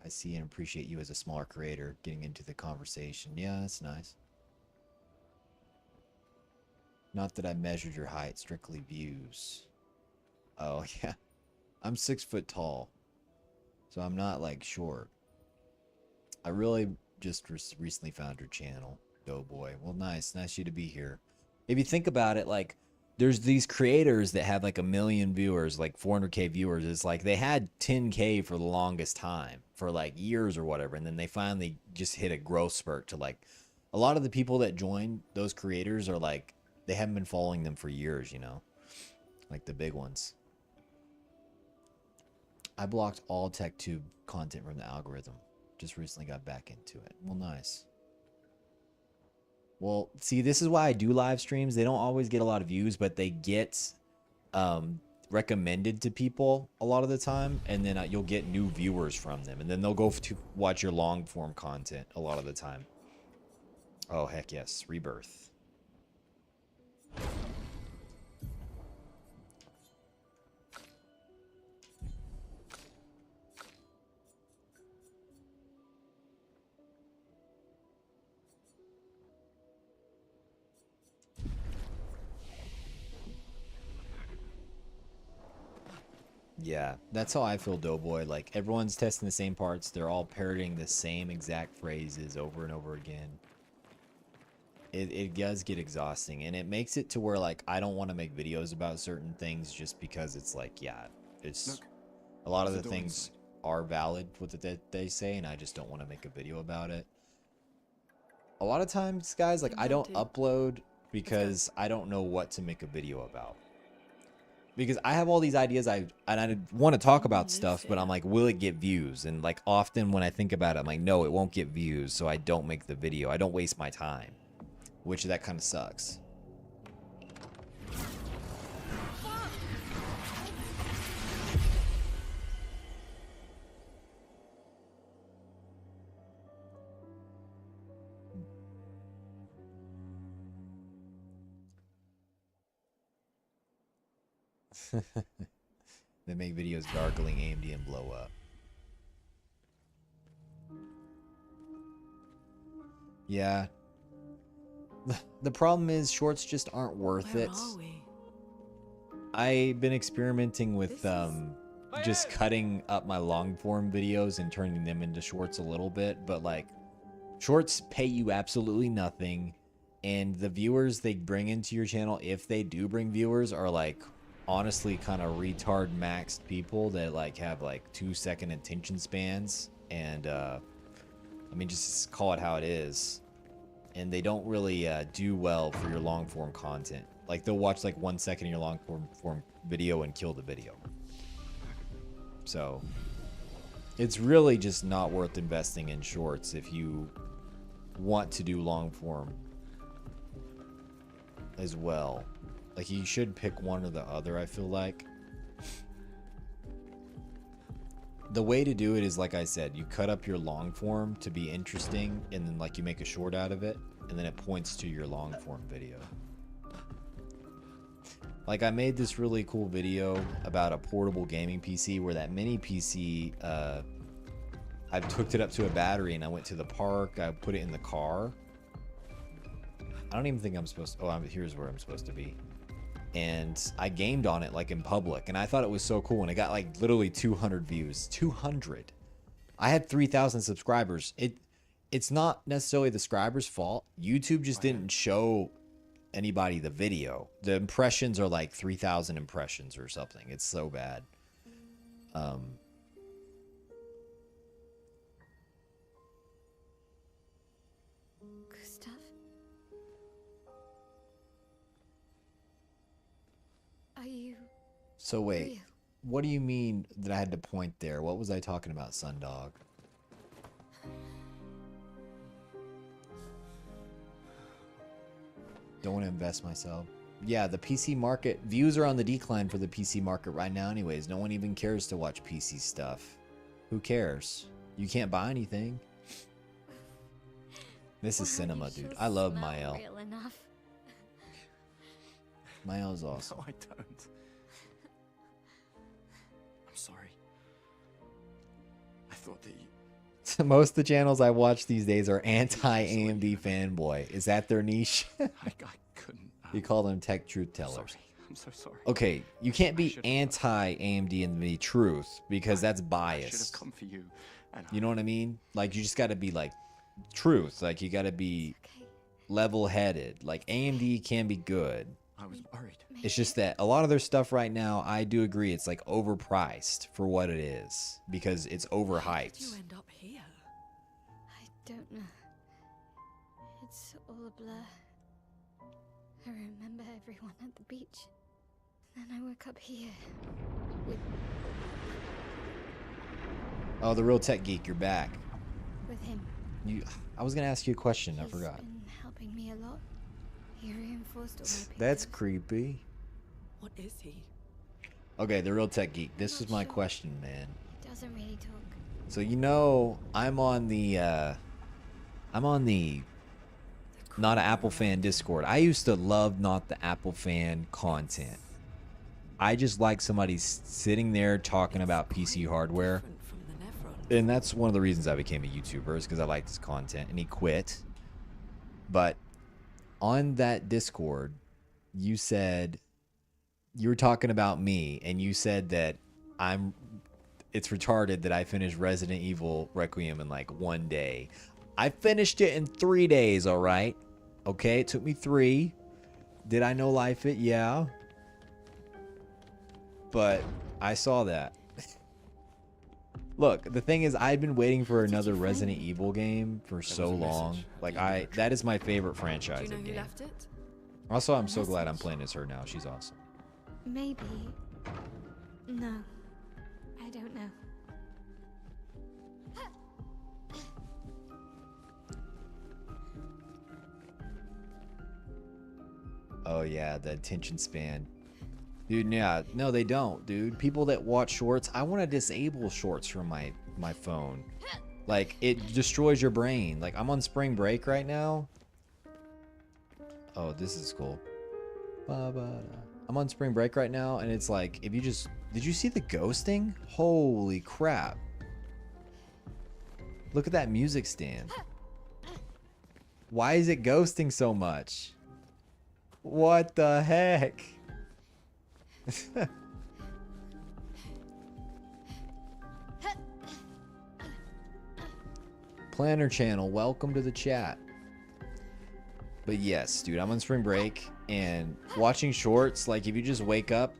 I see and appreciate you as a smaller creator getting into the conversation. Yeah, that's nice. Not that I measured your height, strictly views. Oh, yeah. I'm 6 foot tall. So I'm not like short. I really just recently found your channel, Doughboy. Well, nice you to be here. If you think about it, like, there's these creators that have like 1 million viewers, like 400K viewers. It's like they had 10K for the longest time, for like years or whatever, and then they finally just hit a growth spurt to like, a lot of the people that join those creators are like, they haven't been following them for years, you know, like the big ones. I blocked all TechTube content from the algorithm. Just recently got back into it. Well, nice. Well, see, this is why I do live streams. They don't always get a lot of views, but they get recommended to people a lot of the time, and then you'll get new viewers from them, and then they'll go to watch your long form content a lot of the time. Oh, heck yes. Rebirth. Yeah, that's how I feel, Doughboy. Like, everyone's testing the same parts. They're all parroting the same exact phrases over and over again. It does get exhausting, and it makes it to where, like, I don't want to make videos about certain things just because it's like, yeah, it's... Look, a lot of the things are valid, what they say, and I just don't want to make a video about it. A lot of times, guys, like, I don't upload because I don't know what to make a video about. Because I have all these ideas, and I want to talk about stuff, but I'm like, will it get views? And like, often when I think about it, I'm like, no, it won't get views, so I don't make the video. I don't waste my time, which that kind of sucks. They make videos gargling AMD and blow up. Yeah. The problem is shorts just aren't worth it. I've been experimenting with just cutting up my long form videos and turning them into shorts a little bit, but like shorts pay you absolutely nothing, and the viewers they bring into your channel, if they do bring viewers, are like honestly kind of retard maxed people that like have like 2-second attention spans, and I mean, just call it how it is. And they don't really do well for your long form content. Like, they'll watch like 1 second of your long form video and kill the video. So it's really just not worth investing in shorts if you want to do long form as well. Like, you should pick one or the other, I feel like. The way to do it is, like I said, you cut up your long form to be interesting, and then like you make a short out of it, and then it points to your long form video. Like, I made this really cool video about a portable gaming PC where that mini PC, I've hooked it up to a battery, and I went to the park, I put it in the car. I don't even think I'm supposed to, here's where I'm supposed to be. And I gamed on it like in public, and I thought it was so cool, and it got like literally 200 views. 200. I had 3,000 subscribers. It's not necessarily the subscribers' fault. YouTube just didn't show anybody the video. The impressions are like 3,000 impressions or something. It's so bad. Gustav? Are you... So wait, what do you mean that I had to point there? What was I talking about, Sundog? Don't want to invest myself. Yeah, the PC market, views are on the decline for the PC market right now anyways. No one even cares to watch PC stuff. Who cares? You can't buy anything. This is cinema, dude. I love Mael. Real enough. Mael's awesome. No, I don't. I'm thought that you... Most of the channels I watch these days are anti-AMD fanboy. Is that their niche? I couldn't. You call them tech truth tellers. Sorry. I'm so sorry. Okay, you can't be anti-AMD and be truth because that's bias. I should have come for you. And you know what I mean? Like, you just got to be like truth. Like, you got to be level-headed. Like, AMD can be good. I was worried. It's just that a lot of their stuff right now, I do agree, it's like overpriced for what it is because it's overhyped. How did you end up here? I don't know. It's all a blur. I remember everyone at the beach. Then I woke up here with Oh, the real tech geek, you're back. him. I was gonna ask you a question. I He's forgot. been helping me a lot. He reinforced all my That's creepy. What is he? Okay, the real tech geek. This is my question, man. He doesn't really talk. So you know, I'm on the Not an Apple Fan Discord. I used to love Not the Apple Fan content. I just like somebody sitting there talking about PC hardware. And that's one of the reasons I became a YouTuber, is because I liked his content, and he quit. But on that Discord, you said, you were talking about me, and you said that it's retarded that I finished Resident Evil Requiem in like 1 day. I finished it in 3 days, all right? Okay, it took me 3. Did I no life it? Yeah. But I saw that. Look, the thing is, I've been waiting for another Resident Evil game for so long. Like, that is my favorite franchise of game. Also, I'm so glad I'm playing as her now. She's awesome. Maybe. No. I don't know. Oh yeah, the attention span. Dude, yeah. No, they don't, dude. People that watch shorts, I want to disable shorts from my phone. Like, it destroys your brain. Like, I'm on spring break right now. Oh, this is cool. I'm on spring break right now, and it's like, if you just... Did you see the ghosting? Holy crap. Look at that music stand. Why is it ghosting so much? What the heck? Planner channel, welcome to the chat. But yes, dude, I'm on spring break, and watching shorts, like, if you just wake up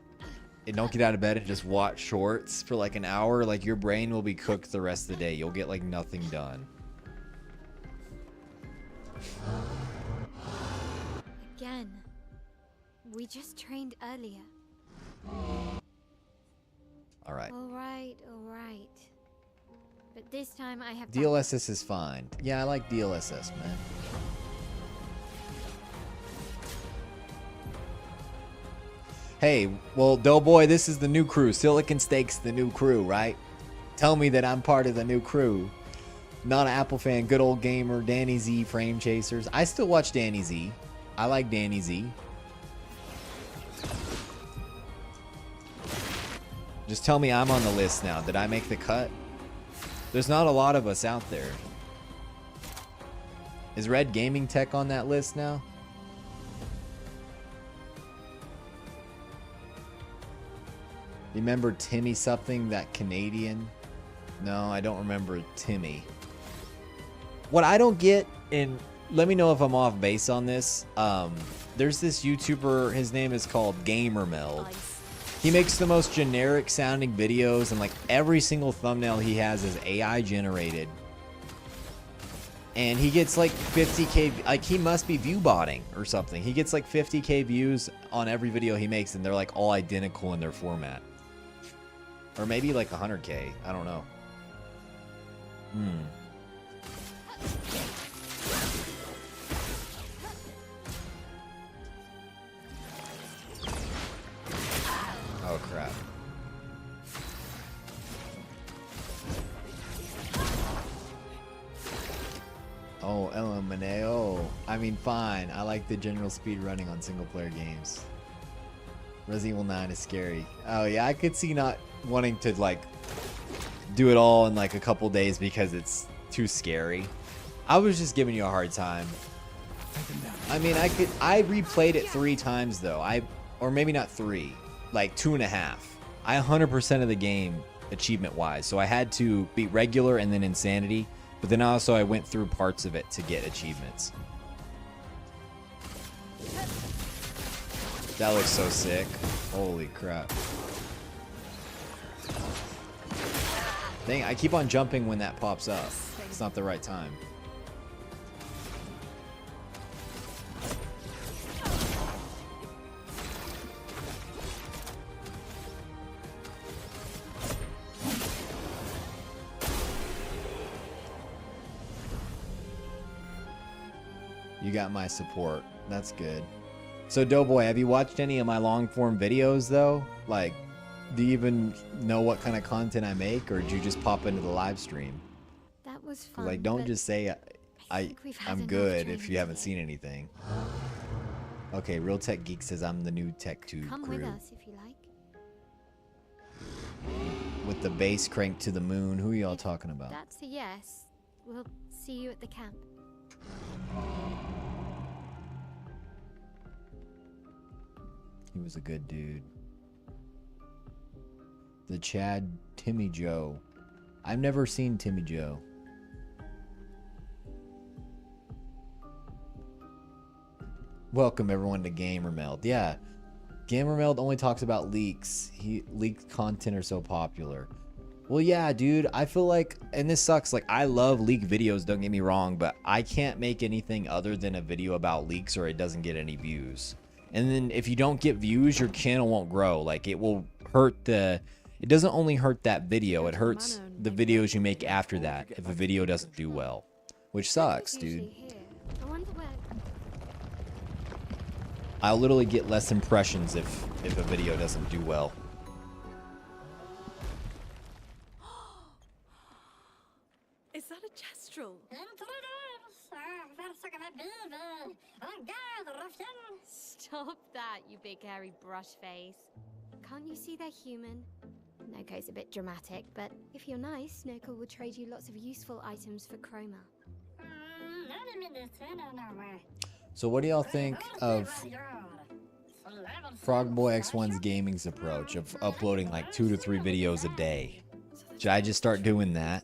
and don't get out of bed and just watch shorts for like an hour, like, your brain will be cooked the rest of the day. You'll get like nothing done. Again. We just trained earlier. Alright. Alright. But this time I have... DLSS is fine. Yeah, I like DLSS, man. Hey, well, Doughboy, this is the new crew. Silicon Steak's the new crew, right? Tell me that I'm part of the new crew. Not an Apple fan, good old gamer, Danny Z, Frame Chasers. I still watch Danny Z. I like Danny Z. Just tell me I'm on the list now. Did I make the cut? There's not a lot of us out there. Is Red Gaming Tech on that list now? Remember Timmy something, that Canadian? No, I don't remember Timmy. What I don't get, and let me know if I'm off base on this, there's this YouTuber, his name is called Gamermeld. He makes the most generic sounding videos, and like every single thumbnail he has is AI generated. And he gets like 50k, like he must be view botting or something. He gets like 50k views on every video he makes, and they're like all identical in their format. Or maybe like 100k, I don't know. Oh crap. Oh, LMNAO. I mean, fine. I like the general speed running on single player games. Resident Evil 9 is scary. Oh yeah, I could see not wanting to like do it all in like a couple days because it's too scary. I was just giving you a hard time. I mean, I replayed it 3 times though. Or maybe not 3, like 2.5. I 100% of the game achievement wise. So I had to beat regular and then insanity, but then also I went through parts of it to get achievements. That looks so sick. Holy crap. Dang, I keep on jumping when that pops up. It's not the right time. You got my support. That's good. So Doughboy, have you watched any of my long form videos though? Like, do you even know what kind of content I make, or did you just pop into the live stream? That was fun. Like, don't just say I'm good if you haven't today. seen anything. Okay, Real Tech Geek says I'm the new Tech Tube Come crew. with us if you like. With the bass cranked to the moon. Who are y'all talking about? That's a yes. We'll see you at the camp. He was a good dude. The Chad Timmy Joe. I've never seen Timmy Joe. Welcome everyone to GamerMeld. Yeah, GamerMeld only talks about leaks. Leaked content are so popular. Well, yeah, dude, I feel like, and this sucks, like, I love leak videos, don't get me wrong, but I can't make anything other than a video about leaks or it doesn't get any views. And then if you don't get views, your channel won't grow. Like, it will hurt it doesn't only hurt that video, it hurts the videos you make after that if a video doesn't do well. Which sucks, dude. I wonder where... I'll literally get less impressions if a video doesn't do well. Is that a Kestrel? Stop that, you big hairy brush face. Can't you see they're human? Noko's a bit dramatic, but if you're nice, Noko will trade you lots of useful items for chroma. So what do y'all think of Frogboy X1's gaming's approach of uploading like 2 to 3 videos a day? Should I just start doing that?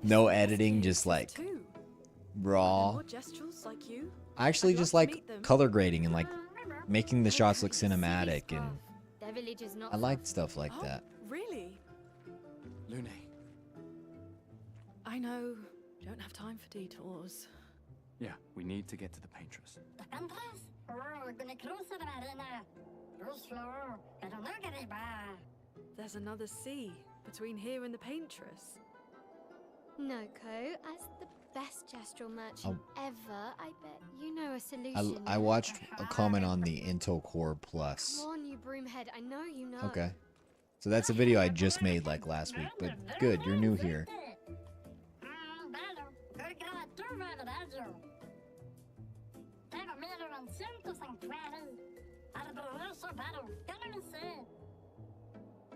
No editing, just like raw. I actually just like color grading and like making the shots look cinematic, and Their village is not I like stuff like that. Really? Lune, I know. Don't have time for detours. yeah, we need to get to the Paintress. There's another sea between here and the Paintress. Noko, as the best gestural merchant ever, I bet you know a solution. I watched a comment on the Intel Core Plus. Come on, you broomhead. I know you know. Okay. So that's a video I just made like last week, but good, you're new here.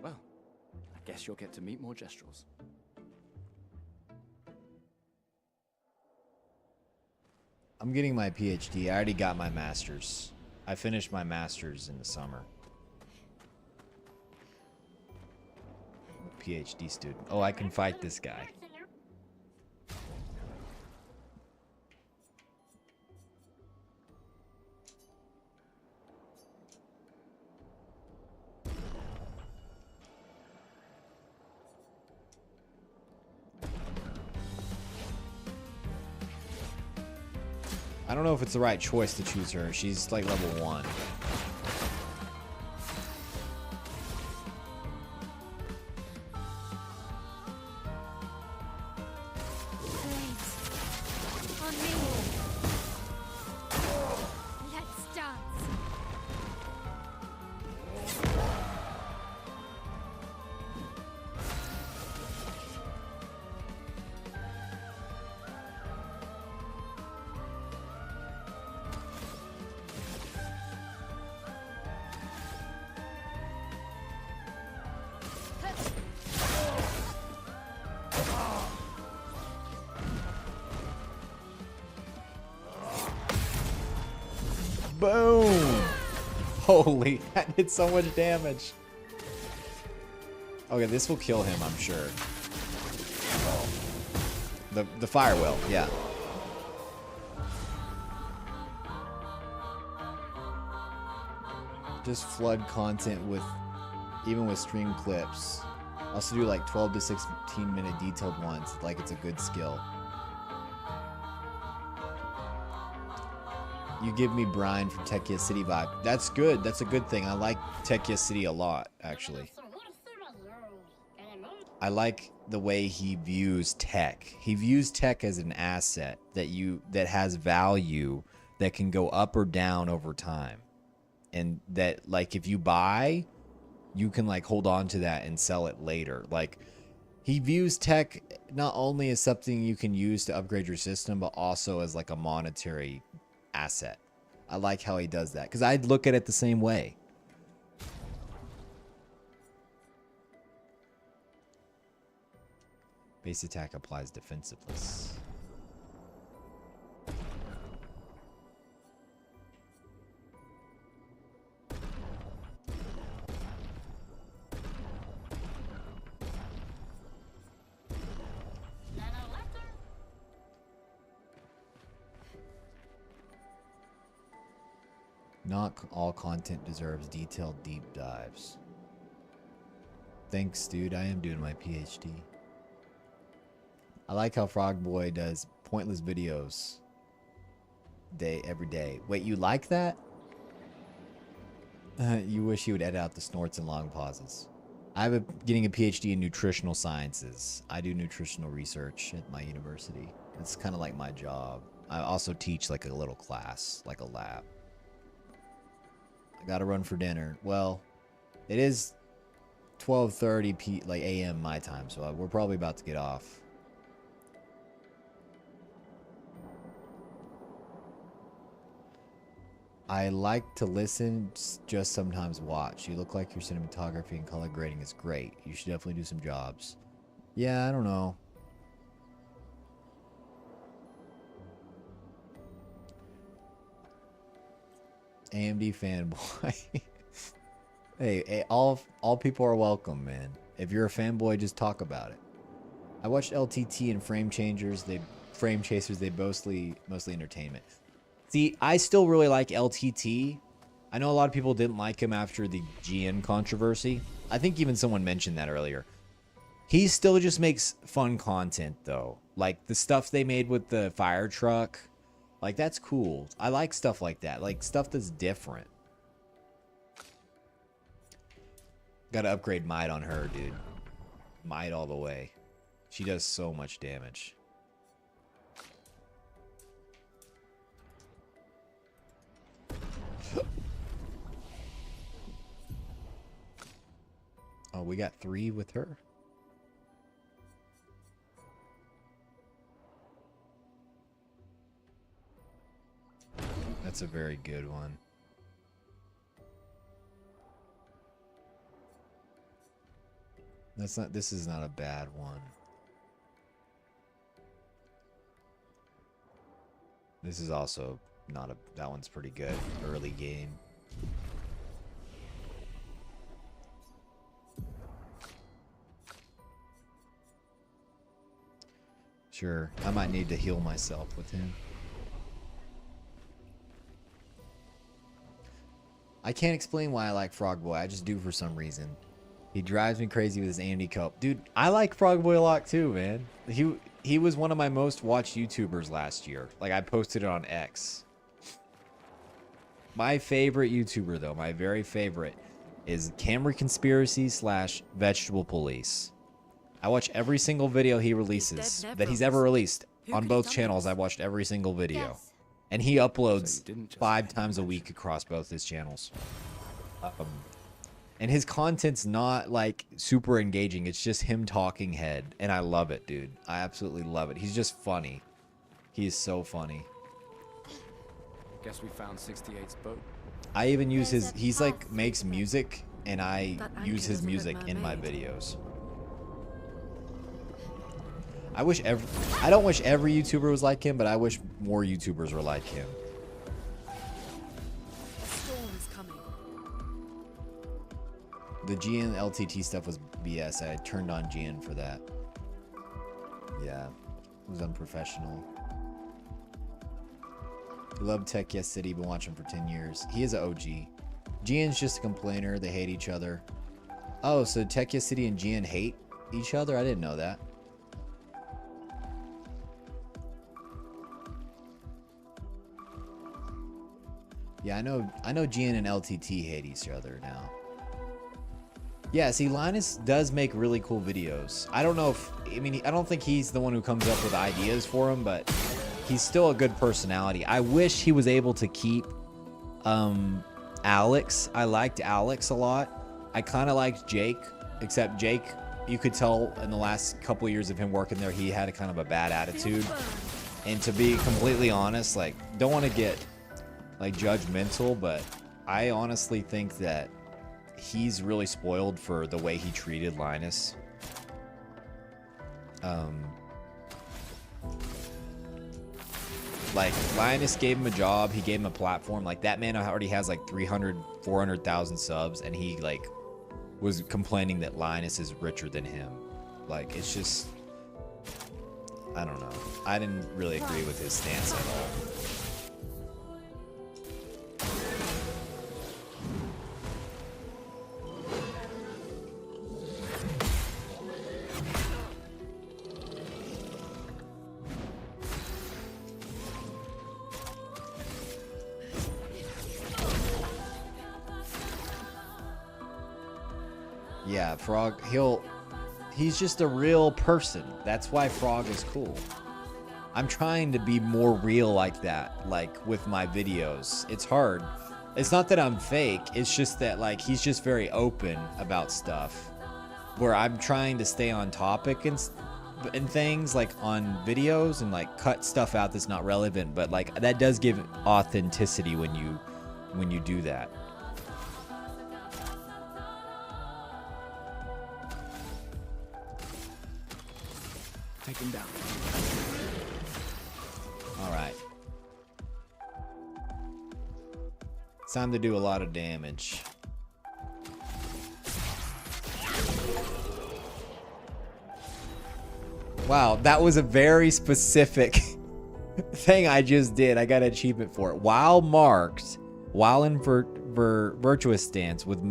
Well, I guess you'll get to meet more Gestrels. I'm getting my PhD. I already got my master's. I finished my master's in the summer. I'm a PhD student. Oh, I can fight this guy. I don't know if it's the right choice to choose her. She's like level 1. On me. Let's dance. Boom! Holy, that did so much damage. Okay, this will kill him, I'm sure. Oh. The fire will, yeah. Just flood content with, even with stream clips. Also do like 12 to 16 minute detailed ones, like it's a good skill. You give me Brian from Tekia City vibe. That's good. That's a good thing. I like Tekia City a lot, actually. I like the way he views tech. He views tech as an asset that has value that can go up or down over time. And that, like, if you buy, you can like hold on to that and sell it later. Like, he views tech not only as something you can use to upgrade your system, but also as like a monetary asset. I like how he does that because I'd look at it the same way. Base attack applies defensiveness. Not all content deserves detailed deep dives. Thanks, dude. I am doing my PhD. I like how Frog Boy does pointless videos every day. Wait, you like that? You wish you would edit out the snorts and long pauses. Getting a PhD in nutritional sciences. I do nutritional research at my university. It's kind of like my job. I also teach like a little class, like a lab. I gotta run for dinner. Well, it is 12:30 a.m. my time, so we're probably about to get off. I like to listen, just sometimes watch. You look like your cinematography and color grading is great. You should definitely do some jobs. Yeah, I don't know. AMD fanboy. Hey, all people are welcome, man. If you're a fanboy, just talk about it. I watched LTT and Frame Chasers. They mostly entertainment. See, I still really like LTT. I know a lot of people didn't like him after the GN controversy. I think even someone mentioned that earlier. He still just makes fun content, though. Like, the stuff they made with the fire truck. Like, that's cool. I like stuff like that. Like, stuff that's different. Gotta upgrade Might on her, dude. Might all the way. She does so much damage. Oh, we got 3 with her? That's a very good one. This is not a bad one. This is also not that one's pretty good. Early game. Sure, I might need to heal myself with him. I can't explain why I like Frog Boy. I just do for some reason. He drives me crazy with his Andy Cope. Dude, I like Frog Boy a lot too, man. He was one of my most watched YouTubers last year. Like, I posted it on X. My favorite YouTuber, though, my very favorite, is Camry Conspiracy / Vegetable Police. I watch every single video he releases that he's ever released on both channels. I've watched every single video. Yes. And he uploads 5 times a week across both his channels. And his content's not like super engaging. It's just him talking head. And I love it, dude. I absolutely love it. He's just funny. He is so funny. Guess we found 68's boat. I even use his, he's like makes music and I use his music in my videos. I don't wish every YouTuber was like him, but I wish more YouTubers were like him. The GN LTT stuff was BS. I turned on GN for that. Yeah, it was unprofessional. Love Tech Yes City, been watching for 10 years. He is an OG. GN's just a complainer. They hate each other. Oh, so Tech Yes City and GN hate each other? I didn't know that. Yeah, I know GN and LTT hate each other now. Yeah, see, Linus does make really cool videos. I don't know if, I mean, I don't think he's the one who comes up with ideas for them, but he's still a good personality. I wish he was able to keep Alex. I liked Alex a lot. I kind of liked Jake, except Jake, you could tell in the last couple years of him working there, he had a kind of a bad attitude. And to be completely honest, like, don't want to get like judgmental, but I honestly think that he's really spoiled for the way he treated Linus. Like, Linus gave him a job, he gave him a platform. Like, that man already has like 300, 400,000 subs, and he like was complaining that Linus is richer than him. Like, it's just, I don't know. I didn't really agree with his stance at all. Yeah, Frog, he's just a real person. That's why Frog is cool. I'm trying to be more real like that, like with my videos. It's hard. It's not that I'm fake, it's just that like he's just very open about stuff. Where I'm trying to stay on topic and things like on videos and like cut stuff out that's not relevant, but like that does give authenticity when you do that. Take him down. All right. It's time to do a lot of damage. Wow, that was a very specific thing I just did. I got an achievement for it. While marked, while in virtuous stance with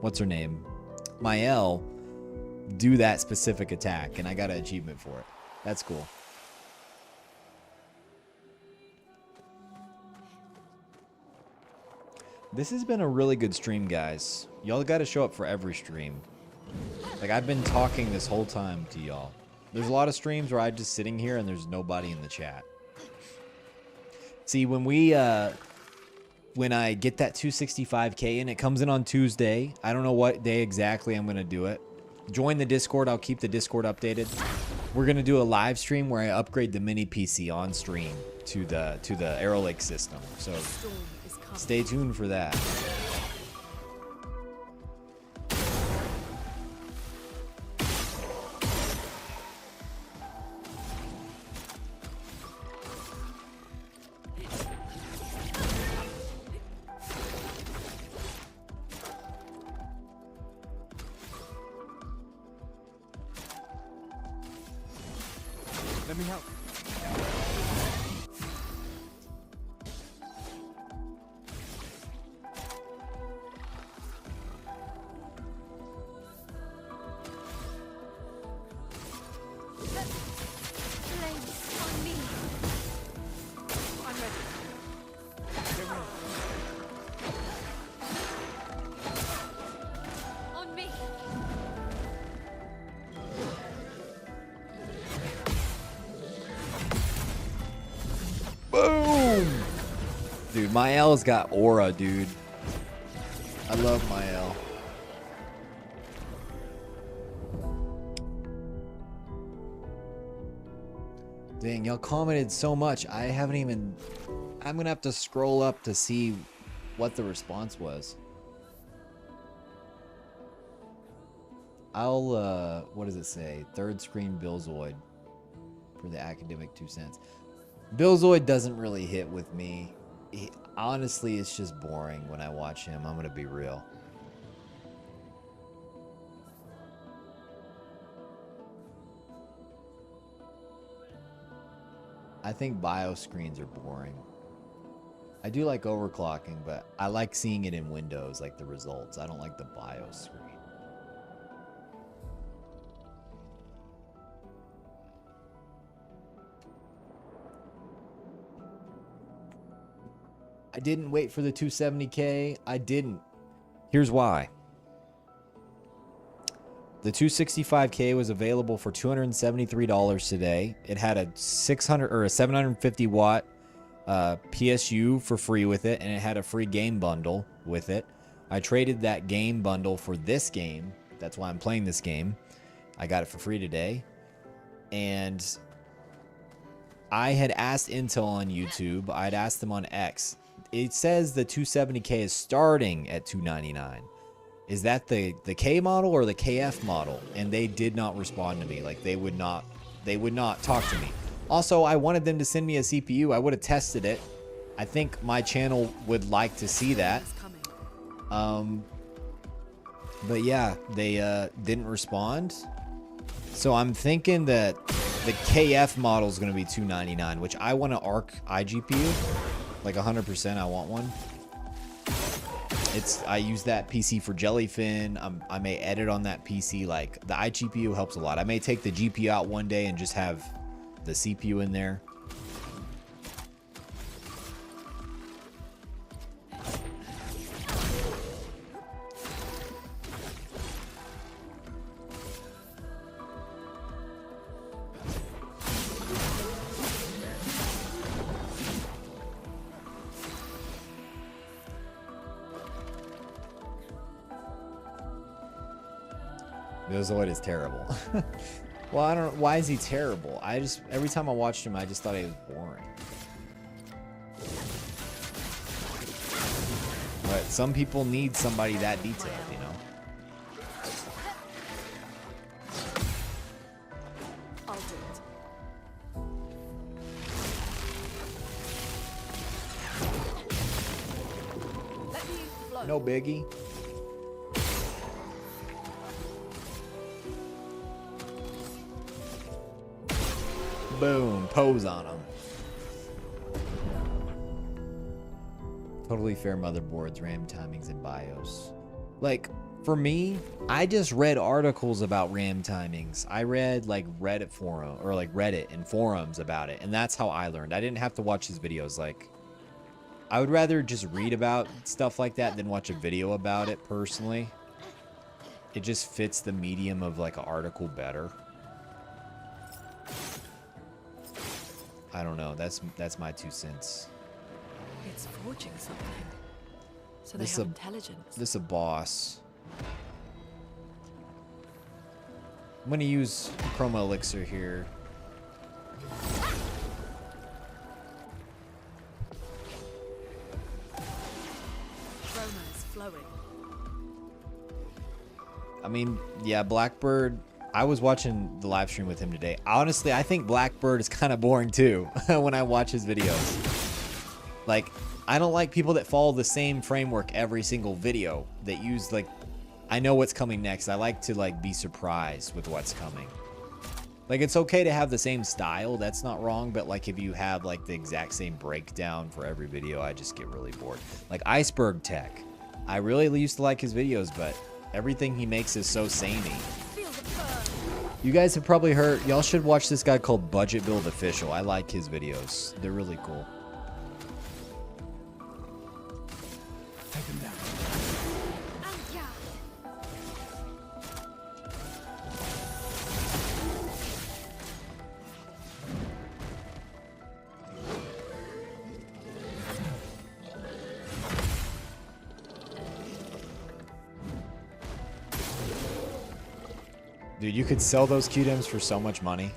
what's her name? Mael, do that specific attack, and I got an achievement for it. That's cool. This has been a really good stream, guys. Y'all got to show up for every stream. Like, I've been talking this whole time to y'all. There's a lot of streams where I'm just sitting here and there's nobody in the chat. See, when I get that 265K and it comes in on Tuesday, I don't know what day exactly I'm going to do it. Join the Discord. I'll keep the Discord updated. We're going to do a live stream where I upgrade the mini PC on stream to the Arrow Lake system. So stay tuned for that. Let me help. Boom! Dude, Mael's got aura, dude. I love Mael. Dang, y'all commented so much. I haven't even... I'm gonna have to scroll up to see what the response was. I'll, what does it say? Third screen Billzoid for the academic 2 cents. Billzoid doesn't really hit with me. Honestly, it's just boring when I watch him. I'm gonna be real. I think BIOS screens are boring. I do like overclocking, but I like seeing it in Windows, like the results. I don't like the BIOS screen. I didn't wait for the 270K. I didn't. Here's why. The 265K was available for $273 today. It had a 600 or a 750 watt PSU for free with it, and it had a free game bundle with it. I traded that game bundle for this game. That's why I'm playing this game. I got it for free today. And I had asked Intel on YouTube. I'd asked them on X. It says the 270K is starting at $299. Is that the K model or the KF model? And they did not respond to me. Like they would not talk to me. Also, I wanted them to send me a CPU. I would have tested it. I think my channel would like to see that. But yeah, they didn't respond. So I'm thinking that the KF model is going to be $299, which I want an ARC iGPU. Like 100%, I want one. I use that PC for Jellyfin. I may edit on that PC. Like the iGPU helps a lot. I may take the GPU out one day and just have the CPU in there. Zoid is terrible. Well, I don't know. Why is he terrible? Every time I watched him, I just thought he was boring. But some people need somebody that detailed, you know? I'll do it. Let me flow. No biggie. Boom, pose on them. Totally fair motherboards, RAM timings, and BIOS. Like, for me, I just read articles about RAM timings. I read like Reddit forum or like Reddit and forums about it, and that's how I learned. I didn't have to watch his videos. Like, I would rather just read about stuff like that than watch a video about it personally. It just fits the medium of like an article better. I don't know. That's my 2 cents. It's forging something. So they have intelligence. This is a boss. I'm gonna use Chroma Elixir here. Chroma is flowing. I mean, yeah, Blackbird. I was watching the live stream with him today. Honestly, I think Blackbird is kind of boring too when I watch his videos. Like, I don't like people that follow the same framework every single video that use like, I know what's coming next. I like to like be surprised with what's coming. Like, it's okay to have the same style. That's not wrong. But like, if you have like the exact same breakdown for every video, I just get really bored. Like Iceberg Tech. I really used to like his videos, but everything he makes is so samey. You guys have probably heard, y'all should watch this guy called Budget Build Official. I like his videos. They're really cool. Take him down. Dude, you could sell those Q-Dems for so much money.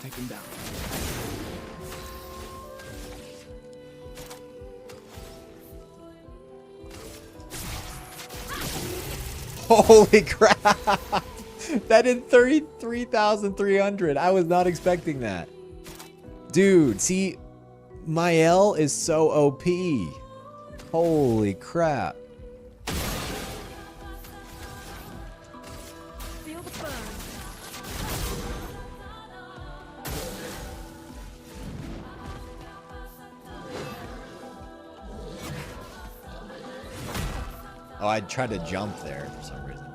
Take him down. Holy crap! That did 33,300. I was not expecting that. Dude, see, Mael is so OP. Holy crap. Feel the burn. Oh, I tried to jump there for some reason.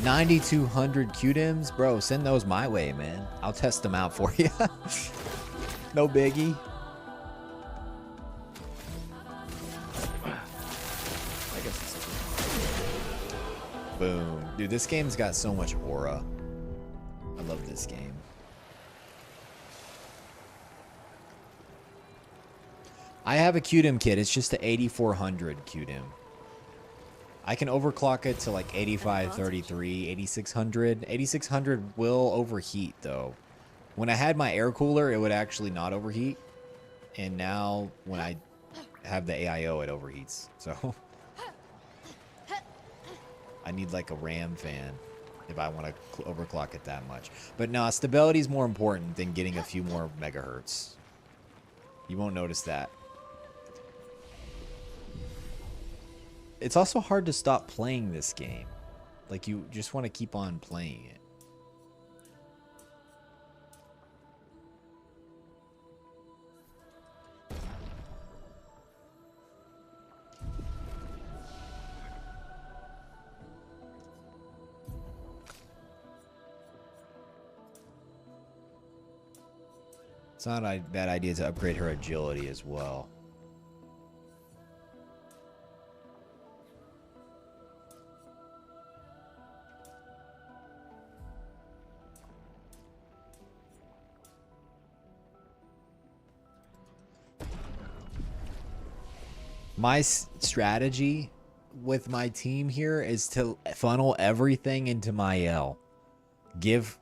9,200 QDIMs? Bro, send those my way, man. I'll test them out for you. No biggie. Boom. Dude, this game's got so much aura. I love this game. I have a QDIM kit. It's just a 8400 QDIM. I can overclock it to like 8533, 8600. 8600 will overheat though. When I had my air cooler, it would actually not overheat. And now when I have the AIO, it overheats. So I need like a RAM fan if I want to overclock it that much. But no, stability is more important than getting a few more megahertz. You won't notice that. It's also hard to stop playing this game. Like, you just want to keep on playing it. It's not a bad idea to upgrade her agility as well. My strategy with my team here is to funnel everything into Mael. Give,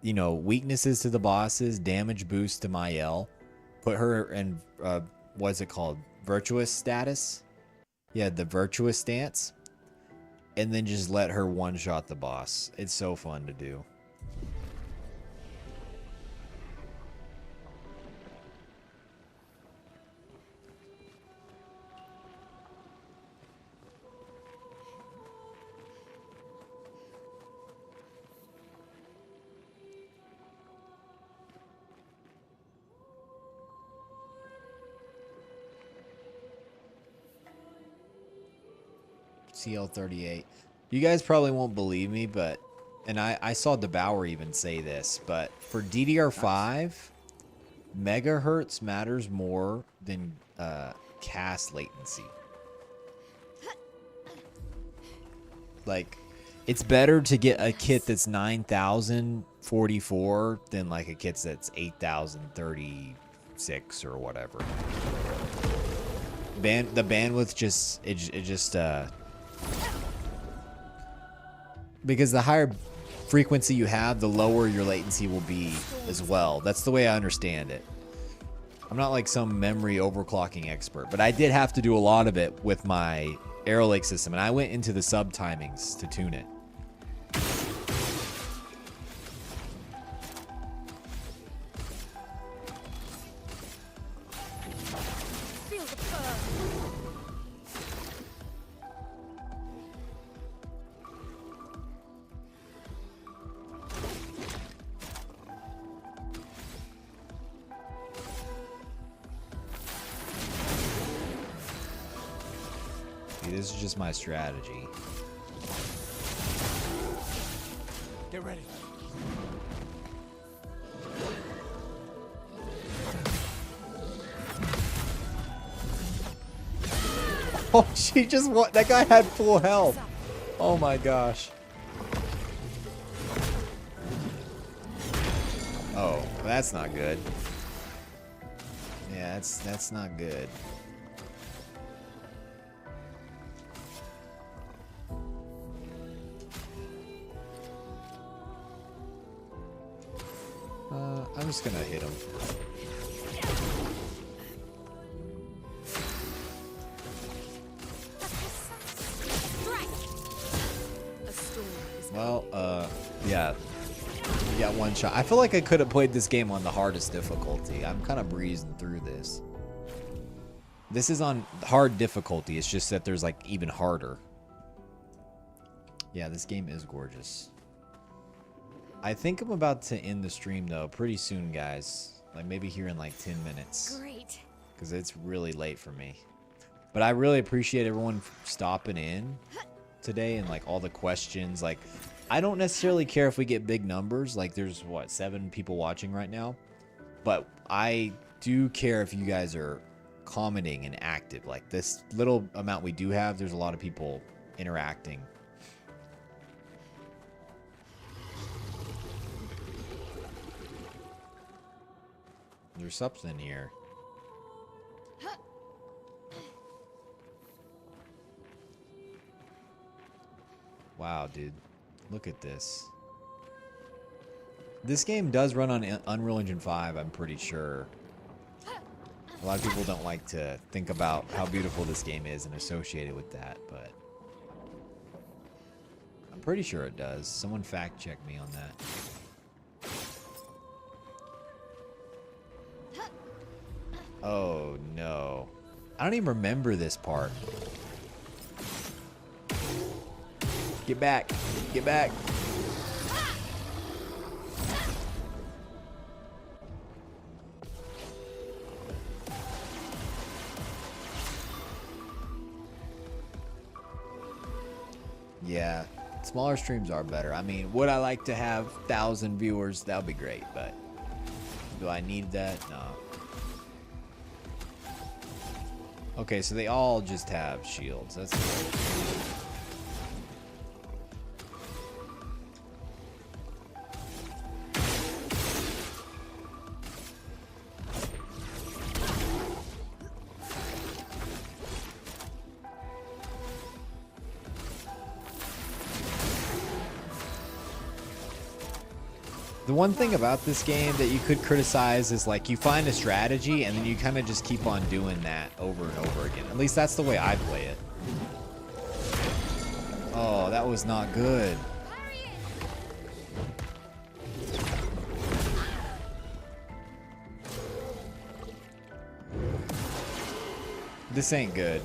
you know, weaknesses to the bosses, damage boost to Mael. Put her in, what's it called? Virtuous status? Yeah, the virtuous stance. And then just let her one-shot the boss. It's so fun to do. CL38. You guys probably won't believe me, but, and I saw DeBauer even say this, but for DDR5, megahertz matters more than cast latency. Like, it's better to get a kit that's 9,044 than like a kit that's 8,036 or whatever. The bandwidth just because the higher frequency you have, the lower your latency will be as well. That's the way I understand it. I'm not like some memory overclocking expert, but I did have to do a lot of it with my Arrow Lake system, and I went into the sub timings to tune it. This is just my strategy. Get ready. Oh, she just won. That guy had full health. Oh my gosh. Oh, that's not good. Yeah, that's not good. I'm just gonna hit him. Well, yeah. You got one shot. I feel like I could have played this game on the hardest difficulty. I'm kind of breezing through this. This is on hard difficulty. It's just that there's like even harder. Yeah, this game is gorgeous. I think I'm about to end the stream though pretty soon, guys. Like maybe here in like 10 minutes. Great. Because it's really late for me. But I really appreciate everyone stopping in today and like all the questions. Like, I don't necessarily care if we get big numbers. Like, there's what, 7 people watching right now. But I do care if you guys are commenting and active. Like, this little amount we do have, there's a lot of people interacting. There's something here. Wow, dude. Look at this. This game does run on Unreal Engine 5, I'm pretty sure. A lot of people don't like to think about how beautiful this game is and associated with that, but I'm pretty sure it does. Someone fact check me on that. Oh, no. I don't even remember this part. Get back. Get back. Yeah, smaller streams are better. I mean, would I like to have 1,000 viewers? That would be great, but do I need that? No. Okay, so they all just have shields. That's great. The one thing about this game that you could criticize is like you find a strategy and then you kind of just keep on doing that over and over again. At least that's the way I play it. Oh, that was not good. This ain't good.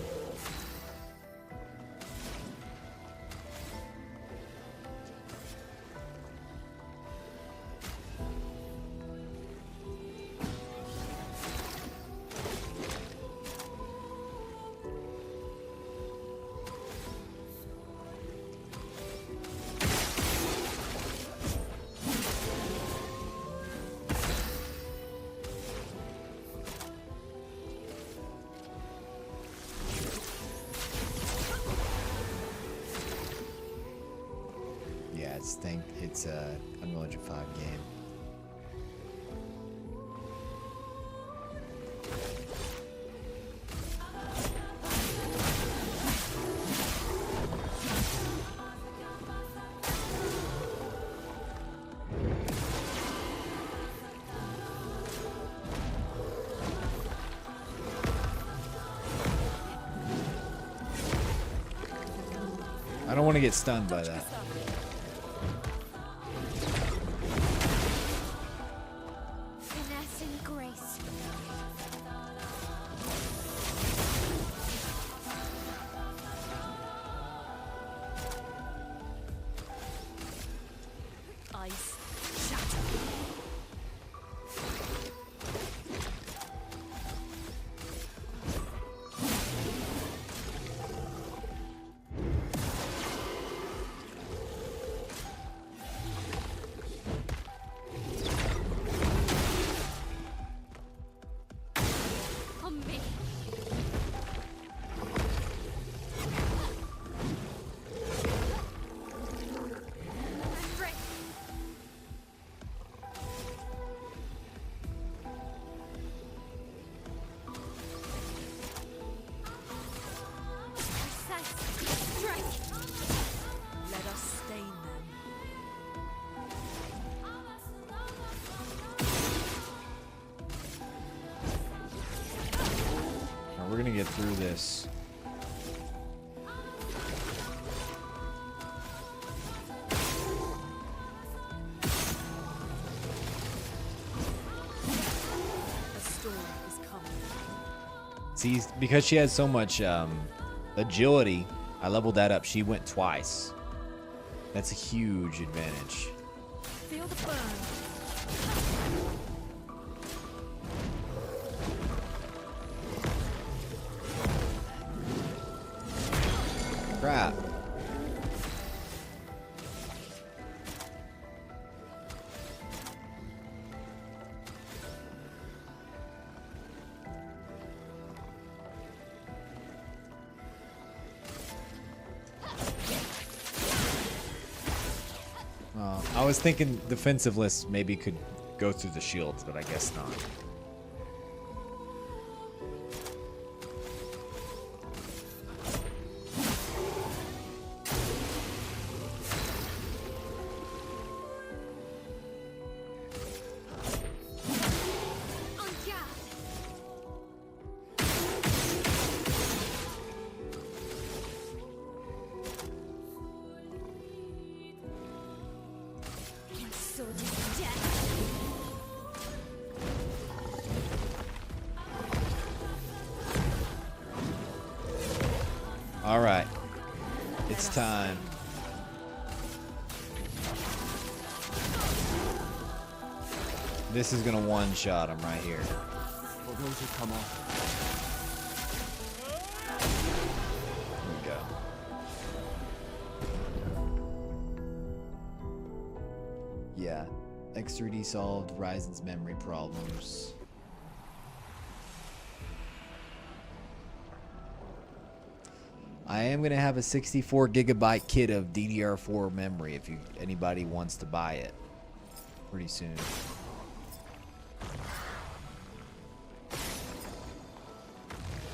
It's a Unreal Engine 5 game. I don't want to get stunned by that. We're gonna get through this. See, because she has so much agility, I leveled that up. She went twice. That's a huge advantage. Feel the burn. Crap. I was thinking defensiveless maybe could go through the shields, but I guess not. All right, it's time. This is gonna one-shot him right here. For those who come off. Here we go. Yeah, X3D solved Ryzen's memory problems. I am gonna have a 64 gigabyte kit of DDR4 memory if anybody wants to buy it pretty soon.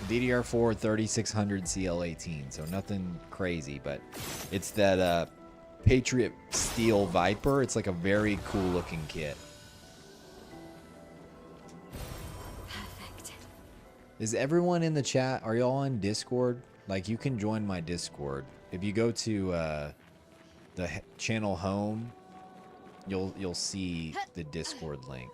DDR4 3600 CL18, so nothing crazy, but it's that Patriot Steel Viper. It's like a very cool looking kit. Perfect. Is everyone in the chat? Are y'all on Discord? Like, you can join my Discord. If you go to the channel home, you'll see the Discord link.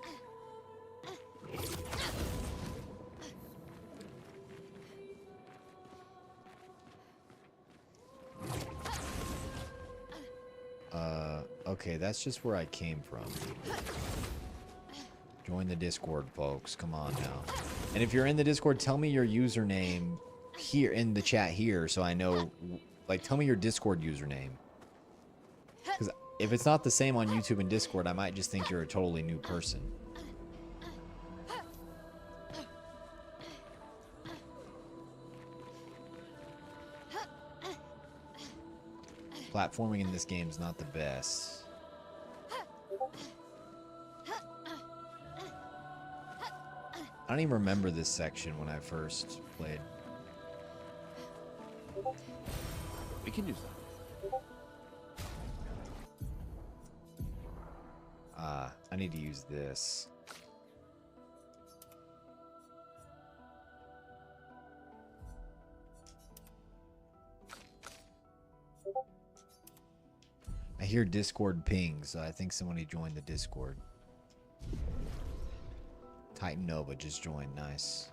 Okay, that's just where I came from. Join the Discord, folks. Come on now. And if you're in the Discord, tell me your username here in the chat here so I know. Like, tell me your Discord username. Because if it's not the same on YouTube and Discord, I might just think you're a totally new person. Platforming in this game is not the best. I don't even remember this section when I first played. We can use that. I need to use this. I hear Discord pings, so I think somebody joined the Discord. Titan Nova just joined. Nice.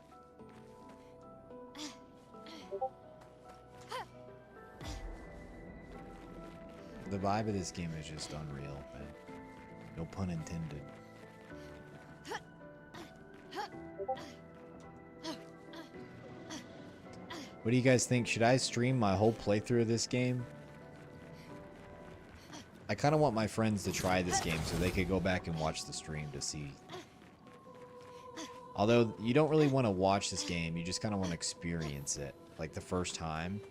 The vibe of this game is just unreal, man. No pun intended. What do you guys think? Should I stream my whole playthrough of this game? I kind of want my friends to try this game so they could go back and watch the stream to see. Although, you don't really want to watch this game, you just kind of want to experience it. Like the first time.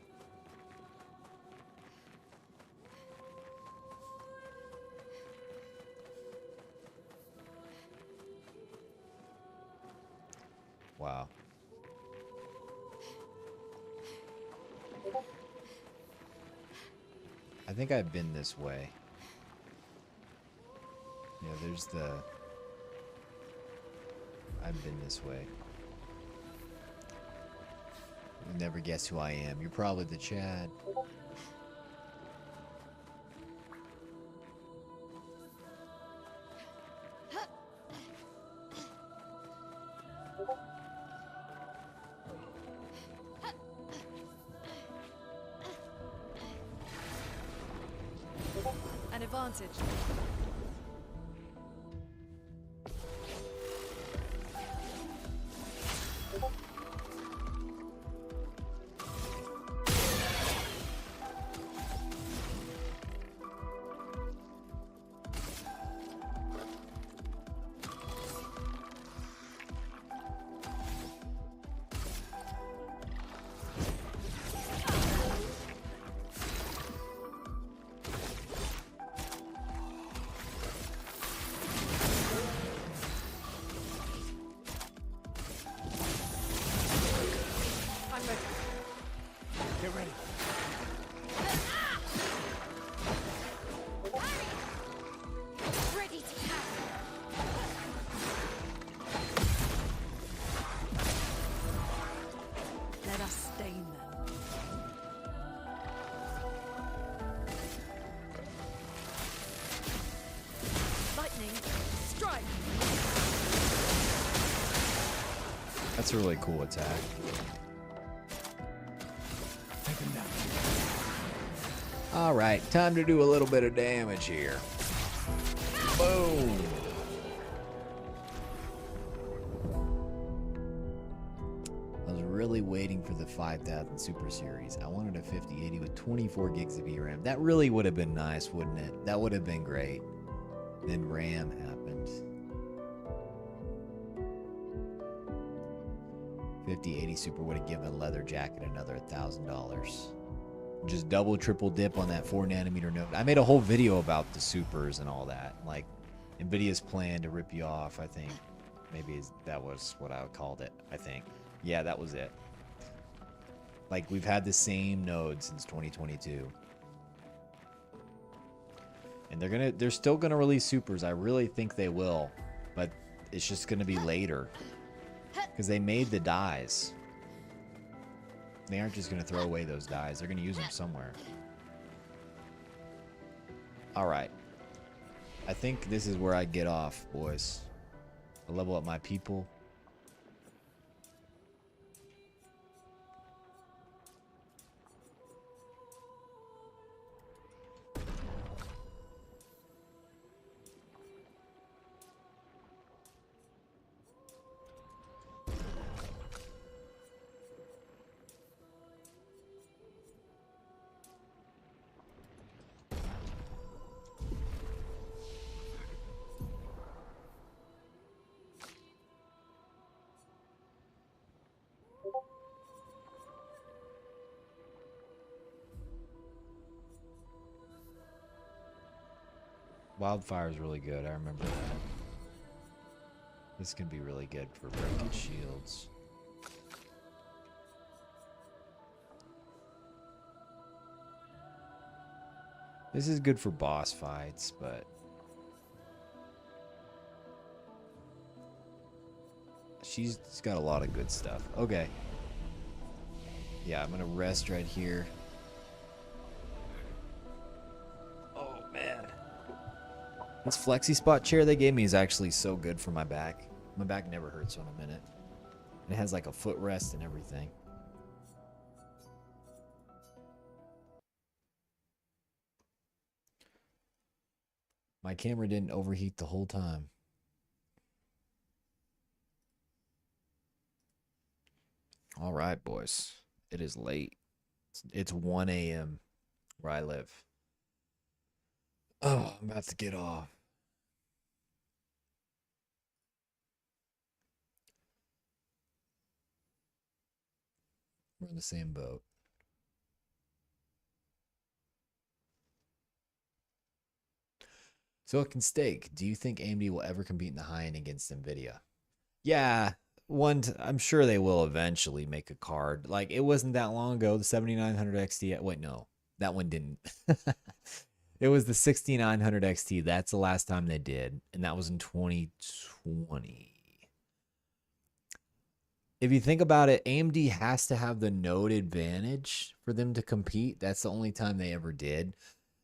Wow. I think I've been this way. Yeah, there's the... I've been this way. You'll never guess who I am. You're probably the Chad. advantage. Get ready. Ready to carry. Let us stain them. Lightning, strike! That's a really cool attack. All right, time to do a little bit of damage here. Boom. I was really waiting for the 5000 Super Series. I wanted a 5080 with 24 gigs of VRAM. That really would have been nice, wouldn't it? That would have been great. Then RAM happened. 5080 Super would have given a leather jacket another $1,000. Just double, triple dip on that 4nm node. I made a whole video about the supers and all that. Like, NVIDIA's plan to rip you off, I think. Maybe that was what I called it, I think. Yeah, that was it. Like, we've had the same node since 2022. And they're still gonna release supers. I really think they will. But it's just gonna be later. Because they made the dies. They aren't just going to throw away those dies. They're going to use them somewhere. Alright. I think this is where I get off, boys. I level up my people. Wildfire is really good. I remember that. This can be really good for breakage shields. This is good for boss fights, but she's got a lot of good stuff. Okay. Yeah, I'm gonna rest right here. Oh man. This flexi spot chair they gave me is actually so good for my back. My back never hurts in a minute. And it has like a footrest and everything. My camera didn't overheat the whole time. All right, boys. It is late. It's 1 a.m. where I live. Oh, I'm about to get off. We're in the same boat. Silicon Steak, do you think AMD will ever compete in the high end against NVIDIA? Yeah, I'm sure they will eventually make a card. Like, it wasn't that long ago, the 7900 XT. Wait, no, that one didn't. It was the 6900 XT. That's the last time they did, and that was in 2020. If you think about it, AMD has to have the node advantage for them to compete. That's the only time they ever did.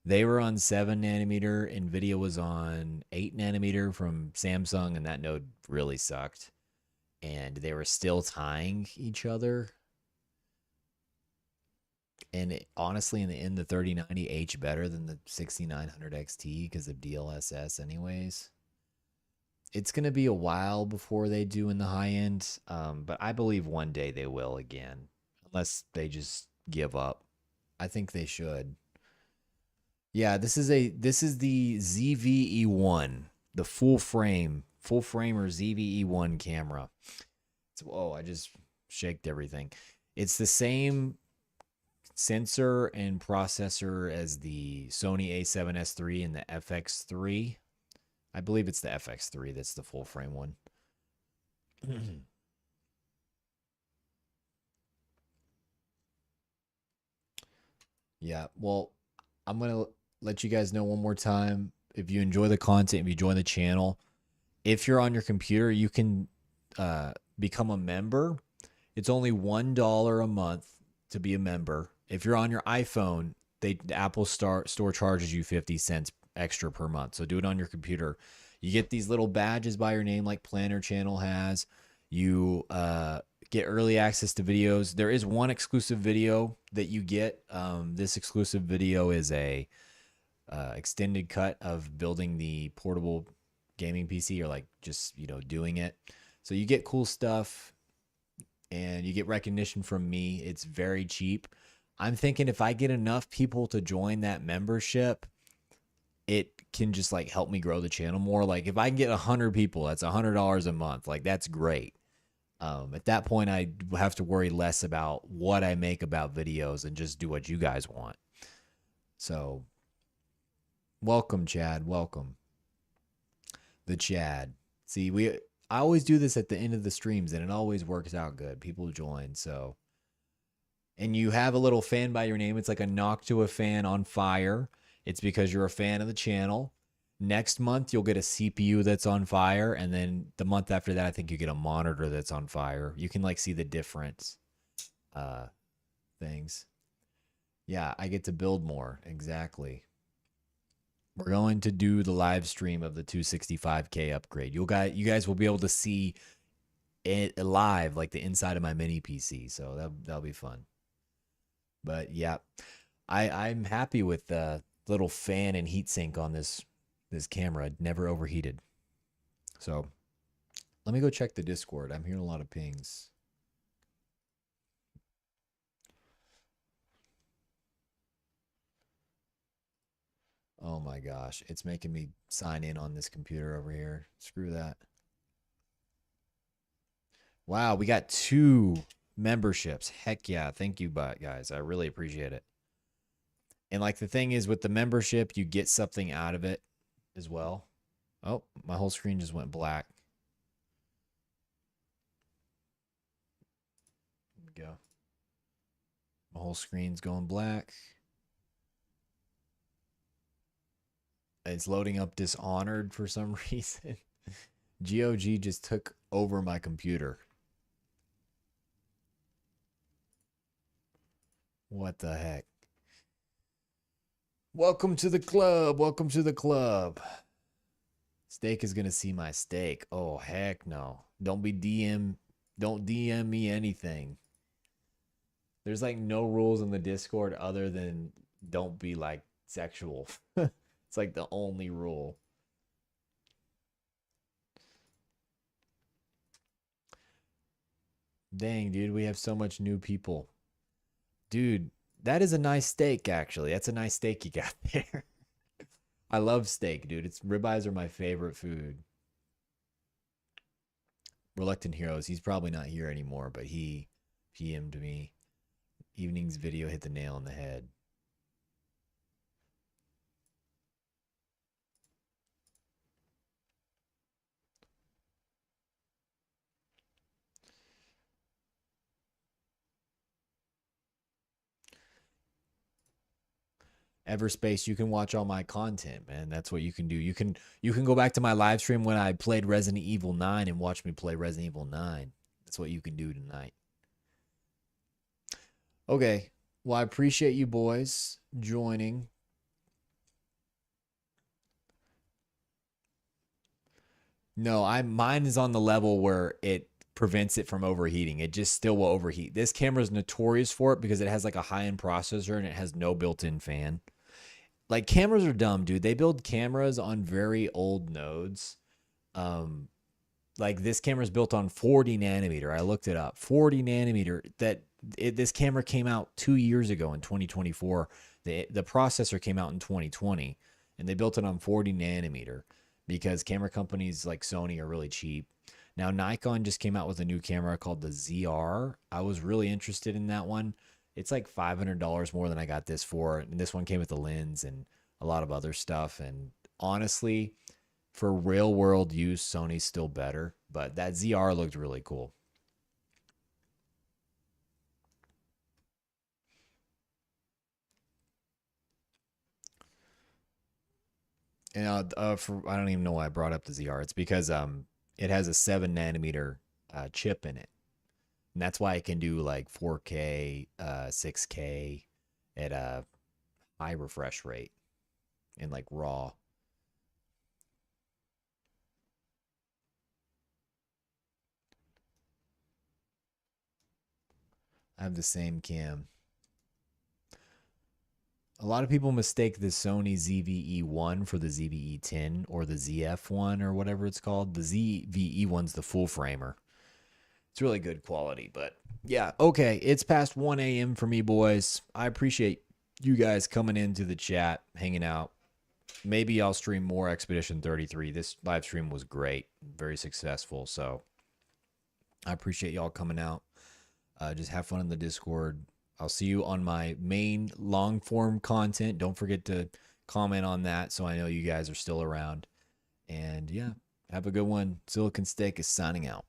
They were on 7nm. NVIDIA was on 8nm from Samsung, and that node really sucked. And they were still tying each other. And honestly, in the end, the 3090H better than the 6900 XT because of DLSS, anyways. It's going to be a while before they do in the high end, but I believe one day they will again, unless they just give up. I think they should. Yeah, this is the ZVE1, the full framer ZVE1 camera. I just shaked everything. It's the same sensor and processor as the Sony A7S III and the FX3. I believe it's the FX3 that's the full frame one. Yeah, well, I'm going to let you guys know one more time. If you enjoy the content, if you join the channel, if you're on your computer, you can become a member. It's only $1 a month to be a member. If you're on your iPhone, the Apple store charges you 50 cents extra per month. So do it on your computer. You get these little badges by your name like Planner Channel has. You get early access to videos. There is one exclusive video that you get. This exclusive video is a extended cut of building the portable gaming PC, or like just, doing it. So you get cool stuff and you get recognition from me. It's very cheap. I'm thinking if I get enough people to join that membership, it can just like help me grow the channel more. Like if I can get 100 people, that's $100 a month. Like that's great. At that point, I have to worry less about what I make about videos and just do what you guys want. So welcome, Chad. Welcome. The Chad. See, I always do this at the end of the streams and it always works out good. People join. So, and you have a little fan by your name. It's like a knock to a fan on fire. It's because you're a fan of the channel. Next month, you'll get a CPU that's on fire. And then the month after that, I think you get a monitor that's on fire. You can like see the difference things. Yeah, I get to build more. Exactly. We're going to do the live stream of the 265K upgrade. You guys will be able to see it live, like the inside of my mini PC. So that'll be fun. But yeah, I'm happy with the little fan and heatsink on this camera. It never overheated. So let me go check the Discord. I'm hearing a lot of pings. Oh my gosh, it's making me sign in on this computer over here. Screw that. Wow, we got 2 memberships. Heck yeah, thank you, guys. I really appreciate it. And like the thing is, with the membership, you get something out of it as well. Oh, my whole screen just went black. There we go. My whole screen's going black. It's loading up Dishonored for some reason. GOG just took over my computer. What the heck? Welcome to the club. Welcome to the club. Steak is going to see my steak. Oh, heck no. Don't DM me anything. There's like no rules in the Discord other than don't be like sexual. It's like the only rule. Dang, dude, we have so much new people. Dude, that is a nice steak, actually. That's a nice steak you got there. I love steak, dude. Ribeyes are my favorite food. Reluctant Heroes, he's probably not here anymore, but he PM'd me. Evening's video hit the nail on the head. Everspace, you can watch all my content, man. That's what you can do. You can go back to my live stream when I played Resident Evil 9 and watch me play Resident Evil 9. That's what you can do tonight. Okay. Well, I appreciate you boys joining. No, mine is on the level where it prevents it from overheating. It just still will overheat. This camera is notorious for it because it has like a high-end processor and it has no built-in fan. Like, cameras are dumb, dude. They build cameras on very old nodes. Like, this camera is built on 40 nanometer. I looked it up. 40 nanometer. This camera came out 2 years ago in 2024. The processor came out in 2020, and they built it on 40 nanometer because camera companies like Sony are really cheap. Now, Nikon just came out with a new camera called the ZR. I was really interested in that one. It's like $500 more than I got this for. And this one came with a lens and a lot of other stuff. And honestly, for real world use, Sony's still better. But that ZR looked really cool. And I don't even know why I brought up the ZR. It's because it has a 7 nanometer chip in it. And that's why it can do like 4K, 6K at a high refresh rate in like RAW. I have the same cam. A lot of people mistake the Sony ZVE1 for the ZVE10 or the ZF1 or whatever it's called. The ZVE1's the full framer. It's really good quality, but yeah, okay. It's past 1 a.m. for me, boys. I appreciate you guys coming into the chat, hanging out. Maybe I'll stream more Expedition 33. This live stream was great, very successful, so I appreciate y'all coming out. Just have fun in the Discord. I'll see you on my main long form content. Don't forget to comment on that so I know you guys are still around. And yeah, have a good one. Silicon Steak is signing out.